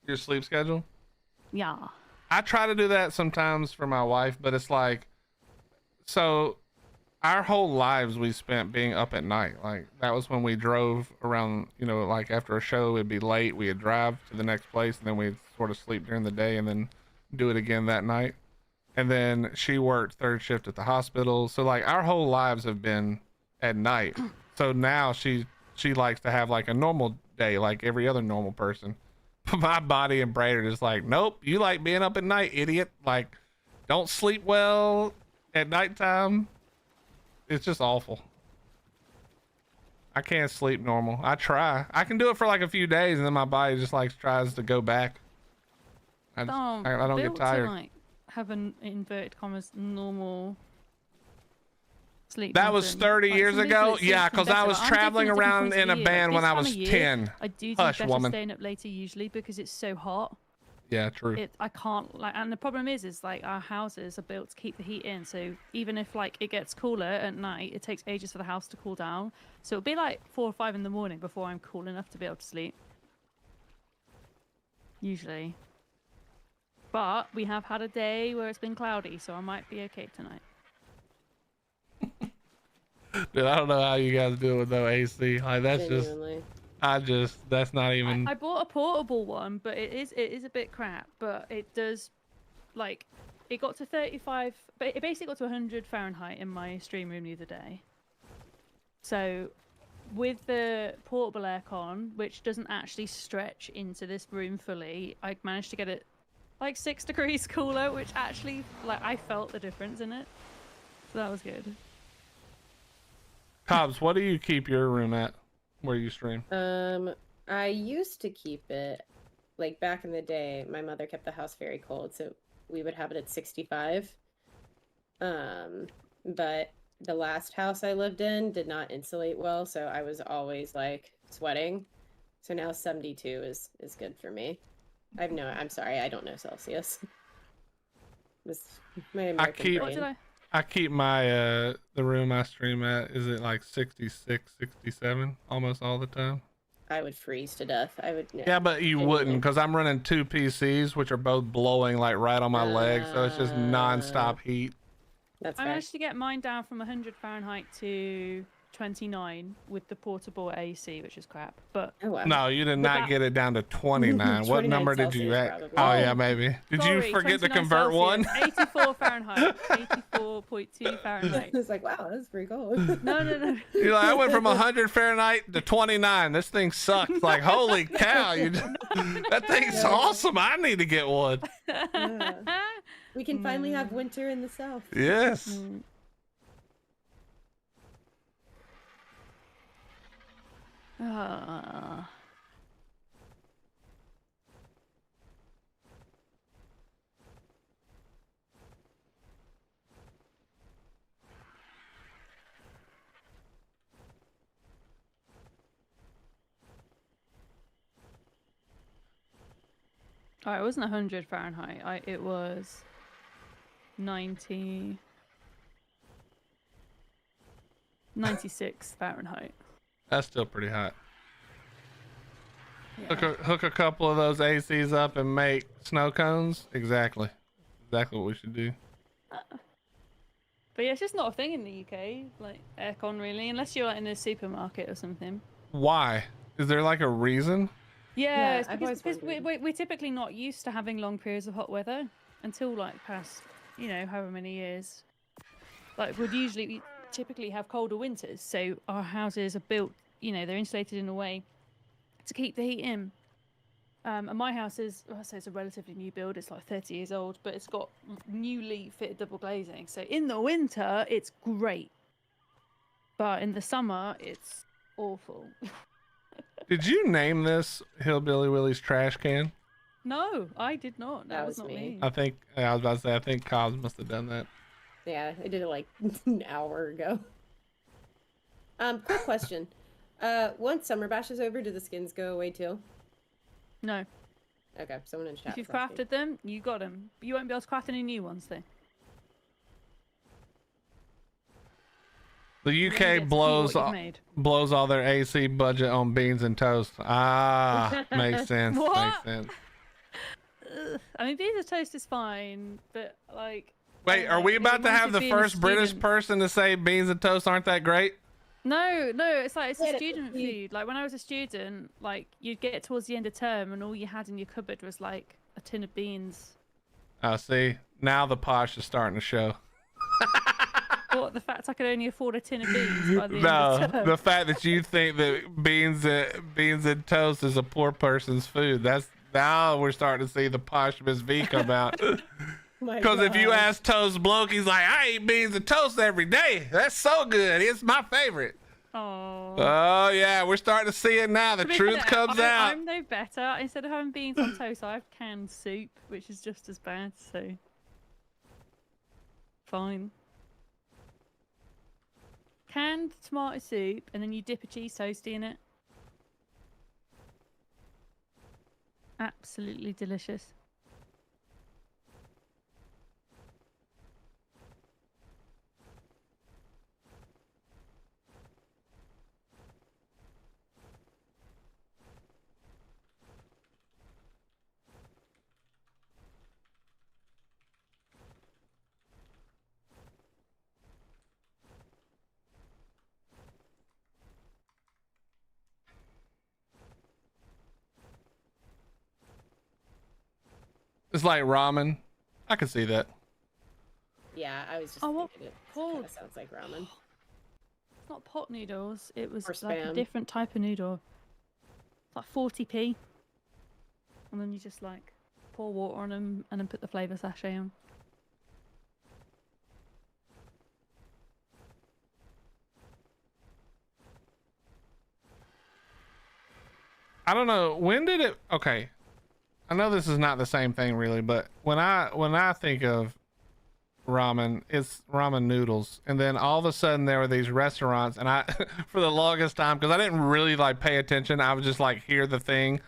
Your sleep schedule? Yeah. I try to do that sometimes for my wife, but it's like, so our whole lives we spent being up at night. Like that was when we drove around, like after a show, it'd be late. We'd drive to the next place and then we'd sort of sleep during the day and then do it again that night. And then she worked 3rd shift at the hospital. So like our whole lives have been at night. So now she likes to have like a normal day, like every other normal person. My body and brain are just like, nope, you like being up at night, idiot. Like, don't sleep well at nighttime. It's just awful. I can't sleep normal. I try. I can do it for like a few days and then my body just like tries to go back. I don't get tired. To, like, have an inverted commas normal sleep. That was 30 years ago. Yeah, because I was traveling different around points of in a view. band Like, when I this was time of 10. I do Hush, better woman. staying up later usually because it's so hot. Yeah, true. I can't and the problem is like our houses are built to keep the heat in. So even if like it gets cooler at night, it takes ages for the house to cool down. So it'll be like 4 or 5 in the morning before I'm cool enough to be able to sleep. Usually. But we have had a day where it's been cloudy, so I might be okay tonight. Dude, I don't know how you guys do it with no AC. Like that's Genuinely. that's not even. I bought a portable one, but it is a bit crap. But it does, like, it got to 35. But it basically got to 100 Fahrenheit in my stream room the other day. So, with the portable aircon, which doesn't actually stretch into this room fully, I managed to get it like 6 degrees cooler, which actually, like, I felt the difference in it. So that was good. Cobbs, what do you keep your room at where you stream? I used to keep it, like back in the day, my mother kept the house very cold, so we would have it at 65. But the last house I lived in did not insulate well, so I was always like sweating. So now 72 is good for me. I'm sorry, I don't know Celsius. This my American brain. I keep my the room I stream at, is it like 66, 67 almost all the time? I would freeze to death. I would. Yeah, but you wouldn't, because I'm running 2 PCs, which are both blowing like right on my legs, so it's just non-stop heat. That's I fair. managed to get mine down from 100 Fahrenheit to 29 with the portable AC, which is crap. But Oh, wow. No, you did not get it down to 29. What 29 number did you Celsius, at? probably. Oh yeah, maybe. Did you sorry, forget to 29 convert one? Celsius, 84 Fahrenheit. 84.2 Fahrenheit. It's like, wow, that's pretty cold. No. You're like, I went from 100 Fahrenheit to 29. This thing sucks. Like, holy cow! That thing's awesome. I need to get one. Yeah. We can finally have winter in the south. Yes. Oh, it wasn't 100 Fahrenheit. It was 96 Fahrenheit. That's still pretty hot. Yeah. Hook a couple of those ACs up and make snow cones. Exactly what we should do. But yeah, it's just not a thing in the UK, like aircon really, unless you're like in a supermarket or something. Why? Is there like a reason? Yeah, it's I've always because wondered. we're typically not used to having long periods of hot weather until like past, however many years. Like we typically have colder winters, so our houses are built, they're insulated in a way to keep the heat in. And my house is, I say it's a relatively new build, it's like 30 years old, but it's got newly fitted double glazing. So in the winter, it's great. But in the summer, it's awful. Did you name this Hillbilly Willie's trash can? No, I did not. That was not me. I was about to say, I think Cobbs must have done that. Yeah, I did it like an hour ago. Quick question. Once Summer Bash is over, do the skins go away too? No. Okay, someone in chat. If you've was asking. crafted them, you got them. You won't be able to craft any new ones, though. The You only UK get to keep blows what you've made. all their AC budget on beans and toast. Ah, makes sense. What? Makes sense. I mean, beans and toast is fine, but like. Wait, are we about to have the first British person to say beans and toast aren't that great? No, it's like it's a Yeah, student food. Like when I was a student, like you'd get towards the end of term and all you had in your cupboard was like a tin of beans. See, now the posh is starting to show. What, the fact I could only afford a tin of beans by the end of No, term? the fact that you think that beans and toast is a poor person's food. Now we're starting to see the posh MissV come out. Because if you ask Toastbloke, he's like, I eat beans and toast every day. That's so good. It's my favorite. Oh. Oh, yeah. We're starting to see it now. The To be truth fair, comes out. I'm no better. Instead of having beans on toast, I have canned soup, which is just as bad, so. Fine. Canned tomato soup, and then you dip a cheese toastie in it. Absolutely delicious. It's like ramen. I can see that. Yeah, I was just Oh, what thinking it called? kind of sounds like ramen. It's not pot noodles. It was Or like a Spam. different type of noodle. It's like 40p. And then you just like pour water on them and then put the flavor sachet on. I don't know. When did it? Okay. I know this is not the same thing really, but when I think of ramen, it's ramen noodles. And then all of a sudden there were these restaurants, and I, for the longest time, because I didn't really like pay attention, I would just like hear the thing,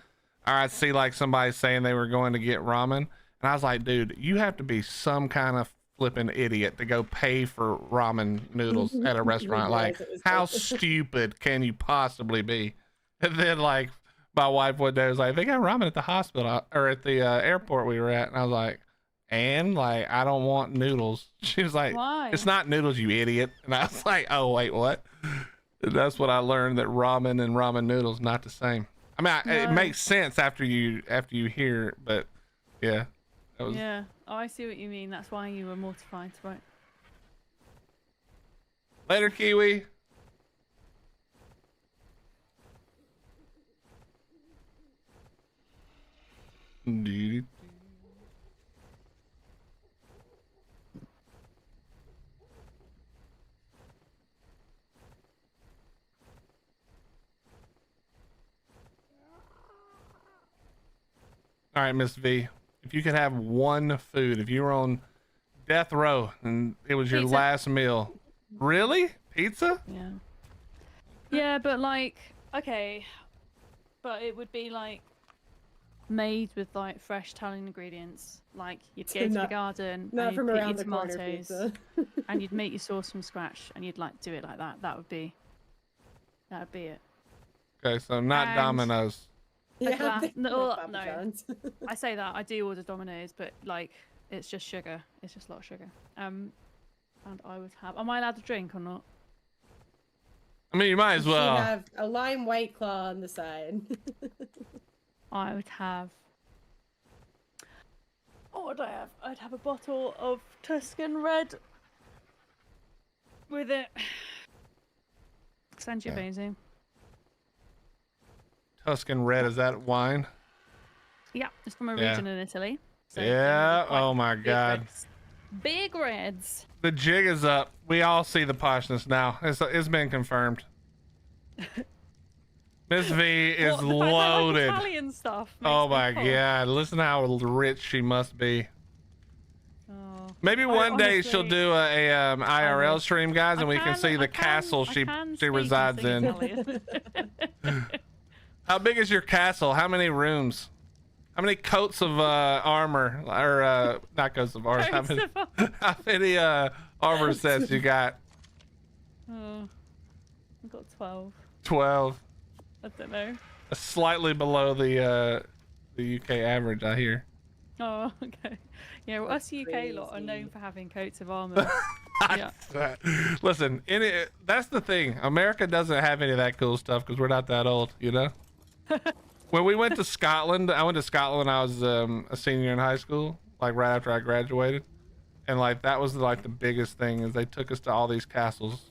or I'd see like somebody saying they were going to get ramen. And I was like, dude, you have to be some kind of flipping idiot to go pay for ramen noodles at a restaurant. Like, how stupid can you possibly be? And then like, my wife one day was like, they got ramen at the hospital or at the airport we were at. And I was like, and like, I don't want noodles. She was like, Why? It's not noodles, you idiot. And I was like, oh, wait, what? And that's what I learned, that ramen and ramen noodles not the same. I mean, it makes sense after you hear it, but yeah. That was... Yeah. Oh, I see what you mean. That's why you were mortified, right? Later, Kiwi. Dude. All right, Miss V, if you could have one food, if you were on death row and it was your Pizza. last meal, really? Pizza? Yeah. Yeah, but like, okay, but it would be like made with like fresh Italian ingredients. Like you'd go to the garden, Not and from you'd pick around your the corner tomatoes, pizza. and you'd make your sauce from scratch, and you'd like do it like that. That would be it. Okay, so not And- Domino's. Yeah, like no, Papa no. John's. I say that I do order Domino's, but like it's just sugar. It's just a lot of sugar. And I would have. Am I allowed to drink or not? I mean, you might as You well. have a lime White Claw on the side. I would have. What would I have? I'd have a bottle of Tuscan Red with it. Sangiovese. Tuscan Red, is that wine? Yeah, it's from a Yeah. region in Italy. So Yeah, they're quite oh my big God. reds. Big reds. The jig is up. We all see the poshness now. It's been confirmed. Miss V is What, the fact I like loaded. Italian stuff. Oh makes my me cough. God. Listen how rich she must be. Oh. Maybe one day she'll honestly- do a IRL will. stream, guys, and we can see the castle she resides in. How big is your castle? How many rooms? How many coats of armor, or not coats of armor? How many armor sets you got? Oh, I've got 12. 12. I don't know. Slightly below the UK average, I hear. Oh, okay. Yeah, well, us UK lot are known crazy. for having coats of armor. Yeah. Listen, that's the thing. America doesn't have any of that cool stuff because we're not that old, you know? When we went to Scotland, I went to Scotland when I was a senior in high school, like right after I graduated. And like that was like the biggest thing, is they took us to all these castles.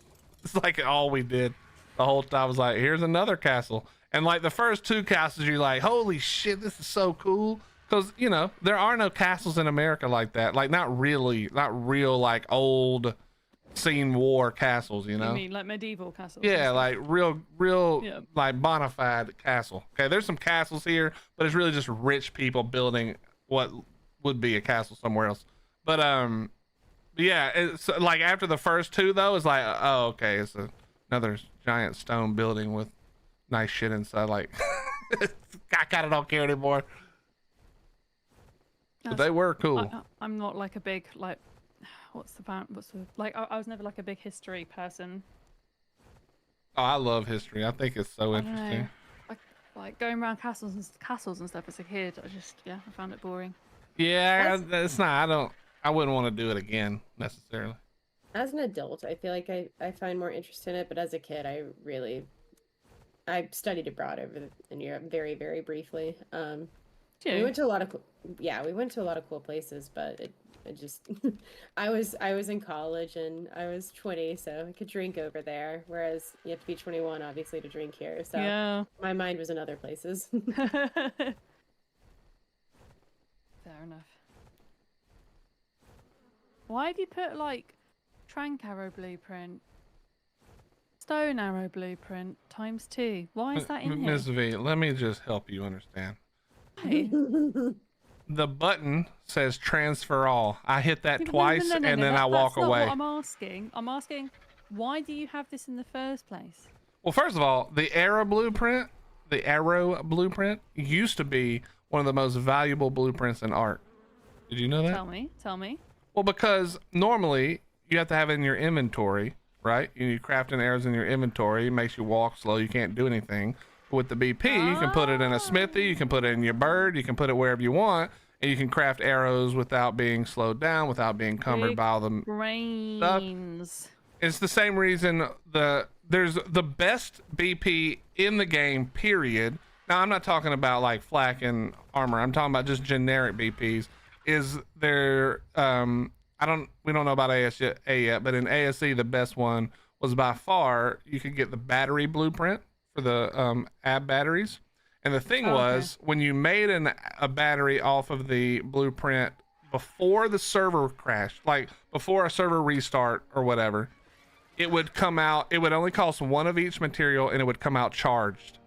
It's like all we did the whole time. Was like, here's another castle. And like the first two castles, you're like, holy shit, this is so cool. Because, you know, there are no castles in America like that. Like not real like old seen war castles, you know? You mean like medieval castles? Yeah, like real Yeah. like bona fide castle. Okay, there's some castles here, but it's really just rich people building what would be a castle somewhere else. But yeah, it's like after the first two though, it's like, oh, okay, it's another giant stone building with nice shit inside. Like I kind of don't care anymore. But they were cool. I'm not like a big like. What's the like? I was never like a big history person. Oh, I love history. I think it's so I don't interesting. know. Like going around castles and stuff as a kid. I found it boring. Yeah, it's not. I wouldn't want to do it again necessarily. As an adult, I feel like I find more interest in it, but as a kid, I studied abroad in Europe very, very briefly. We went to a lot of we went to a lot of cool places, but it just I was in college and I was 20, so I could drink over there, whereas you have to be 21 obviously to drink here. So Yeah. my mind was in other places. Fair enough. Why have you put like trank arrow blueprint, stone arrow blueprint ×2? Why is that in here? MissV, let me just help you understand. Why? The button says transfer all. I hit that No, twice and then I walk that's not away. what I'm asking. I'm asking, why do you have this in the first place? Well, first of all, the arrow blueprint used to be one of the most valuable blueprints in art. Did you know that? Tell me. Well, because normally you have to have it in your inventory, right? You crafting arrows in your inventory. It makes you walk slow. You can't do anything. But with the BP, you can put it in a smithy. You can put it in your bird. You can put it wherever you want. And you can craft arrows without being slowed down, without being cumbered by all the brains. It's the same reason there's the best BP in the game, period. Now, I'm not talking about like flak and armor. I'm talking about just generic BPs. Is there, we don't know about AS yet, but in ASE, the best one was by far, you could get the battery blueprint for the ab batteries. And the thing was, when you made a battery off of the blueprint before the server crashed, like before a server restart or whatever, it would come out, it would only cost one of each material and it would come out charged.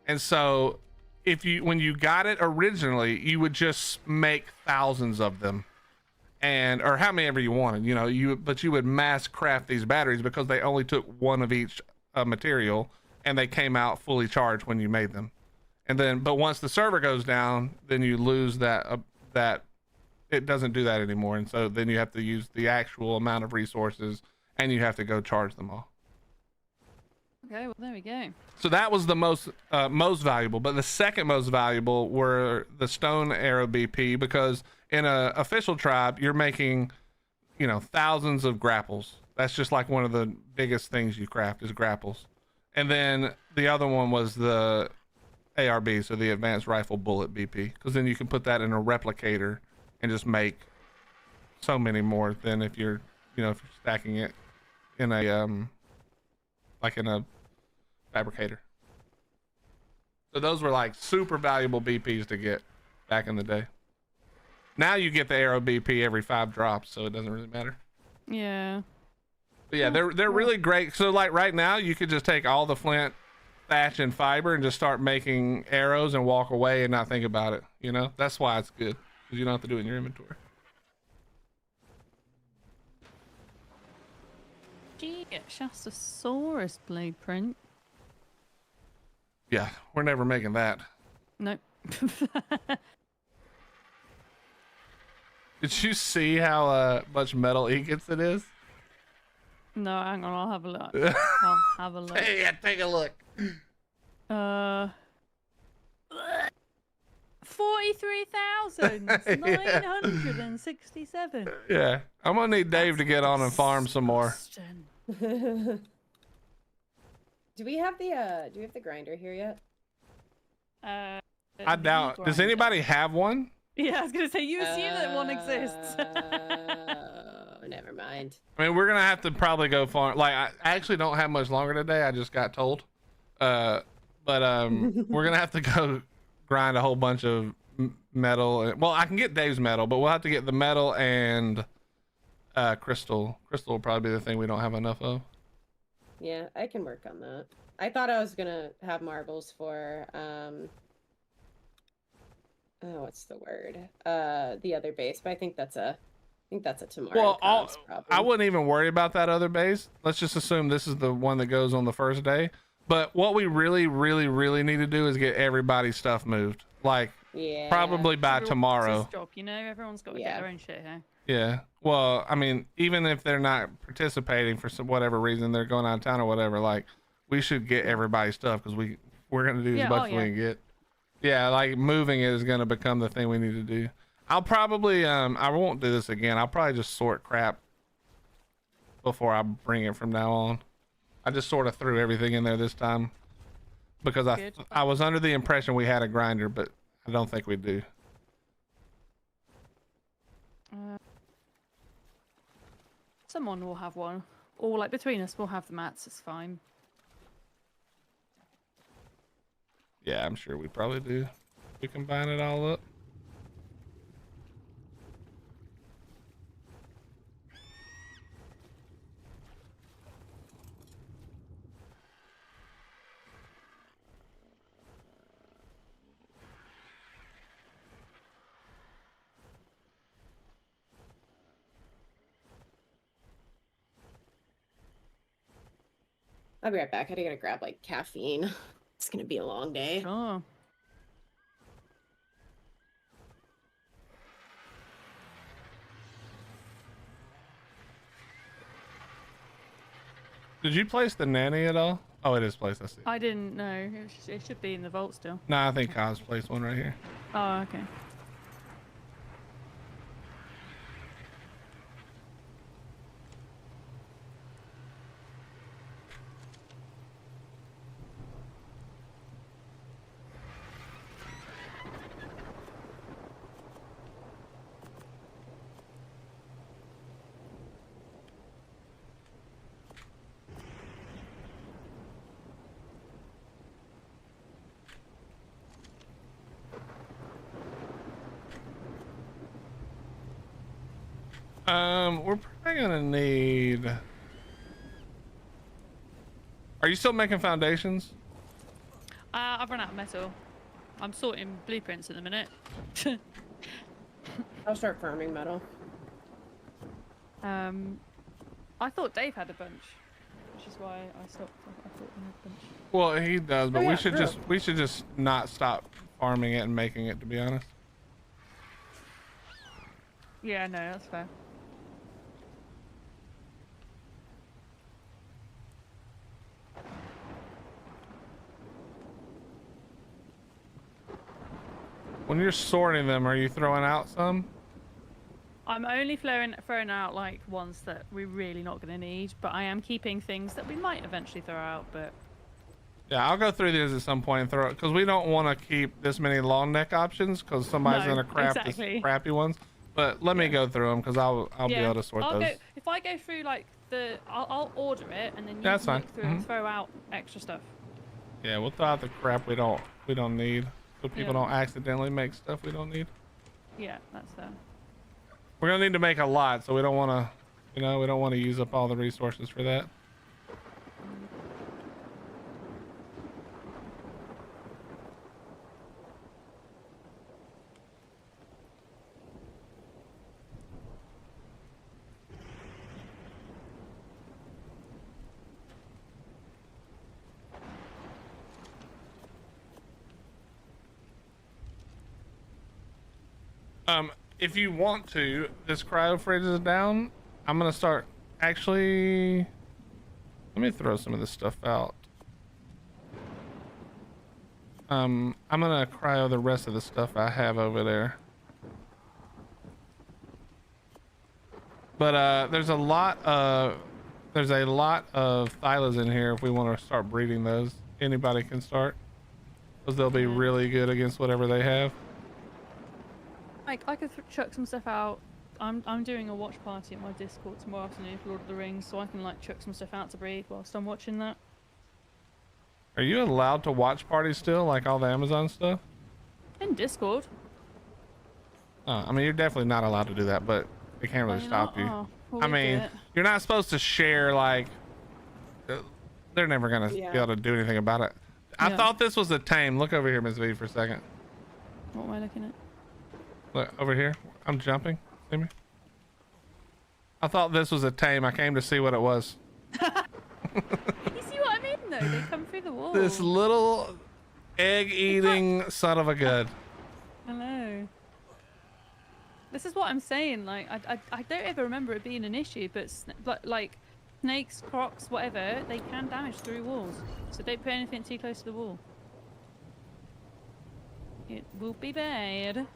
And so when you got it originally, you would just make thousands of them, or how many ever you wanted, but you would mass craft these batteries because they only took one of each material and they came out fully charged when you made them. And then, but once the server goes down, then you lose that it doesn't do that anymore. And so then you have to use the actual amount of resources and you have to go charge them all. Okay, well there we go. So that was the most valuable, but the second most valuable were the stone arrow BP, because in a official tribe you're making, thousands of grapples. That's just like one of the biggest things you craft is grapples. And then the other one was the ARB, so the advanced rifle bullet BP, because then you can put that in a replicator and just make so many more than if you're stacking it in a like in a fabricator. So those were like super valuable BPs to get back in the day. Now you get the arrow BP every 5 drops, so it doesn't really matter. Yeah. But yeah, they're really great. So like right now, you could just take all the flint, thatch, and fiber and just start making arrows and walk away and not think about it. That's why it's good, because you don't have to do it in your inventory. Gee, Shastasaurus blueprint. Yeah, we're never making that. Nope. Did you see how much metal ingots it is? No, hang on, I'll have a look. I'll have a look. Hey, take a look. 43,967. Yeah, I'm gonna need Dave to get on and farm some more. Do we have the grinder here yet? I doubt. Does anybody have one? Yeah, I was gonna say you assume that one exists. Oh, never mind. I mean, we're gonna have to probably go farm. Like, I actually don't have much longer today. I just got told. But we're gonna have to go grind a whole bunch of metal. Well, I can get Dave's metal, but we'll have to get the metal and crystal. Crystal will probably be the thing we don't have enough of. Yeah, I can work on that. I thought I was gonna have marbles for what's the word? The other base, but I think that's a tomorrow. Well, I wouldn't even worry about that other base. Let's just assume this is the one that goes on the first day. But what we really, really, really need to do is get everybody's stuff moved. Like, probably by tomorrow. Job, everyone's got to get their own shit here. Yeah. Well, I mean, even if they're not participating for whatever reason, they're going out of town or whatever, like, we should get everybody's stuff, because we're going to do as much as we can get. Yeah, like, moving is going to become the thing we need to do. I'll probably, I won't do this again. I'll probably just sort crap before I bring it from now on. I just sort of threw everything in there this time because I was under the impression we had a grinder, but I don't think we do. Someone will have one. Or like between us, we'll have the mats. It's fine. Yeah, I'm sure we probably do. We combine it all up. I'll be right back. I gotta grab like caffeine. It's gonna be a long day. Oh. Did you place the nanny at all? Oh, it is placed. I see. I didn't know. It should be in the vault still. No, I think Kaz placed one right here. Oh, okay. We're probably gonna need. Are you still making foundations? I've run out of metal. I'm sorting blueprints in a minute. I'll start farming metal. I thought Dave had a bunch, which is why I stopped. I thought he had a bunch. Well, he does, but Oh, yeah, we should just not stop farming it and making it. To be honest. Yeah, no, that's fair. When you're sorting them, are you throwing out some? I'm only throwing out like ones that we're really not going to need, but I am keeping things that we might eventually throw out. But Yeah, I'll go through these at some point and throw it because we don't want to keep this many long neck options because somebody's gonna craft the crappy ones. But let me go through them because I'll be able to sort those. If I go through like I'll order it and then you That's can fine. look through and throw out extra stuff. Yeah, we'll throw out the crap we don't need, so people don't accidentally make stuff we don't need. Yeah, that's fair. We're gonna need to make a lot, so we don't want to, we don't want to use up all the resources for that. If you want to, this cryo fridge is down. I'm gonna start. Actually, let me throw some of this stuff out. I'm gonna cryo the rest of the stuff I have over there. But there's a lot of thylas in here. If we want to start breeding those, anybody can start, because they'll be really good against whatever they have. Like I could chuck some stuff out. I'm doing a watch party at my Discord tomorrow afternoon for Lord of the Rings, so I can like chuck some stuff out to breed whilst I'm watching that. Are you allowed to watch parties still, like all the Amazon stuff? In Discord. I mean, you're definitely not allowed to do that, but it can't really stop you. Oh, well, I mean, you're not supposed to share, like, they're never gonna be able to do anything about it. I thought this was a tame. Look over here, MissV, for a second. What am I looking at? Look over here. I'm jumping. See me? I thought this was a tame. I came to see what it was. You see what I mean, though? They come through the wall. This little egg-eating son of a gun. I know. This is what I'm saying. Like, I don't ever remember it being an issue, but like snakes, crocs, whatever, they can damage through walls. So don't put anything too close to the wall. It will be bad.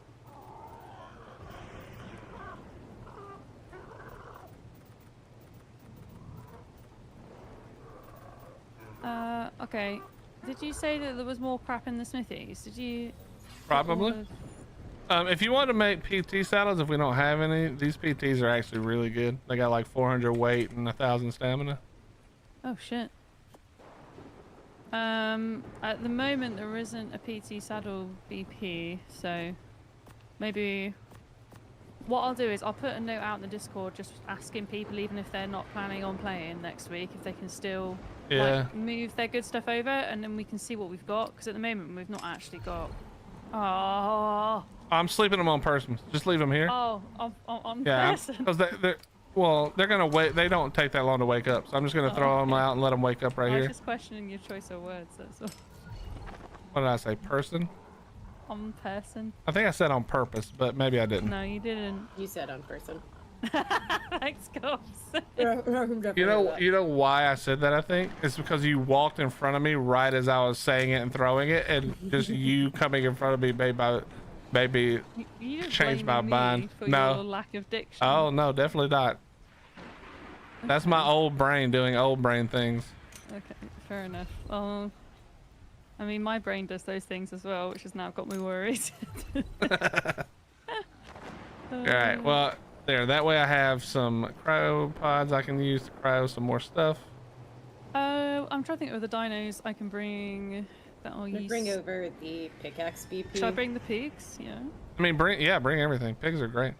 Okay. Did you say that there was more crap in the smithies? Did you? Probably. If you want to make PT saddles, if we don't have any, these PTs are actually really good. They got like 400 weight and 1,000 stamina. Oh shit. At the moment there isn't a PT saddle BP, so maybe what I'll do is I'll put a note out in the Discord just asking people, even if they're not planning on playing next week, if they can still like, move their good stuff over, and then we can see what we've got, because at the moment we've not actually got. Oh. I'm sleeping them on person. Just leave them here. Oh, on yeah, person. Because they're gonna wait. They don't take that long to wake up, so I'm just gonna throw them out and let them wake up right here. I was just questioning your choice of words. That's all. What did I say? Person? On person. I think I said on purpose, but maybe I didn't. No, you didn't. You said on person. Thanks, Cops. You know why I said that? I think it's because you walked in front of me right as I was saying it and throwing it, and just you coming in front of me maybe you changed my mind. For no your lack of diction. Oh no, definitely not. That's my old brain doing old brain things. Okay, fair enough. I mean, my brain does those things as well, which has now got me worried. All right, well, there. That way I have some crow pods I can use to crow some more stuff. I'm trying to think of the dinos I can bring that I'll use. Bring over the pickaxe BP. Should I bring the pigs? Yeah. I mean, bring everything. Pigs are great.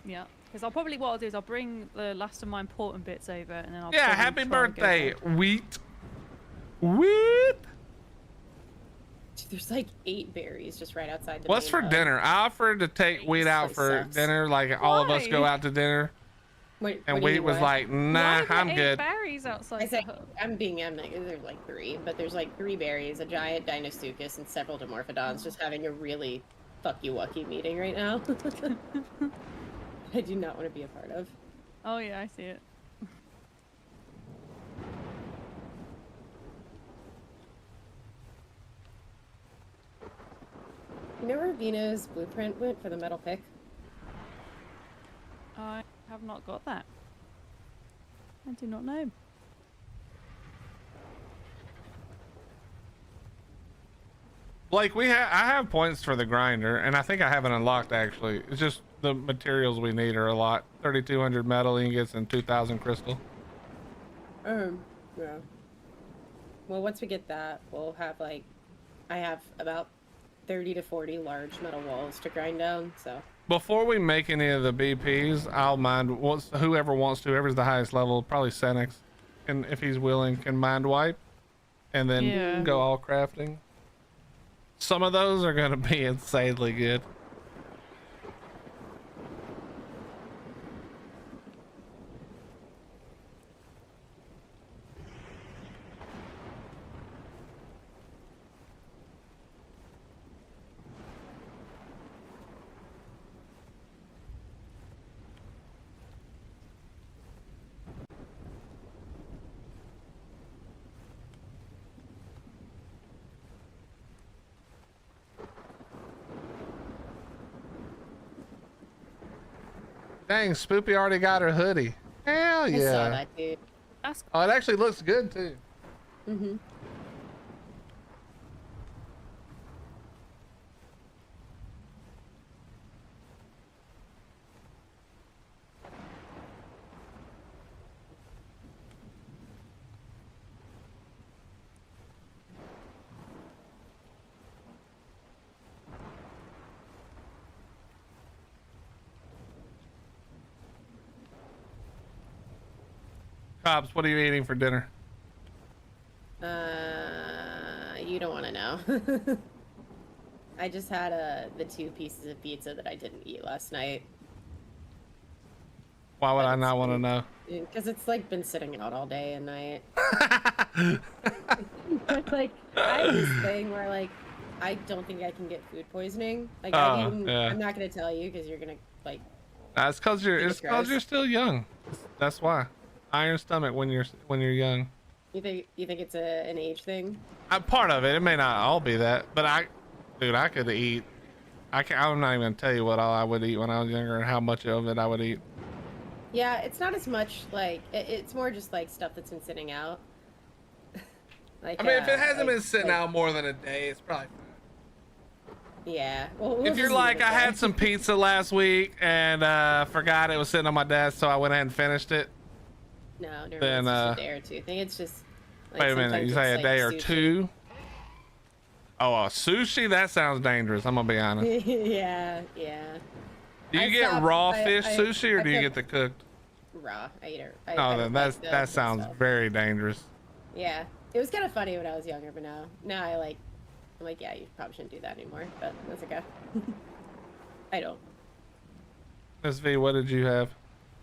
Yeah. Because what I'll do is I'll bring the last of my important bits over, and then I'll. Yeah, happy birthday, wheat. There's like 8 berries just right outside the What's for hub. dinner? I offered to take Wheat out for dinner, like all of us go out to dinner. And Wheat was like, nah, I'm good. Berries outside. I said, I'm like, there's like 3, but there's like 3 berries, a giant Dinosuchus, and several Dimorphodons just having a really fucky-wucky meeting right now. I do not want to be a part of. Oh yeah, I see it. You know where Veno's blueprint went for the metal pick? I have not got that. I do not know. Like I have points for the grinder, and I think I have it unlocked actually. It's just the materials we need are a lot. 3,200 metal ingots and 2,000 crystal. Yeah. Well, once we get that, we'll have like, I have about 30 to 40 large metal walls to grind down, so. Before we make any of the BPs, I'll mind whoever's the highest level, probably Sanyxs, and if he's willing, can mind wipe, and then go all crafting. Some of those are gonna be insanely good. Dang, Spoopy already got her hoodie. Hell yeah. I saw that, dude. Oh, it actually looks good too. Mm-hmm. Cobbs, what are you eating for dinner? You don't want to know. I just had the 2 pieces of pizza that I didn't eat last night. Why would I not want to know? Because it's like been sitting out all day and night. It's like, I have this thing where like, I don't think I can get food poisoning. Like, I'm not going to tell you because you're going to like. That's because you're still young. That's why. Iron stomach when you're young. You think it's an age thing? Part of it. It may not all be that, but I could eat. I'm not even gonna tell you what all I would eat when I was younger and how much of it I would eat. Yeah, it's not as much like it's more just like stuff that's been sitting out. Like, I mean, if it hasn't been sitting like, out more than a day, it's probably fine. Yeah. Well, we'll If you're just like, leave it I had there. some pizza last week and forgot it was sitting on my desk, so I went ahead and finished it. No, never then, mind. It's just a day or two. I think it's just. Like, Wait a minute, sometimes you say a it's, day like, or sushi. two? Oh, sushi? That sounds dangerous. I'm gonna be honest. Yeah. Do you I get stopped- raw I- fish I- sushi, or I do you kept- get the cooked? Raw. I eat it. Oh, I then don't like the that cooked sounds stuff. very dangerous. Yeah, it was kind of funny when I was younger, but now I'm like, yeah, you probably shouldn't do that anymore. But that's okay. I don't. MissV, what did you have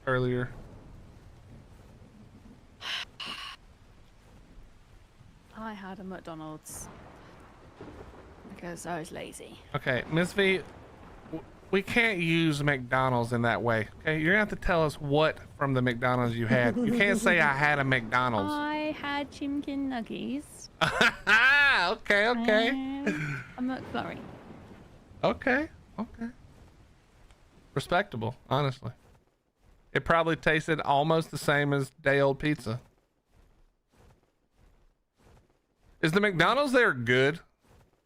earlier? I had a McDonald's because I was lazy. Okay, MissV, we can't use McDonald's in that way. Okay, you're gonna have to tell us what from the McDonald's you had. You can't say I had a McDonald's. I had chicken nuggets. Okay. And a McFlurry. Okay. Respectable, honestly. It probably tasted almost the same as day old pizza. Is the McDonald's there good?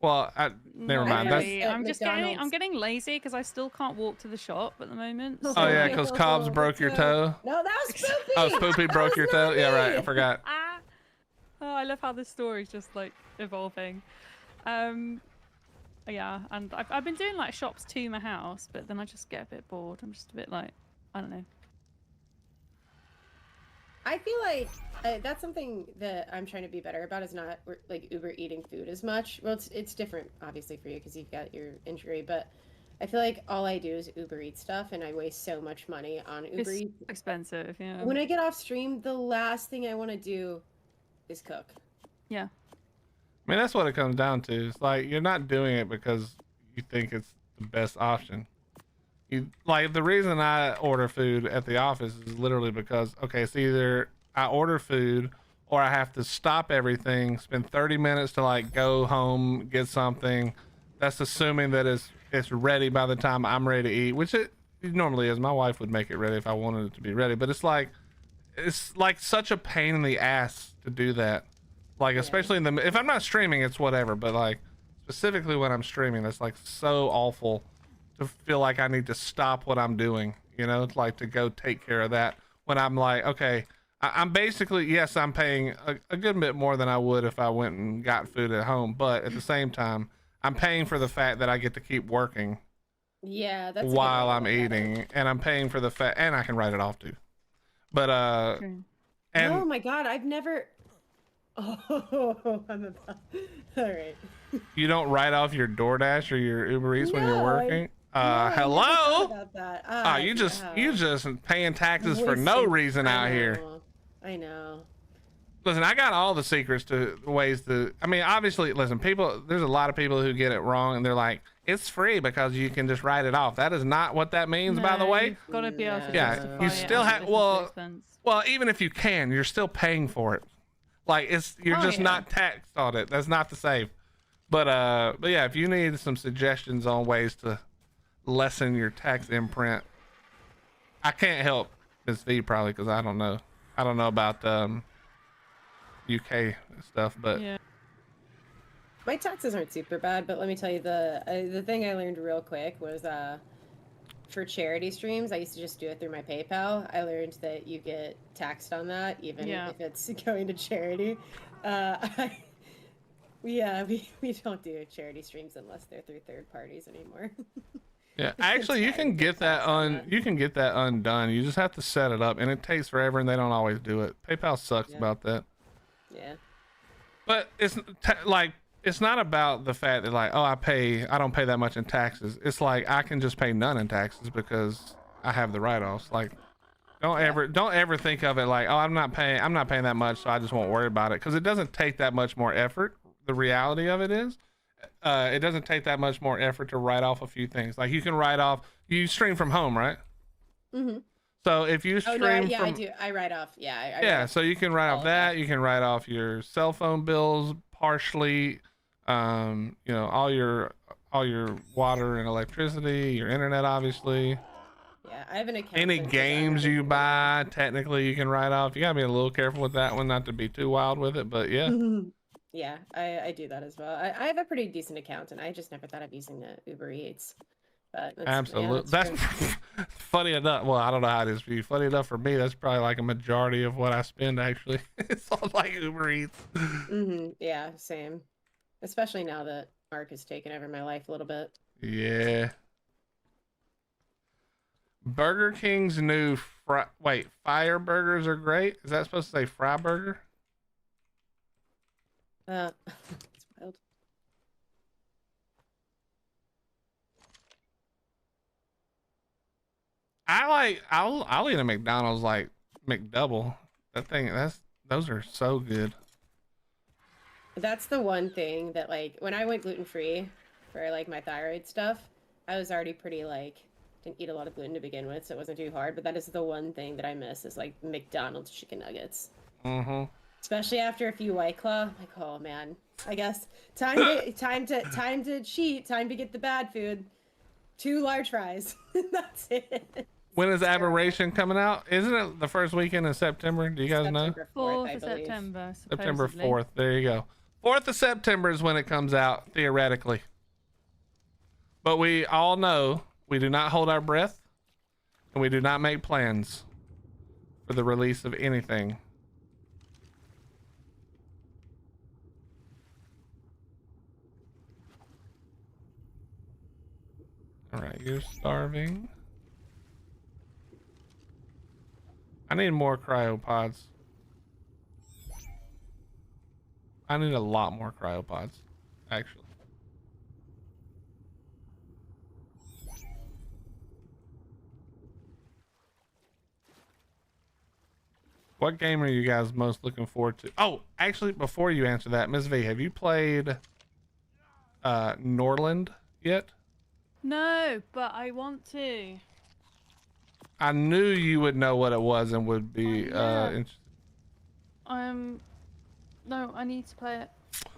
Well, never mind. That's, Really, McDonald's. I'm getting lazy because I still can't walk to the shop at the moment. oh so, yeah, like, because Cobbs broke your toe. No, that was Spoopy. Oh, Spoopy broke your toe. Yeah, right. I forgot. ah. Oh, I love how this story's just like evolving. Yeah, and I've been doing like shops to my house, but then I just get a bit bored. I'm just a bit like, I don't know. I feel like that's something that I'm trying to be better about, is not like Uber eating food as much. Well, it's different obviously for you because you've got your injury, but I feel like all I do is Uber Eat stuff, and I waste so much money on Uber It's Eats. expensive, yeah. When I get off stream, the last thing I want to do is cook. Yeah. I mean, that's what it comes down to. It's like you're not doing it because you think it's the best option. You like the reason I order food at the office is literally because, okay, it's either I order food or I have to stop everything, spend 30 minutes to like go home, get something. That's assuming that it's ready by the time I'm ready to eat, which it normally is. My wife would make it ready if I wanted it to be ready, but it's like such a pain in the ass to do that. Like, especially if I'm not streaming, it's whatever, but like specifically when I'm streaming, it's like so awful to feel like I need to stop what I'm doing, you know, it's like to go take care of that when I'm like, okay, I'm basically, yes, I'm paying a good bit more than I would if I went and got food at home, but at the same time, I'm paying for the fact that I get to keep working Yeah, while I'm eating, and I'm paying for the fact, and I can write it off too. But True. and oh my god, I've never. Oh, I'm about. All right. you don't write off your DoorDash or your Uber Eats when you're No, working. I never Hello. thought about that. Oh, you just paying taxes for no Wasting- reason out here. I know. Listen, I got all the secrets to ways to. I mean, obviously, listen, people. There's a lot of people who get it wrong, and they're like, "It's free because you can just write it off." That is not what that means, by the way. You've got to be able to Yeah, justify you it still as a have- business well, expense. Well, even if you can, you're still paying for it. Like you're Oh, just yeah. not taxed on it. That's not the same. But yeah, if you need some suggestions on ways to lessen your tax imprint, I can't help MissV probably because I don't know. I don't know about UK stuff, but Yeah. My taxes aren't super bad, but let me tell you the thing I learned real quick was for charity streams, I used to just do it through my PayPal. I learned that you get taxed on that even Yeah. if it's going to charity. We don't do charity streams unless they're through third parties anymore. yeah, actually, you can get that undone. You just have to set it up, and it takes forever, and they don't always do it. PayPal sucks Yeah. about that. Yeah. But it's not about the fact that like, oh, I don't pay that much in taxes. It's like I can just pay none in taxes because I have the write-offs. Like, don't ever think of it like, oh, I'm not paying that much, so I just won't worry about it, because it doesn't take that much more effort. The reality of it is, it doesn't take that much more effort to write off a few things. Like you can write off. You stream from home, right? Mm-hmm. So if you stream I do. I write off. Yeah. I write yeah, off so you can write all off of that. You can write off your cell phone bills partially, you know, all your water and electricity, your internet, obviously. Yeah, I have an account. Any that says games I'm you gonna- buy, technically you can write off. You gotta be a little careful with that one, not to be too wild with it, but yeah. Yeah, I do that as well. I have a pretty decent account, and I just never thought of using the Uber Eats. But that's, Absolutely. Yeah, That's funny enough. Well, I don't know how it is for you. Funny enough for me, that's probably like a majority of what I spend actually. It's all like Uber Eats. Yeah, same. Especially now that Mark has taken over my life a little bit. Yeah. Burger King's new fire burgers are great. Is that supposed to say fry burger? It's wild. I'll eat a McDonald's like McDouble. Those are so good. That's the one thing that, like, when I went gluten-free for like my thyroid stuff, I was already pretty like didn't eat a lot of gluten to begin with, so it wasn't too hard. But that is the one thing that I miss is like McDonald's chicken nuggets. Especially after a few White Claw, like, oh man, I guess time to cheat, time to get the bad food. 2 large fries. That's it. When is Aberration coming out? Isn't it the first weekend in September? Do you guys know? September 4th, I 4th of believe. September. September supposedly. 4th. There you go. 4th of September is when it comes out, theoretically. But we all know we do not hold our breath, and we do not make plans for the release of anything. All right, you're starving. I need more cryopods. I need a lot more cryopods, actually. What game are you guys most looking forward to? Oh, actually, before you answer that, MissV, have you played Norland yet? No, but I want to. I knew you would know what it was and would be yeah. interested. No, I need to play it.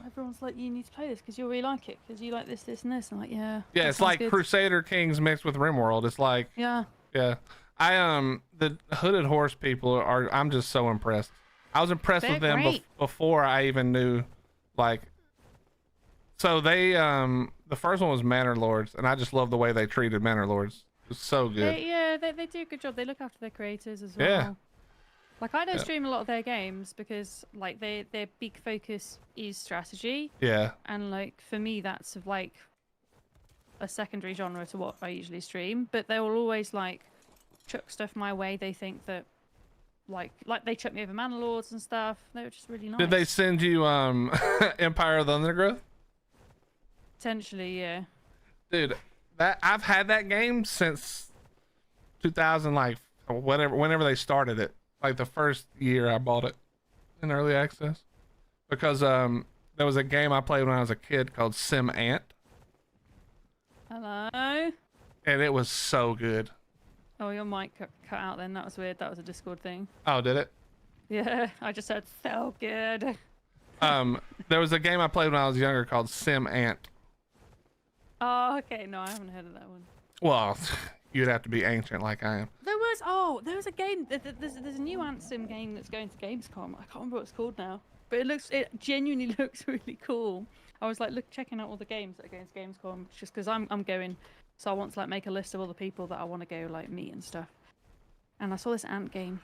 Everyone's like, you need to play this because you'll really like it because you like this, this, and this. I'm like, yeah. Yeah, that it's sounds like good. Crusader Kings mixed with RimWorld. It's like, Yeah. yeah. The Hooded Horse people I'm just so impressed. I was impressed They're with them great. before I even knew, like, so they, the first one was Manor Lords, and I just love the way they treated Manor Lords. It was so good. They do a good job. They look after their creators as well. Yeah. Like, I don't stream a lot of their games because, like, their big focus is strategy. Yeah. And, like, for me, that's, like, a secondary genre to what I usually stream. But they will always, like, chuck stuff my way. They think that, like they chuck me over Manor Lords and stuff. They were just really nice. Did they send you, Empire of the Undergrowth? Potentially, yeah. Dude, I've had that game since 2000, like, whenever they started it. Like the first year I bought it in early access, because there was a game I played when I was a kid called Sim Ant. Hello. And it was so good. Oh, your mic cut out then. That was weird. That was a Discord thing. Oh, did it? Yeah, I just said so good. There was a game I played when I was younger called Sim Ant. Oh, okay. No, I haven't heard of that one. Well, you'd have to be ancient like I am. There was a game. There's a new Ant Sim game that's going to Gamescom. I can't remember what it's called now, but it genuinely looks really cool. I was like, checking out all the games that are going to Gamescom just because I'm going, so I want to like make a list of all the people that I want to go like meet and stuff. And I saw this ant game,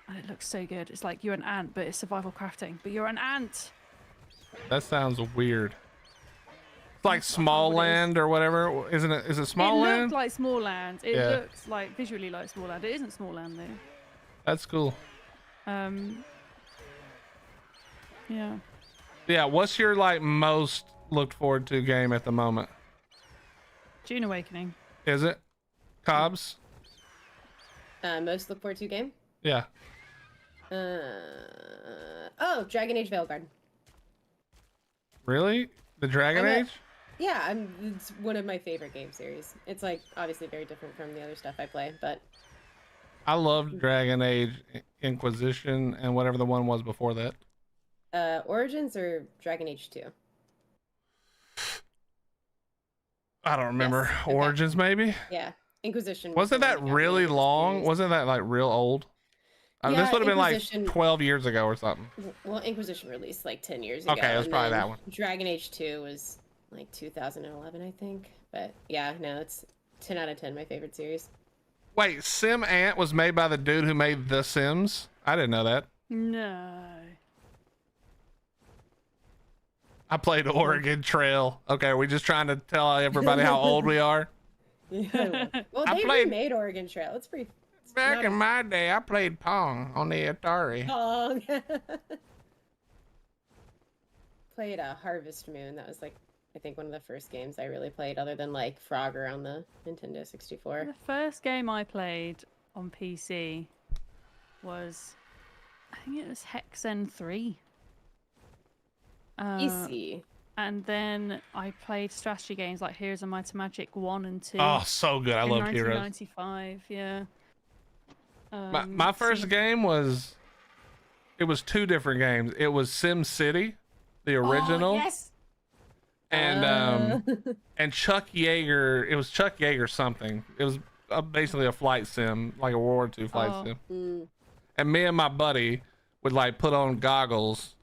and it looks so good. It's like you're an ant, but it's survival crafting, but you're an ant. That sounds weird. It's like Small Land or whatever, isn't it? Is it Small Land? It looks like Small Land. It looks like visually like Small Land. It isn't Small Land though. That's cool. Yeah. Yeah, what's your like most looked forward to game at the moment? June Awakening. Is it? Cobbs? Most look forward to game? Yeah. Oh, Dragon Age Veilguard. Really? The Dragon Age? Yeah, it's one of my favorite game series. It's like obviously very different from the other stuff I play, but I loved Dragon Age Inquisition and whatever the one was before that. Origins or Dragon Age 2? I don't remember. Yes. Okay. Origins maybe? Yeah. Inquisition. Wasn't that really long? Series. Wasn't that like real old? This Yeah, would have been like Inquisition- 12 years ago or something. Well, Inquisition released like 10 years ago. Okay, it was and probably then that one. Dragon Age 2 was like 2011, I think. But yeah, no, it's 10 out of 10, my favorite series. Wait, Sim Ant was made by the dude who made The Sims? I didn't know that. No. I played Oregon Trail. Okay, are we just trying to tell everybody how old we are? Yeah, well, I they played- remade Oregon Trail. It's pretty. It's Back not in as my day, I played Pong on the Atari. long. Played Harvest Moon. That was like, I think one of the first games I really played, other than like Frogger on the Nintendo 64. The first game I played on PC was, I think it was Hexen 3. Easy. And then I played strategy games like Heroes of Might and Magic 1 and 2. Oh, so good. I in love Heroes. 1995, yeah. My first game was, it was 2 different games. It was Sim City, the original. Oh, yes! And Chuck Yeager. It was Chuck Yeager something. It was basically a flight sim, like a World War II flight sim. Mm. And me and my buddy would like put on goggles,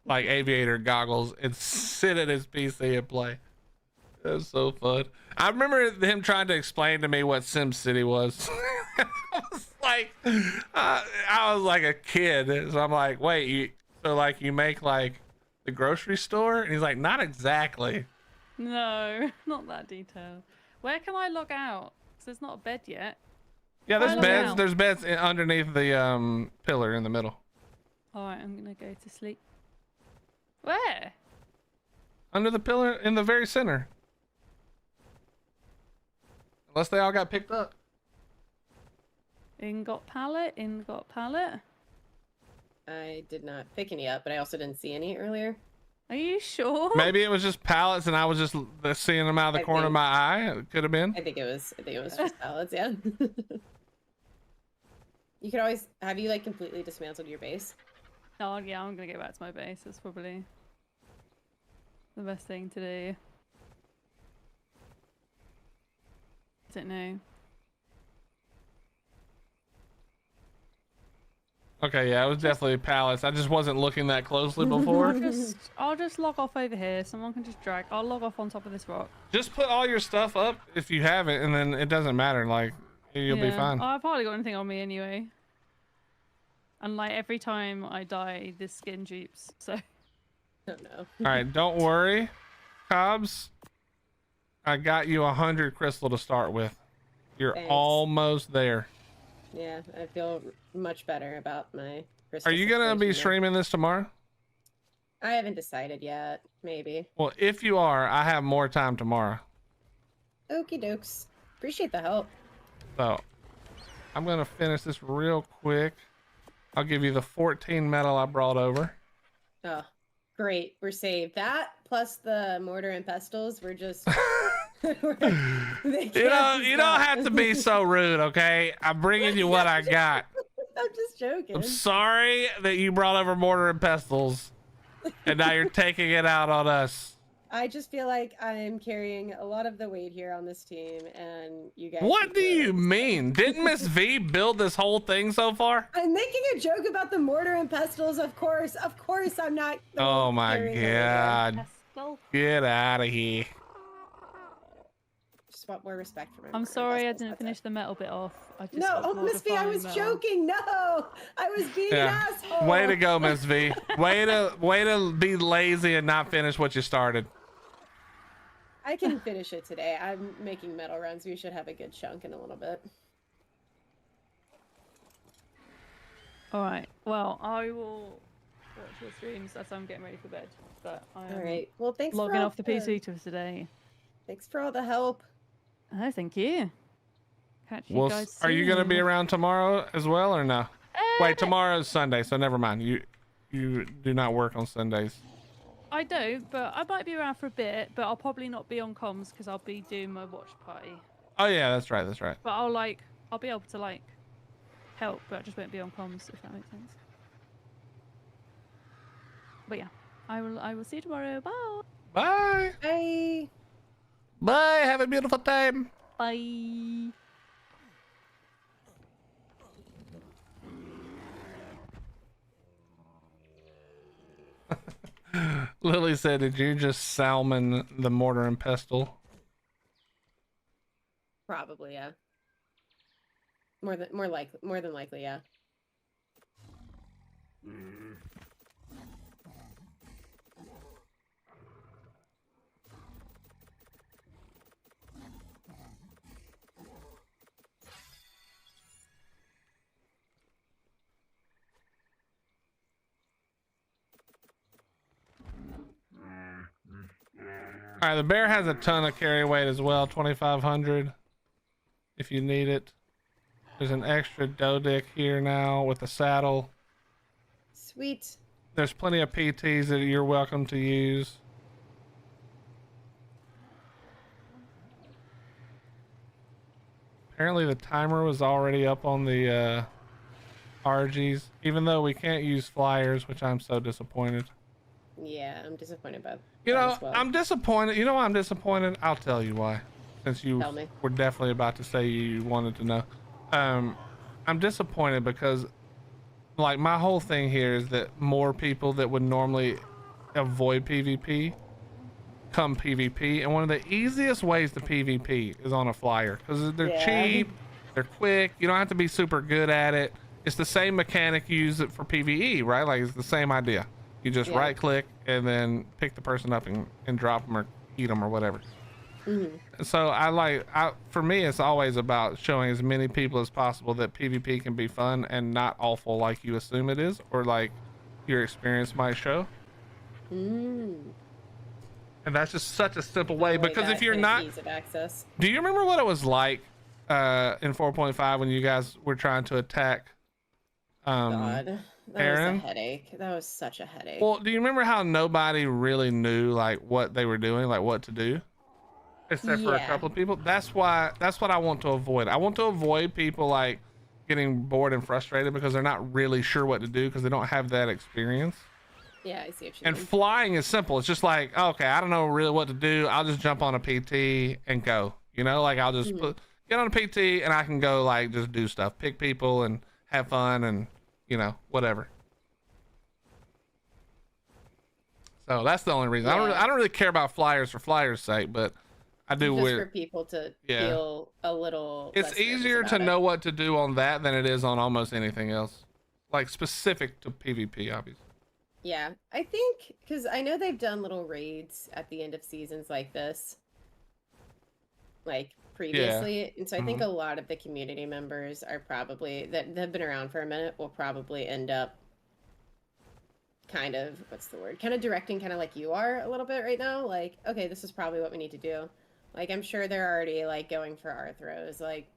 like aviator goggles, and sit at his PC and play. It was so fun. I remember him trying to explain to me what Sim City was. I was like a kid, so I'm like, wait, you make like the grocery store? And he's like, not exactly. No, not that detailed. Where can I log out? 'Cause there's not a bed yet. Yeah, there's Why log beds. out? There's beds underneath the pillar in the middle. Alright, I'm gonna go to sleep. Where? Under the pillar in the very center. Unless they all got picked up. Ingot pallet, ingot pallet. I did not pick any up, but I also didn't see any earlier. Are you sure? Maybe it was just pallets and I was just seeing them out of the corner of my eye. It could have been. I think it was just pallets, yeah. You could always, have you like completely dismantled your base? Oh yeah, I'm gonna go back to my base. That's probably the best thing to do. I don't know. Okay, yeah, it was definitely pallets. I just wasn't looking that closely before. I'll just log off over here. Someone can just drag. I'll log off on top of this rock. Just put all your stuff up if you have it, and then it doesn't matter. Like, you'll be Yeah. fine. I've hardly got anything on me anyway. And like every time I die, this skin dupes. So. Oh no. All right, don't worry, Cobbs. I got you 100 crystal to start with. You're Thanks. almost there. Yeah, I feel much better about my. Are you gonna be situation now. streaming this tomorrow? I haven't decided yet. Maybe. Well, if you are, I have more time tomorrow. Okie dokes. Appreciate the help. So, I'm gonna finish this real quick. I'll give you the 14 metal I brought over. Oh, great. We're saved. That plus the mortar and pestles. We're just. You don't have to be so rude, okay? I'm bringing you what I got. I'm just joking. I'm sorry that you brought over mortar and pestles, and now you're taking it out on us. I just feel like I'm carrying a lot of the weight here on this team, and you guys. What do you mean? Didn't MissV build this whole thing so far? I'm making a joke about the mortar and pestles. Of course, I'm not. the Oh one my carrying everything. god. Pestle. Get out of here. Just want more respect for my. I'm mortar and sorry I pestles, didn't that's finish it. the metal bit off. I just No, got oh, bored Miss of V, I finding was metal. joking. No, I was being an asshole. Way to go, MissV. Way to be lazy and not finish what you started. I can finish it today. I'm making metal runs. We should have a good chunk in a little bit. Alright, well, I will watch your streams as I'm getting ready for bed. But I'm All right. Well, thanks logging for all off the PC to today. Thanks for all the help. Oh, thank you. Catch you Well, guys are you gonna be soon. around tomorrow as well or no? Wait, tomorrow's Sunday, so never mind. You do not work on Sundays. I don't, but I might be around for a bit, but I'll probably not be on comms because I'll be doing my watch party. Oh yeah, that's right. That's right. But I'll be able to help, but I just won't be on comms if that makes sense. But yeah, I will see you tomorrow. Bye. Bye. Bye. Bye. Have a beautiful time. Bye. Lily said, did you just salmon the mortar and pestle? Probably, yeah. More than likely, yeah. All right, the bear has a ton of carry weight as well, 2,500 if you need it. There's an extra doe dick here now with a saddle. Sweet. There's plenty of PTs that you're welcome to use. Apparently the timer was already up on the RGs, even though we can't use flyers, which I'm so disappointed. Yeah, I'm disappointed about You that know, as well. I'm disappointed. You know why I'm disappointed? I'll tell you why. Since you Tell me. were definitely about to say you wanted to know. I'm disappointed because like my whole thing here is that more people that would normally avoid PvP come PvP, and one of the easiest ways to PvP is on a flyer because they're cheap, they're quick, you don't have to be super good at it. It's the same mechanic you use it for PvE, right? Like it's the same idea. You just right click and then pick the person up and drop them or eat them or whatever. So for me, it's always about showing as many people as possible that PvP can be fun and not awful like you assume it is, or like your experience might show. And that's just such a simple way, because if you're not, ease of access. do you remember what it was like in 4.5 when you guys were trying to attack God, that Aaron? was a headache. That was such a headache. Well, do you remember how nobody really knew like what they were doing, like what to do? Except for a couple of people. That's what I want to avoid. I want to avoid people like getting bored and frustrated because they're not really sure what to do because they don't have that experience. Yeah, I see what you And mean. flying is simple. It's just like, okay, I don't know really what to do. I'll just jump on a PT and go. You know, like I'll just get on a PT and I can go like just do stuff, pick people and have fun and you know whatever. So that's the only reason. I don't really care about flyers for flyers' sake, but I do just with for people to feel a little. it's less easier nervous to about know what to do on that than it is on almost anything else, like specific to PvP, obviously. Yeah, I think because I know they've done little raids at the end of seasons like this, like previously, and so I think a lot of the community members are probably that have been around for a minute will probably end up kind of kind of directing, kind of like you are a little bit right now. Like, okay, this is probably what we need to do. Like, I'm sure they're already like going for Arthros. Like,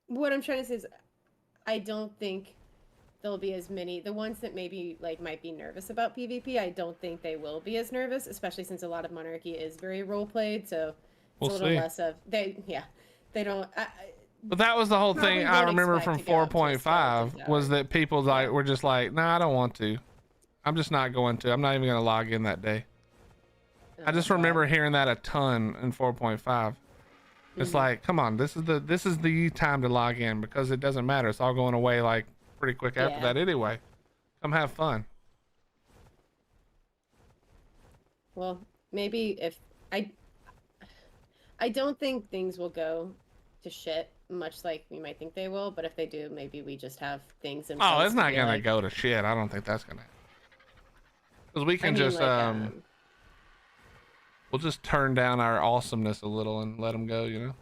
what I'm trying to say is, I don't think there'll be as many. The ones that maybe like might be nervous about PvP, I don't think they will be as nervous, especially since a lot of Monarchy is very role played. So it's a little less of they don't. But that was the whole thing I remember from 4.5 was that people like were just like, nah, I don't want to. I'm just not going to. I'm not even going to log in that day. I just remember hearing that a ton in 4.5. It's like, come on, this is the time to log in because it doesn't matter. It's all going away like pretty quick after that anyway. Come have fun. Well, maybe if I don't think things will go to shit much like we might think they will, but if they do, maybe we just have things in place. Oh, it's not gonna like, go to shit. I don't think that's gonna happen. Because we can we'll just turn down our awesomeness a little and let them go, you know.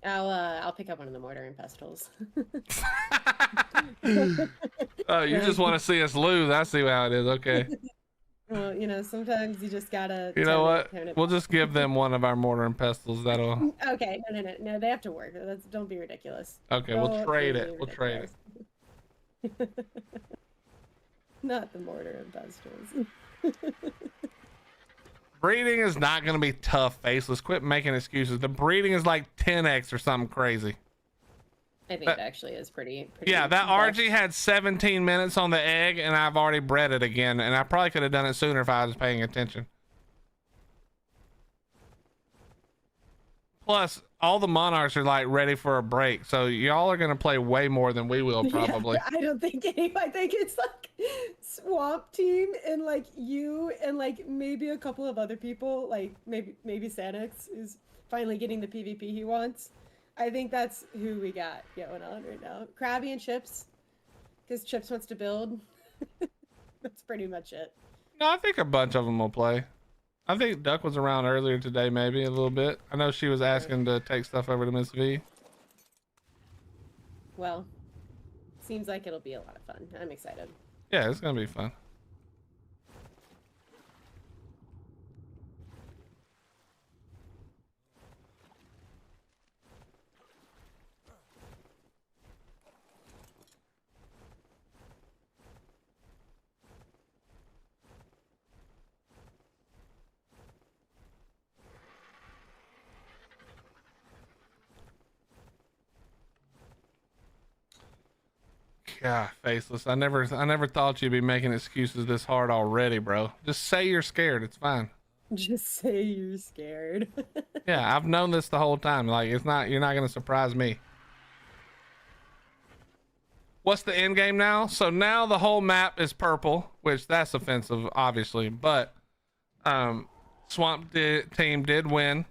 I'll pick up one of the mortar and pestles. Oh, you just want to see us lose. I see how it is. Okay. Well, you know, sometimes you just gotta. You know what? We'll just give them one of our mortar and pestles. That'll. Okay, no, they have to work. Don't be ridiculous. Okay, we'll trade it. We'll trade it. Not the mortar and pestles. Breeding is not gonna be tough, Faceless. Quit making excuses. The breeding is like 10x or something crazy. I think it actually is pretty yeah, that RG had 17 minutes on the egg, and I've already bred it again, and I probably could have done it sooner if I was paying attention. Plus, all the monarchs are like ready for a break, so y'all are gonna play way more than we will probably. Yeah, I don't think I think it's like Swamp Team and like you and like maybe a couple of other people, like maybe Sanyxs is finally getting the PvP he wants. I think that's who we got going on right now. Crabby and Chipzz, because Chipzz wants to build. That's pretty much it. No, I think a bunch of them will play. I think Duck was around earlier today, maybe a little bit. I know she was asking to take stuff over to MissV. Well, seems like it'll be a lot of fun. I'm excited. Yeah, it's gonna be fun. Yeah, faceless. I never thought you'd be making excuses this hard already, bro. Just say you're scared. It's fine. Just say you're scared. Yeah, I've known this the whole time. Like, you're not gonna surprise me. What's the end game now? So now the whole map is purple, which that's offensive, obviously. But Team did win.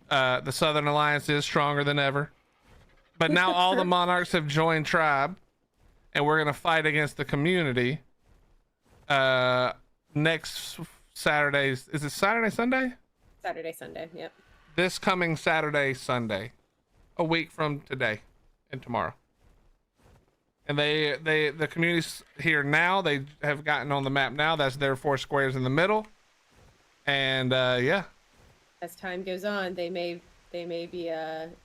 The Southern Alliance is stronger than ever. But now all the monarchs have joined tribe. And we're gonna fight against the community next Saturday's. Is it Saturday, Sunday? Saturday, Sunday. Yep. This coming Saturday, Sunday, a week from today and tomorrow. And the community's here now. They have gotten on the map now. That's their 4 squares in the middle. And yeah. As time goes on, they may be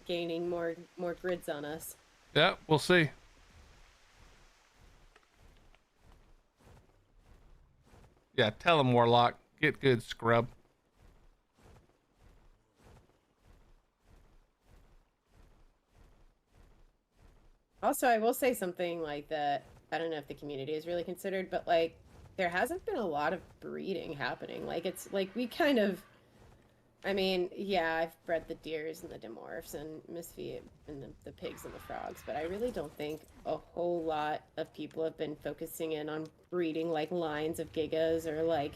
gaining more grids on us. Yeah, we'll see. Yeah, tell him, Warlock. Get good, scrub. Also, I will say something like that. I don't know if the community is really considered, but like, there hasn't been a lot of breeding happening. Like, it's like we kind of, I mean, yeah, I've bred the deers and the dimorphs and MissV and the pigs and the frogs, but I really don't think a whole lot of people have been focusing in on breeding like lines of gigas or like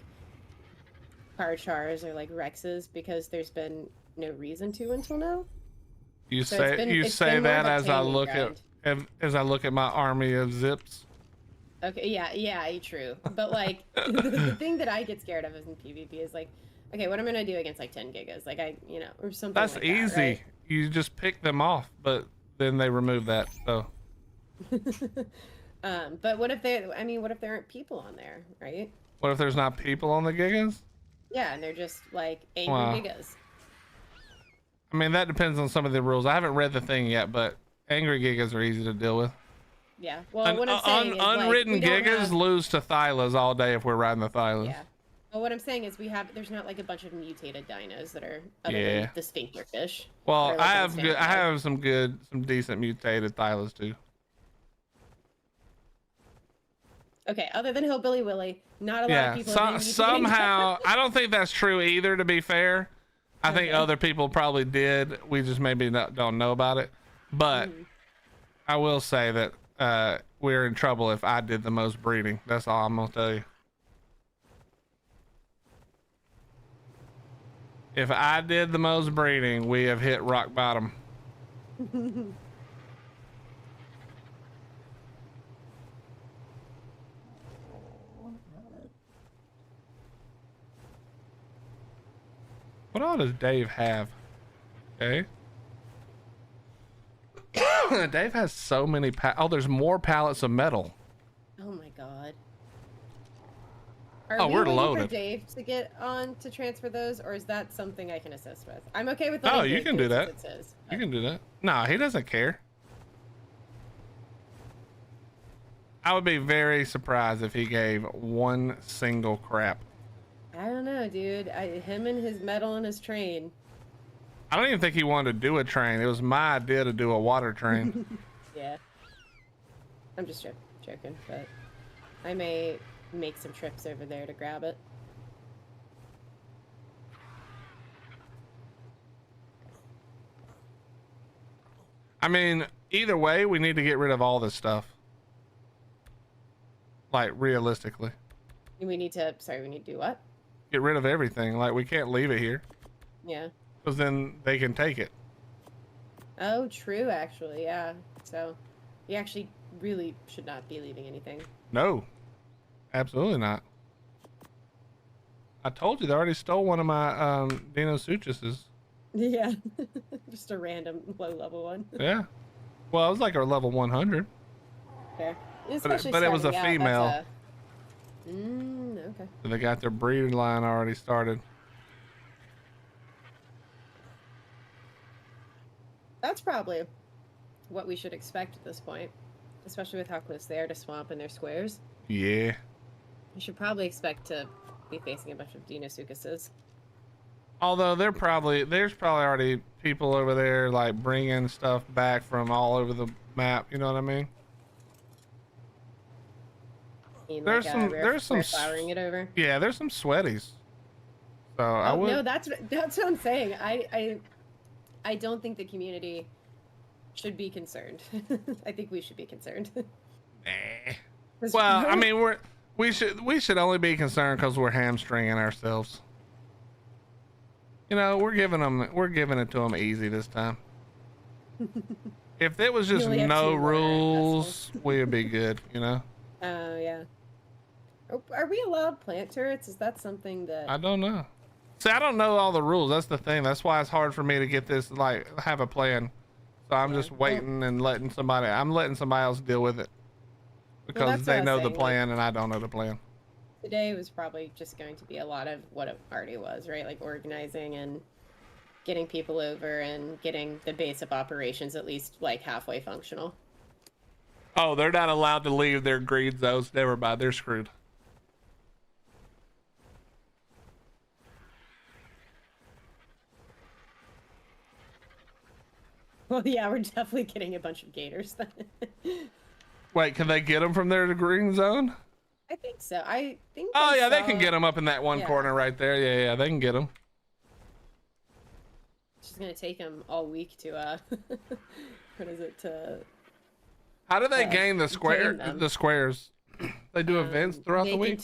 Karchars or like Rexes because there's been no reason to until now. You So say that as I look grind. as I look at my army of zips. Okay, yeah, true. But like the thing that I get scared of in PvP is like, okay, what am I gonna do against like 10 gigas? Like or something. That's like easy. That, right? You just pick them off, but then they remove that. So. But what if there aren't people on there, right? What if there's not people on the gigas? Yeah, and they're just like angry gigas. I mean, that depends on some of the rules. I haven't read the thing yet, but angry gigas are easy to deal with. Yeah. Well, what I'm saying is unwritten like, gigas lose to Thylas all day if we're riding the Thylas. Yeah. Well, what I'm saying is there's not like a bunch of mutated dinos that are other than the sphincter fish. Well, like I have some decent mutated Thylas too. Okay, other than Hillbilly Willy, not a lot of people. Somehow, I don't think that's true either. To be fair, I think other people probably did. We just maybe don't know about it. But I will say that we're in trouble if I did the most breeding. That's all I'm gonna tell you. If I did the most breeding, we have hit rock bottom. What all does Dave have? Okay. Dave has so many there's more pallets of metal. Oh my god. We're waiting loaded. For Dave to get on to transfer those, or is that something I can assist with? I'm okay with. Oh, you can do that. It You can do that. No, he doesn't care. I would be very surprised if he gave one single crap. I don't know, dude. Him and his metal and his train. I don't even think he wanted to do a train. It was my idea to do a water train. Yeah. I'm just joking, but I may make some trips over there to grab it. I mean, either way, we need to get rid of all this stuff. Like, realistically. We need to, sorry, we need to do what? Get rid of everything. Like, we can't leave it here. Yeah. Because then they can take it. Oh, true, actually, yeah. So, you actually really should not be leaving anything. No. Absolutely not. I told you they already stole one of my Dino Suchuses. Yeah. Just a random low-level one. Yeah. Well, it was like a level 100. Fair. But it was a female. Okay. So they got their breeding line already started. That's probably what we should expect at this point, especially with how close they are to swamp and their squares. Yeah. You should probably expect to be facing a bunch of Deinosuchuses. Although there's probably already people over there like bringing stuff back from all over the map. You know what I mean? There's some flowering it over. Yeah, there's some sweaties. So I would. No, that's what I'm saying. I don't think the community should be concerned. I think we should be concerned. Nah. Well, I mean, we should only be concerned because we're hamstringing ourselves. You know, we're giving it to them easy this time. If it was just no rules, we would be good. You know. Oh yeah. Are we allowed plant turrets? Is that something that I don't know? See, I don't know all the rules. That's the thing. That's why it's hard for me to get this, like, have a plan. So I'm just waiting and letting somebody else deal with it. Because they know the plan and I don't know the plan. Today was probably just going to be a lot of what it already was, right? Like organizing and getting people over and getting the base of operations at least like halfway functional. Oh, they're not allowed to leave their green zones. Never mind, they're screwed. Well, yeah, we're definitely getting a bunch of gators then. Wait, can they get them from their green zone? I think so. I think. Oh yeah, they can get them up in that one corner right there. Yeah, they can get them. It's just gonna take them all week to what is it to? How do they gain the squares? They do events throughout the week.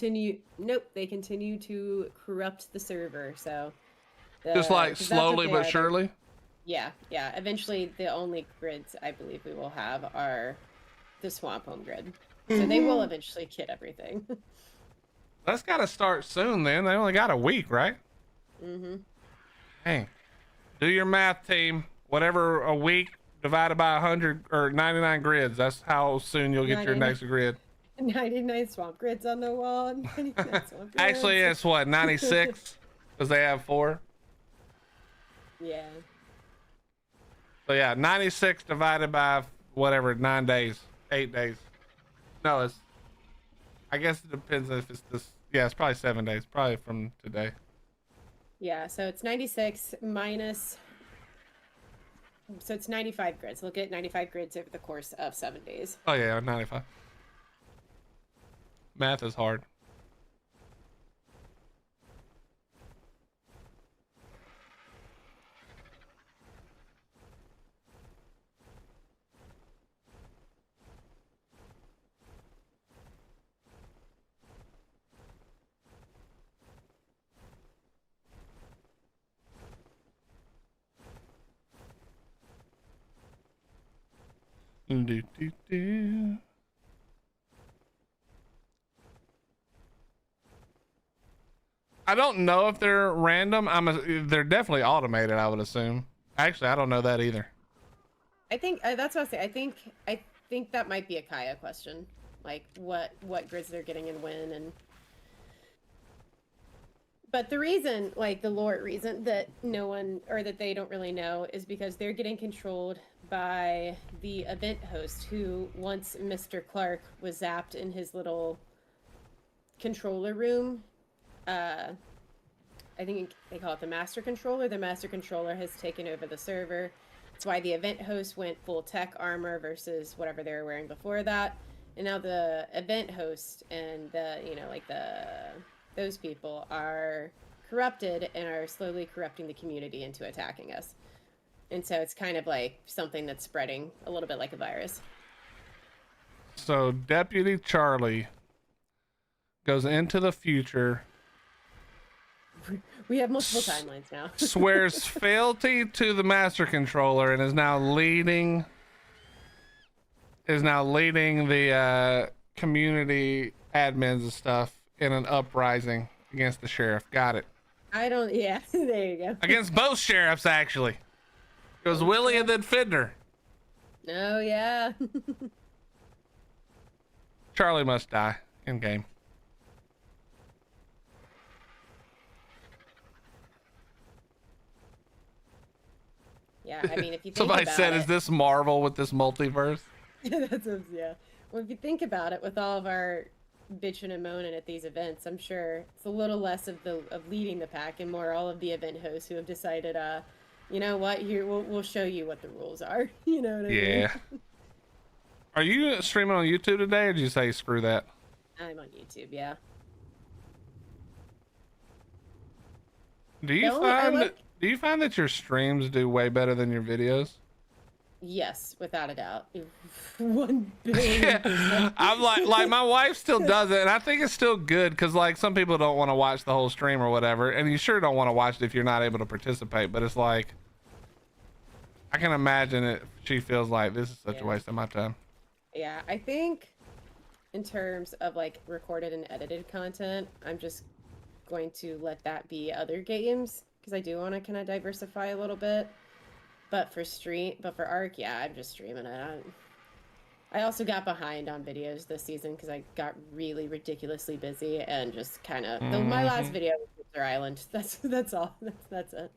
They continue to corrupt the server. So just like slowly but surely. Yeah. Eventually, the only grids I believe we will have are the swamp home grid. So they will eventually get everything. That's got to start soon then. They only got a week, right? Mm-hmm. Hey, do your math, team. Whatever a week divided by 100 or 99 grids. That's how soon you'll get your next grid. 99 swamp grids on the wall. 99 swamp grids. Actually, it's what, 96? Because they have 4. Yeah. So yeah, 96 divided by whatever, 9 days, 8 days. No, I guess it depends if it's this. Yeah, it's probably 7 days, probably from today. Yeah, so it's 96 minus. So it's 95 grids. We'll get 95 grids over the course of 7 days. Oh yeah, 95. Math is hard. I don't know if they're random. They're definitely automated, I would assume. Actually, I don't know that either. I think that's what I was saying. I think that might be a Kiah question, like what grids they're getting and when and. But the reason, like the lore reason that no one or that they don't really know is because they're getting controlled by the event host who once Mr. Clark was zapped in his little controller room. I think they call it the master controller. The master controller has taken over the server. That's why the event host went full tech armor versus whatever they were wearing before that. And now the event host and those people are corrupted and are slowly corrupting the community into attacking us. And so it's kind of like something that's spreading a little bit like a virus. So Deputy Charli goes into the future, We have multiple timelines now. swears fealty to the master controller, and is now leading the community admins and stuff in an uprising against the sheriff. Got it. Yeah, there you go. Against both sheriffs, actually. It was Willy and then Fender. Oh, yeah. Charli must die in game. Yeah, I mean, if you think Somebody about said, it, is this Marvel with this multiverse? yeah. Well, if you think about it, with all of our bitching and moaning at these events, I'm sure it's a little less of leading the pack and more all of the event hosts who have decided, you know what, here we'll show you what the rules are. You know what I mean? Yeah. Are you streaming on YouTube today, or did you say screw that? I'm on YouTube, yeah. Do you find that your streams do way better than your videos? Yes, without a doubt. 1 billion. Yeah. I'm like my wife still does it, and I think it's still good because like some people don't want to watch the whole stream or whatever, and you sure don't want to watch it if you're not able to participate. But it's like I can imagine it. She feels like this is such a waste of my time. Yeah, I think in terms of like recorded and edited content, I'm just going to let that be other games because I do want to kind of diversify a little bit. But for Ark, yeah, I'm just streaming it. I also got behind on videos this season because I got really ridiculously busy and just kind of my last video was Winter Island. That's all. That's it.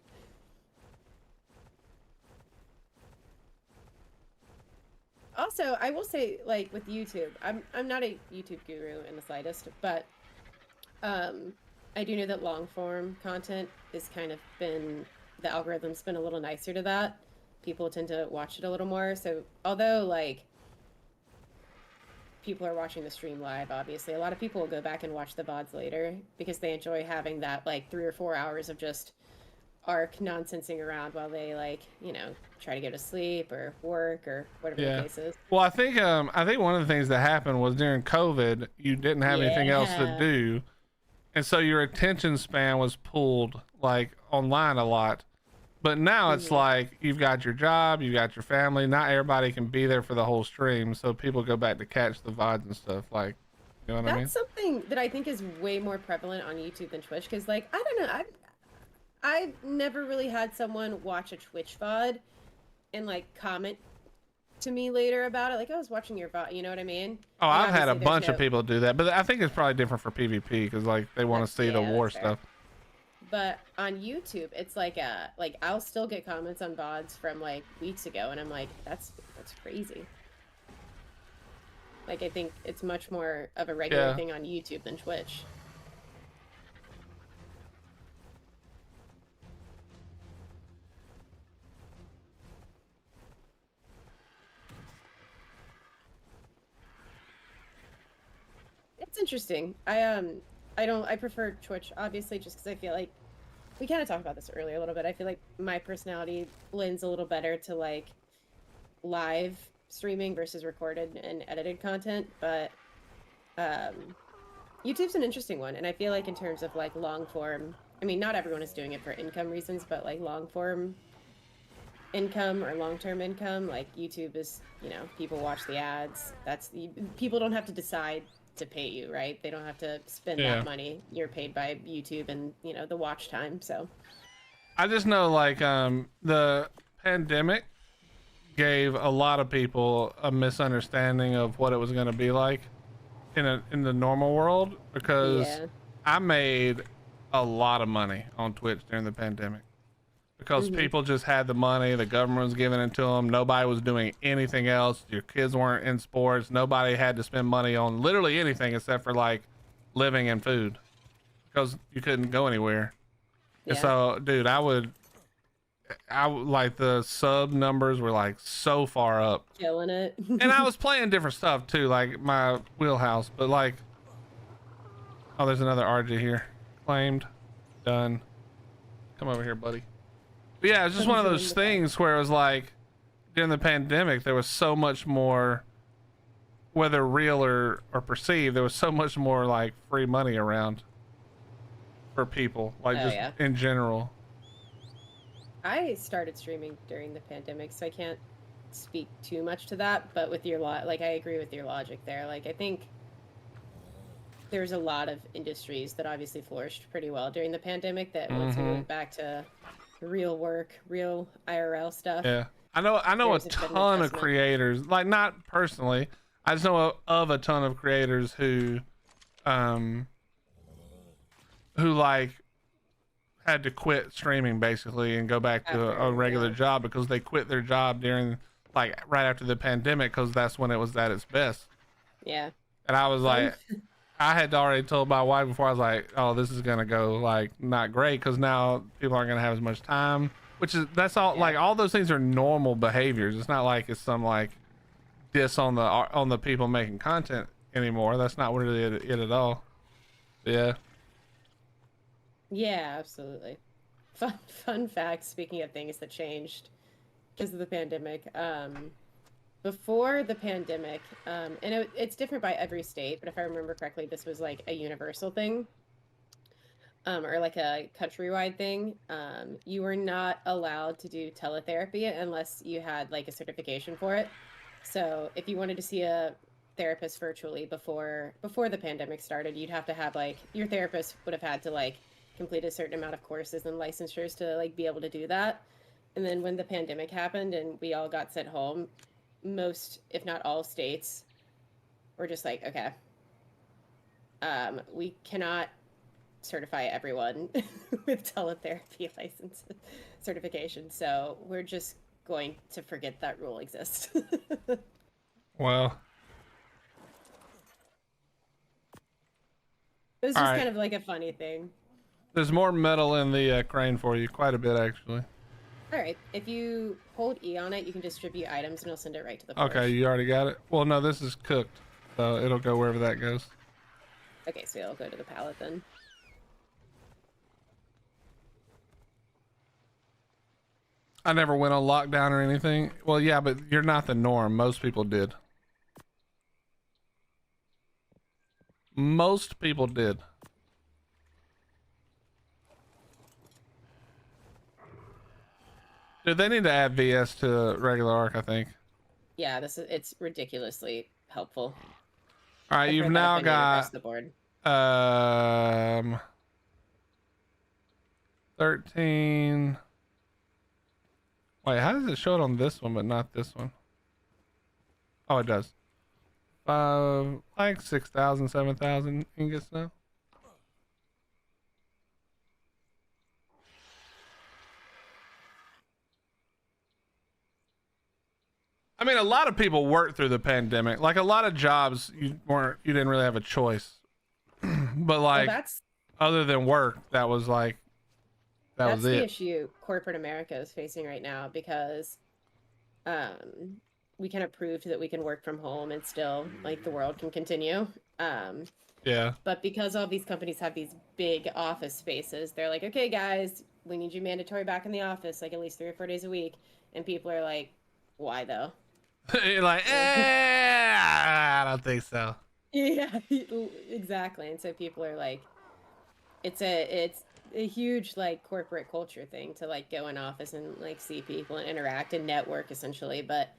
Also, I will say, like with YouTube, I'm not a YouTube guru in the slightest, but I do know that long form content is kind of been, the algorithm's been a little nicer to that. People tend to watch it a little more. So although like people are watching the stream live, obviously a lot of people will go back and watch the VODs later because they enjoy having that like 3 or 4 hours of just Ark nonsensing around while they like, you know, try to go to sleep or work or whatever the case is. Well, I think one of the things that happened was during COVID, you didn't have anything else to do. And so your attention span was pulled like online a lot. But now it's like you've got your job, you've got your family. Not everybody can be there for the whole stream, so people go back to catch the VODs and stuff. Like, you know what I mean? That's something that I think is way more prevalent on YouTube than Twitch. Because, like, I don't know, I've never really had someone watch a Twitch VOD and like comment to me later about it. Like, I was watching your VOD, you know what I mean? Oh, And I've had a obviously bunch there's of people do that, but I think it's probably different for PvP because like they want to see the war that's fair. stuff. But on YouTube, it's like I'll still get comments on VODs from like weeks ago, and I'm like, that's crazy. Like, I think it's much more of a regular thing on YouTube than Twitch. It's interesting. I prefer Twitch, obviously, just because I feel like we kind of talked about this earlier a little bit. I feel like my personality lends a little better to like live streaming versus recorded and edited content, but YouTube's an interesting one, and I feel like in terms of like long form, I mean, not everyone is doing it for income reasons, but like long form income or long-term income, like YouTube is, you know, people watch the ads. People don't have to decide to pay you, right? They don't have to spend that money. You're paid by YouTube and, you know, the watch time. So I just know like the pandemic gave a lot of people a misunderstanding of what it was going to be like in the normal world, because I made a lot of money on Twitch during the pandemic because people just had the money, the government was giving it to them, nobody was doing anything else, your kids weren't in sports, nobody had to spend money on literally anything except for like living and food because you couldn't go anywhere. And so dude, I would like the sub numbers were like so far up, killing it. and I was playing different stuff too, like my wheelhouse, but like, oh, there's another RG here. Claimed. Done. Come over here, buddy. But yeah, it's just one of those things where it was like during the pandemic, there was so much more, whether real or perceived, there was so much more like free money around for people, like in general. I started streaming during the pandemic, so I can't speak too much to that, but with your like, I agree with your logic there. Like, I think there's a lot of industries that obviously flourished pretty well during the pandemic that once we went back to real work, real IRL stuff. Yeah. I know a ton of creators, like not personally, I just know of a ton of creators who like had to quit streaming basically and go back to a regular job because they quit their job during like right after the pandemic because that's when it was at its best. Yeah. And I was like, I had already told my wife before, I was like, oh, this is gonna go like not great because now people aren't gonna have as much time, which is that's all like all those things are normal behaviors. It's not like it's some like diss on the people making content anymore. That's not what it at all. Yeah. Yeah, absolutely. Fun fact, speaking of things that changed because of the pandemic. Before the pandemic, and it's different by every state, but if I remember correctly, this was like a universal thing, or like a countrywide thing. You were not allowed to do teletherapy unless you had like a certification for it. So if you wanted to see a therapist virtually before the pandemic started, you'd have to have like your therapist would have had to like complete a certain amount of courses and licensures to like be able to do that. And then when the pandemic happened and we all got sent home, most, if not all states were just like, okay, we cannot certify everyone with teletherapy license certification. So we're just going to forget that rule exists. Well, it was just kind of like a funny thing. There's more metal in the crane for you, quite a bit actually. All right, if you hold E on it, you can distribute items and it'll send it right to the forge. Okay, you already got it? Well, no, this is cooked, so it'll go wherever that goes. Okay, so it'll go to the pallet then. I never went on lockdown or anything. Well, yeah, but you're not the norm. Most people did. Most people did. Dude, they need to add VS to regular Arc, I think. Yeah, it's ridiculously helpful. All right, you've now got the board. 13. Wait, how does it show it on this one but not this one? Oh, it does. Like 6,000, 7,000 ingots now. I mean, a lot of people worked through the pandemic. Like a lot of jobs, you didn't really have a choice. But like, other than work, that was like, that's the issue corporate America is facing right now because, we kind of proved that we can work from home and still like the world can continue. Yeah. But because all these companies have these big office spaces, they're like, okay, guys, we need you mandatory back in the office, like at least 3 or 4 days a week. And people are like, why though? You're like, I don't think so. Yeah, exactly. And so people are like, it's a huge like corporate culture thing to like go in office and like see people and interact and network essentially. But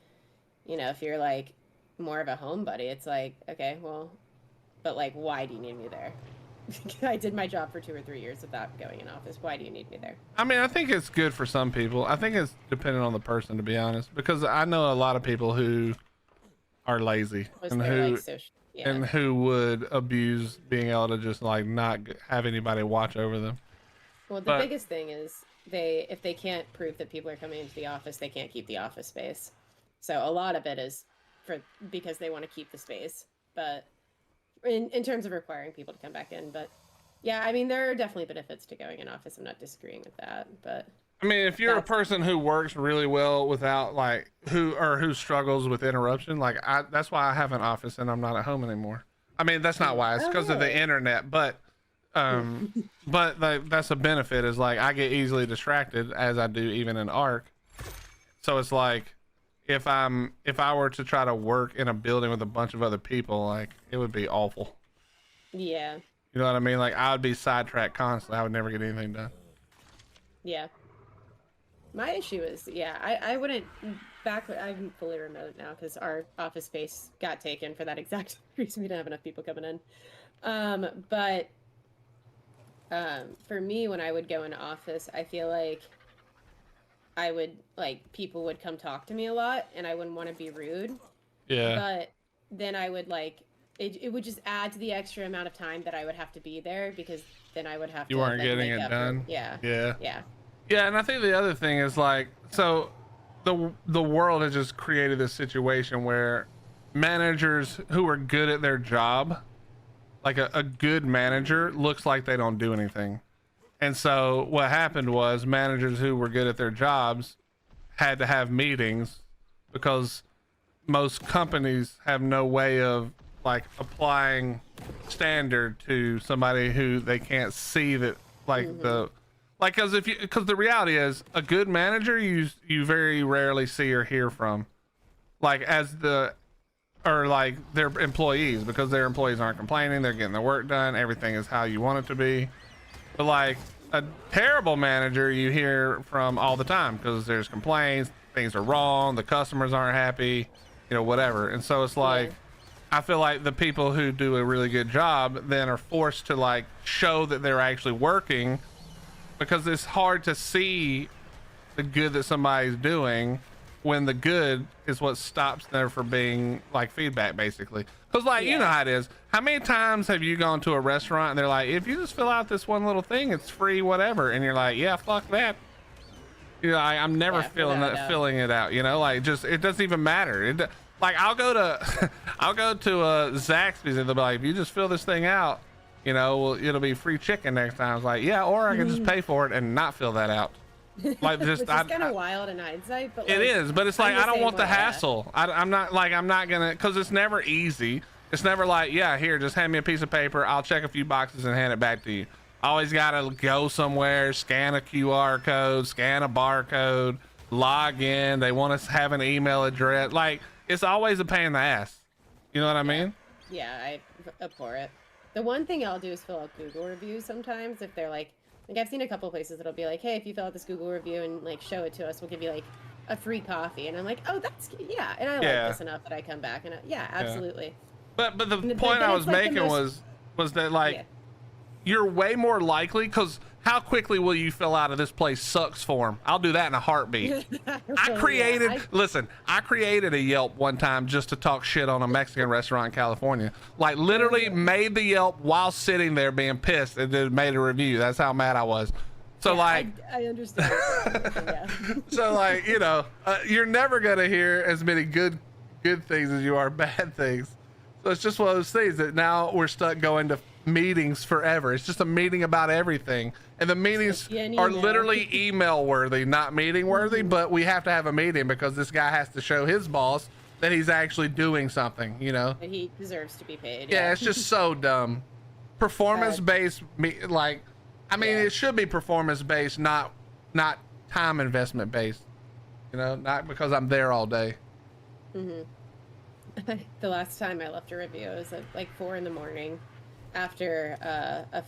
you know, if you're like more of a homebody, it's like, okay, well, but like, why do you need me there? I did my job for 2 or 3 years without going in office. Why do you need me there? I mean, I think it's good for some people. I think it's dependent on the person, to be honest, because I know a lot of people who are lazy and who would abuse being able to just like not have anybody watch over them. Well, the biggest thing is if they can't prove that people are coming into the office, they can't keep the office space. So a lot of it is because they want to keep the space, but in terms of requiring people to come back in. But yeah, I mean, there are definitely benefits to going in office. I'm not disagreeing with that, but I mean, if you're a person who works really well without like who struggles with interruption, like that's why I have an office and I'm not at home anymore. I mean, that's not why. It's because of the internet, but But like, that's a benefit is like I get easily distracted as I do even in ARC. So it's like if I were to try to work in a building with a bunch of other people, like it would be awful. Yeah. You know what I mean? Like I would be sidetracked constantly. I would never get anything done. Yeah. My issue is, yeah, I wouldn't I'm fully remote now because our office space got taken for that exact reason. We didn't have enough people coming in. But for me, when I would go into office, I feel like people would come talk to me a lot and I wouldn't want to be rude. Yeah. But then I would it would just add to the extra amount of time that I would have to be there because then I would have to. You weren't getting it done. Yeah. Yeah. Yeah. Yeah, and I think the other thing is like, so the world has just created this situation where managers who are good at their job, like a good manager looks like they don't do anything. And so what happened was managers who were good at their jobs had to have meetings because most companies have no way of like applying standard to somebody who they can't see that like because the reality is a good manager you very rarely see or hear from like or like their employees because their employees aren't complaining, they're getting their work done, everything is how you want it to be. But like a terrible manager you hear from all the time because there's complaints, things are wrong, the customers aren't happy, you know, whatever. And so it's like I feel like the people who do a really good job then are forced to like show that they're actually working because it's hard to see the good that somebody's doing when the good is what stops them from being like feedback basically. Because like you know how it is, how many times have you gone to a restaurant and they're like, if you just fill out this one little thing it's free whatever, and you're like, yeah, fuck that, you know, I'm never filling it out, you know, like just it doesn't even matter. Like I'll go to Zaxby's and they'll be like, if you just fill this thing out, you know, well, it'll be free chicken next time. I was like, yeah, or I can just pay for it and not fill that out. Like just which is kind of wild in hindsight, but like, it is, but it's like I don't want the hassle. I'm not gonna, because it's never easy. It's never like, yeah, here, just hand me a piece of paper, I'll check a few boxes and hand it back to you. I always gotta go somewhere, scan a QR code, scan a barcode, log in, they want us to have an email address. Like it's always a pain in the ass, you know what I mean? Yeah, I abhor it. The one thing I'll do is fill out Google reviews sometimes if they're like I've seen a couple of places that'll be like, hey, if you fill out this Google review and like show it to us, we'll give you like a free coffee. And I'm like, oh, that's yeah. And I like this enough that I come back and yeah, absolutely. But the point I was making was that like you're way more likely, because how quickly will you fill out of this place sucks form? I'll do that in a heartbeat. I created a Yelp one time just to talk shit on a Mexican restaurant in California. Like literally made the Yelp while sitting there being pissed and then made a review. That's how mad I was. So like I understand. So like, you know, you're never gonna hear as many good things as you are bad things. So it's just one of those things that now we're stuck going to meetings forever. It's just a meeting about everything, and the meetings are literally email worthy, not meeting worthy. But we have to have a meeting because this guy has to show his boss that he's actually doing something, you know, that he deserves to be paid. Yeah, it's just so dumb. Performance based, like, I mean, it should be performance based, not time investment based, you know, not because I'm there all day. The last time I left a review, it was at like 4 a.m. after a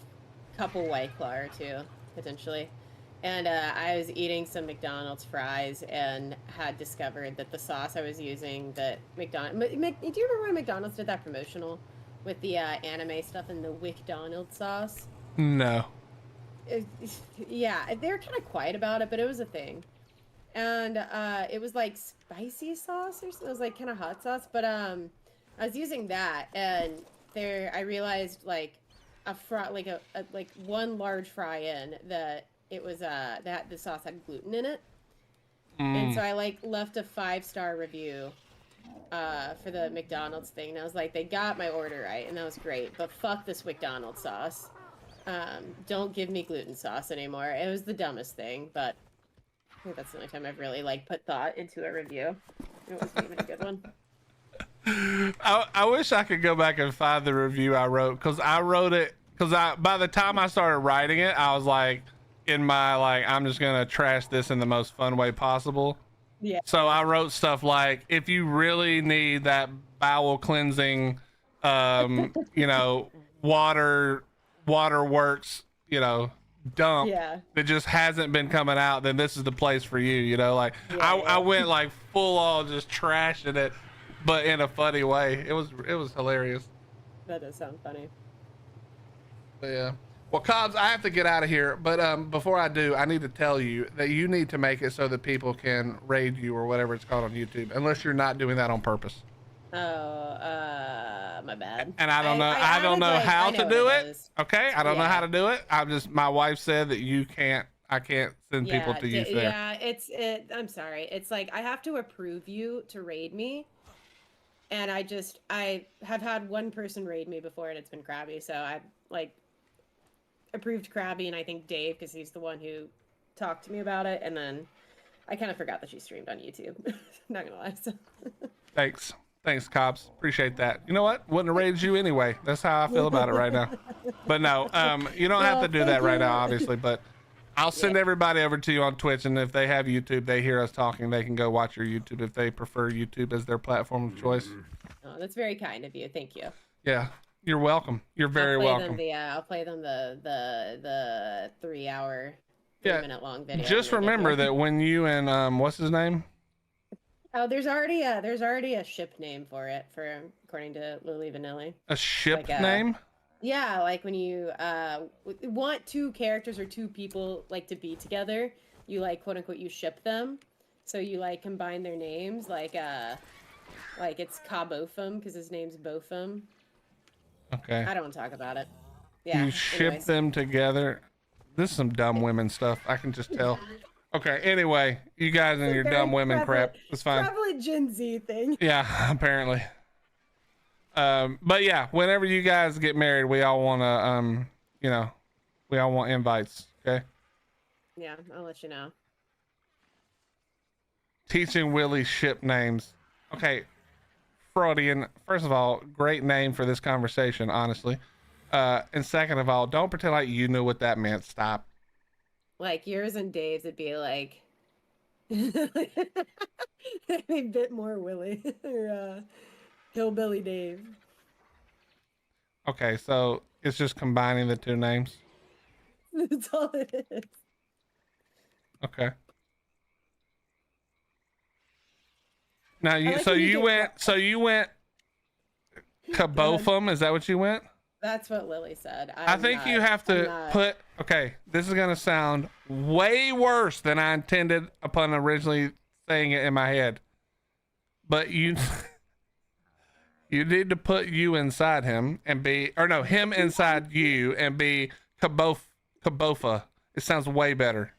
couple White Claw or two, potentially. And I was eating some McDonald's fries and had discovered that the sauce I was using that do you remember when McDonald's did that promotional with the anime stuff and the McDonald's sauce? No. Yeah, they were kind of quiet about it, but it was a thing. And it was like spicy sauce or something. It was like kind of hot sauce, but I was using that, and I realized like like one large fry in that it was that the sauce had gluten in it. And so I like left a 5-star review for the McDonald's thing, and I was like, they got my order right, and that was great, but fuck this McDonald's sauce. Don't give me gluten sauce anymore. It was the dumbest thing, but I think that's the only time I've really like put thought into a review. It wasn't even a good one. I wish I could go back and find the review I wrote, because I wrote it because by the time I started writing it, I was like, in my like, I'm just gonna trash this in the most fun way possible. Yeah. So I wrote stuff like, if you really need that bowel cleansing, you know, waterworks, you know, dump that just hasn't been coming out, then this is the place for you. You know, like I went like full on just trashing it, but in a funny way. It was hilarious. That does sound funny. But yeah. Well, Cobbs, I have to get out of here, but before I do, I need to tell you that you need to make it so that people can raid you or whatever it's called on YouTube, unless you're not doing that on purpose. Oh, my bad. And I don't know. I don't know how to do it. Okay, I don't know how to do it. My wife said that you can't. I can't send people to you there. Yeah, I'm sorry. It's like I have to approve you to raid me, and I have had one person raid me before, and it's been Crabby. So I like approved Crabby, and I think Dave, because he's the one who talked to me about it, and then I kind of forgot that she streamed on YouTube. Not gonna lie. So. Thanks, Cobbs. Appreciate that. You know what? Wouldn't have raided you anyway. That's how I feel about it right now. But no, you don't have to do that right now, obviously. But I'll send everybody over to you on Twitch, and if they have YouTube, they hear us talking, they can go watch your YouTube if they prefer YouTube as their platform of choice. Oh, that's very kind of you. Thank you. Yeah, you're welcome. You're very welcome. I'll play them the 3-hour, 3-minute long video. Just remember that when you and what's his name? Oh, there's already a ship name for it, according to Lily Vanilli. A ship name? Yeah, like when you want two characters or two people like to be together, you like quote unquote you ship them. So you like combine their names, like it's KxCobraful because his name's Bofum. Okay. I don't want to talk about it. Yeah. You ship them together. This is some dumb women stuff. I can just tell. Okay, anyway, you guys and your dumb women crap. It's fine. Probably Gen Z thing. Yeah, apparently. But yeah, whenever you guys get married, we all want to, you know, we all want invites, okay? Yeah, I'll let you know. Teaching Willy ship names. Okay, Freudian, first of all, great name for this conversation, honestly. And second of all, don't pretend like you knew what that meant. Stop. Like yours and Dave's would be like a bit more Willy or Hillbilly Dave. Okay, so it's just combining the two names. That's all it is. Okay. Now you went Kabofum, is that what you went? That's what Lily said. I think you have to put, okay, this is going to sound way worse than I intended upon originally saying it in my head. But you need to put you inside him and be, or no, him inside you and be Kabofa. It sounds way better.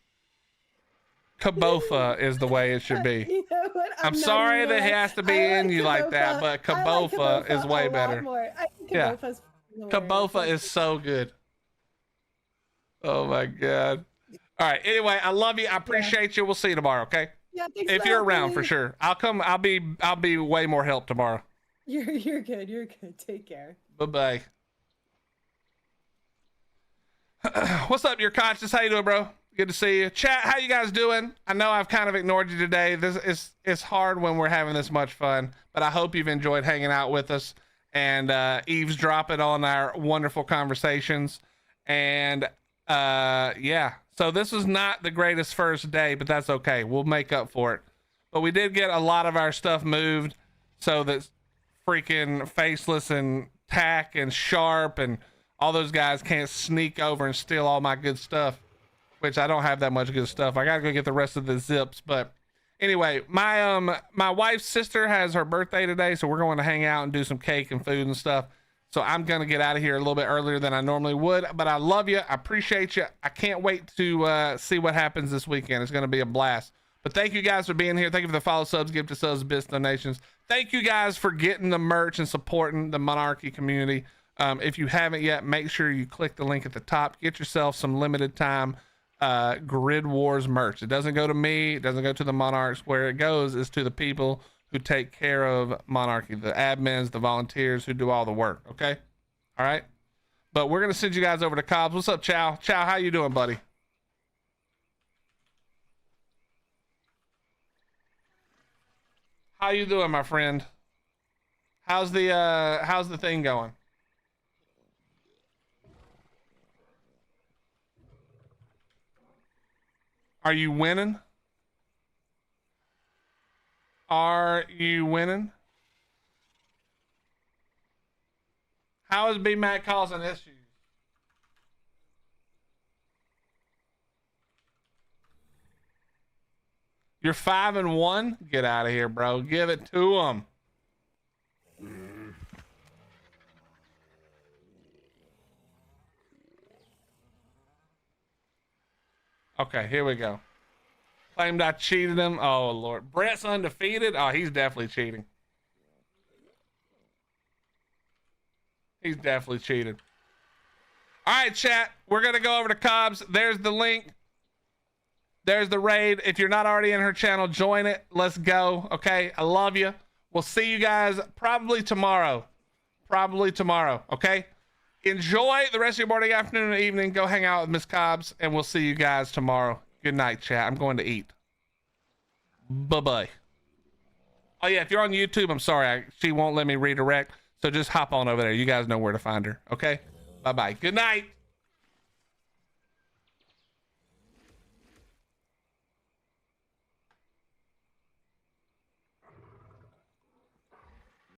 Kabofa is the way it should be. You know what? I'm sorry that he has to be in you like that, but Kabofa is way better. Yeah. Kabofa is so good. Oh my god. All right. Anyway, I love you. I appreciate you. We'll see you tomorrow. Okay. Yeah. Thanks if you're around, for sure. I'll come. I'll be way more help tomorrow. You're good. You're good. Take care. Bye bye. What's up, your conscious? How you doing, bro? Good to see you. Chat, how you guys doing? I know I've kind of ignored you today. It's hard when we're having this much fun, but I hope you've enjoyed hanging out with us and eavesdropping on our wonderful conversations. And yeah, so this was not the greatest first day, but that's okay. We'll make up for it. But we did get a lot of our stuff moved so that freaking Faceless and Tack and Sharp and all those guys can't sneak over and steal all my good stuff, which I don't have that much good stuff. I gotta go get the rest of the zips. But anyway, my wife's sister has her birthday today, so we're going to hang out and do some cake and food and stuff. So I'm gonna get out of here a little bit earlier than I normally would, but I love you. I appreciate you. I can't wait to see what happens this weekend. It's gonna be a blast. But thank you guys for being here. Thank you for the follow, subs, gift to subs, bits, donations. Thank you guys for getting the merch and supporting the Monarchy community. If you haven't yet, make sure you click the link at the top. Get yourself some limited time Grid Wars merch. It doesn't go to me. It doesn't go to the Monarchs. Where it goes is to the people who take care of Monarchy, the admins, the volunteers who do all the work. Okay. All right. But we're gonna send you guys over to Cobbs. What's up, Chow? Chow, how you doing, buddy? How you doing, my friend? How's the thing going? Are you winning? Are you winning? How is B-Mac causing issues? You're 5-1? Get out of here, bro. Give it to him. Okay, here we go. Claimed I cheated him. Oh, Lord. Brett's undefeated? Oh, he's definitely cheating. He's definitely cheated. All right, chat. We're going to go over to Cobbs. There's the link. There's the raid. If you're not already in her channel, join it. Let's go. Okay? I love you. We'll see you guys probably tomorrow. Probably tomorrow. Okay? Enjoy the rest of your morning, afternoon, and evening. Go hang out with Miss Cobbs, and we'll see you guys tomorrow. Good night, chat. I'm going to eat. Bye-bye. Oh, yeah, if you're on YouTube, I'm sorry. She won't let me redirect, so just hop on over there. You guys know where to find her, okay? Bye-bye. Good night.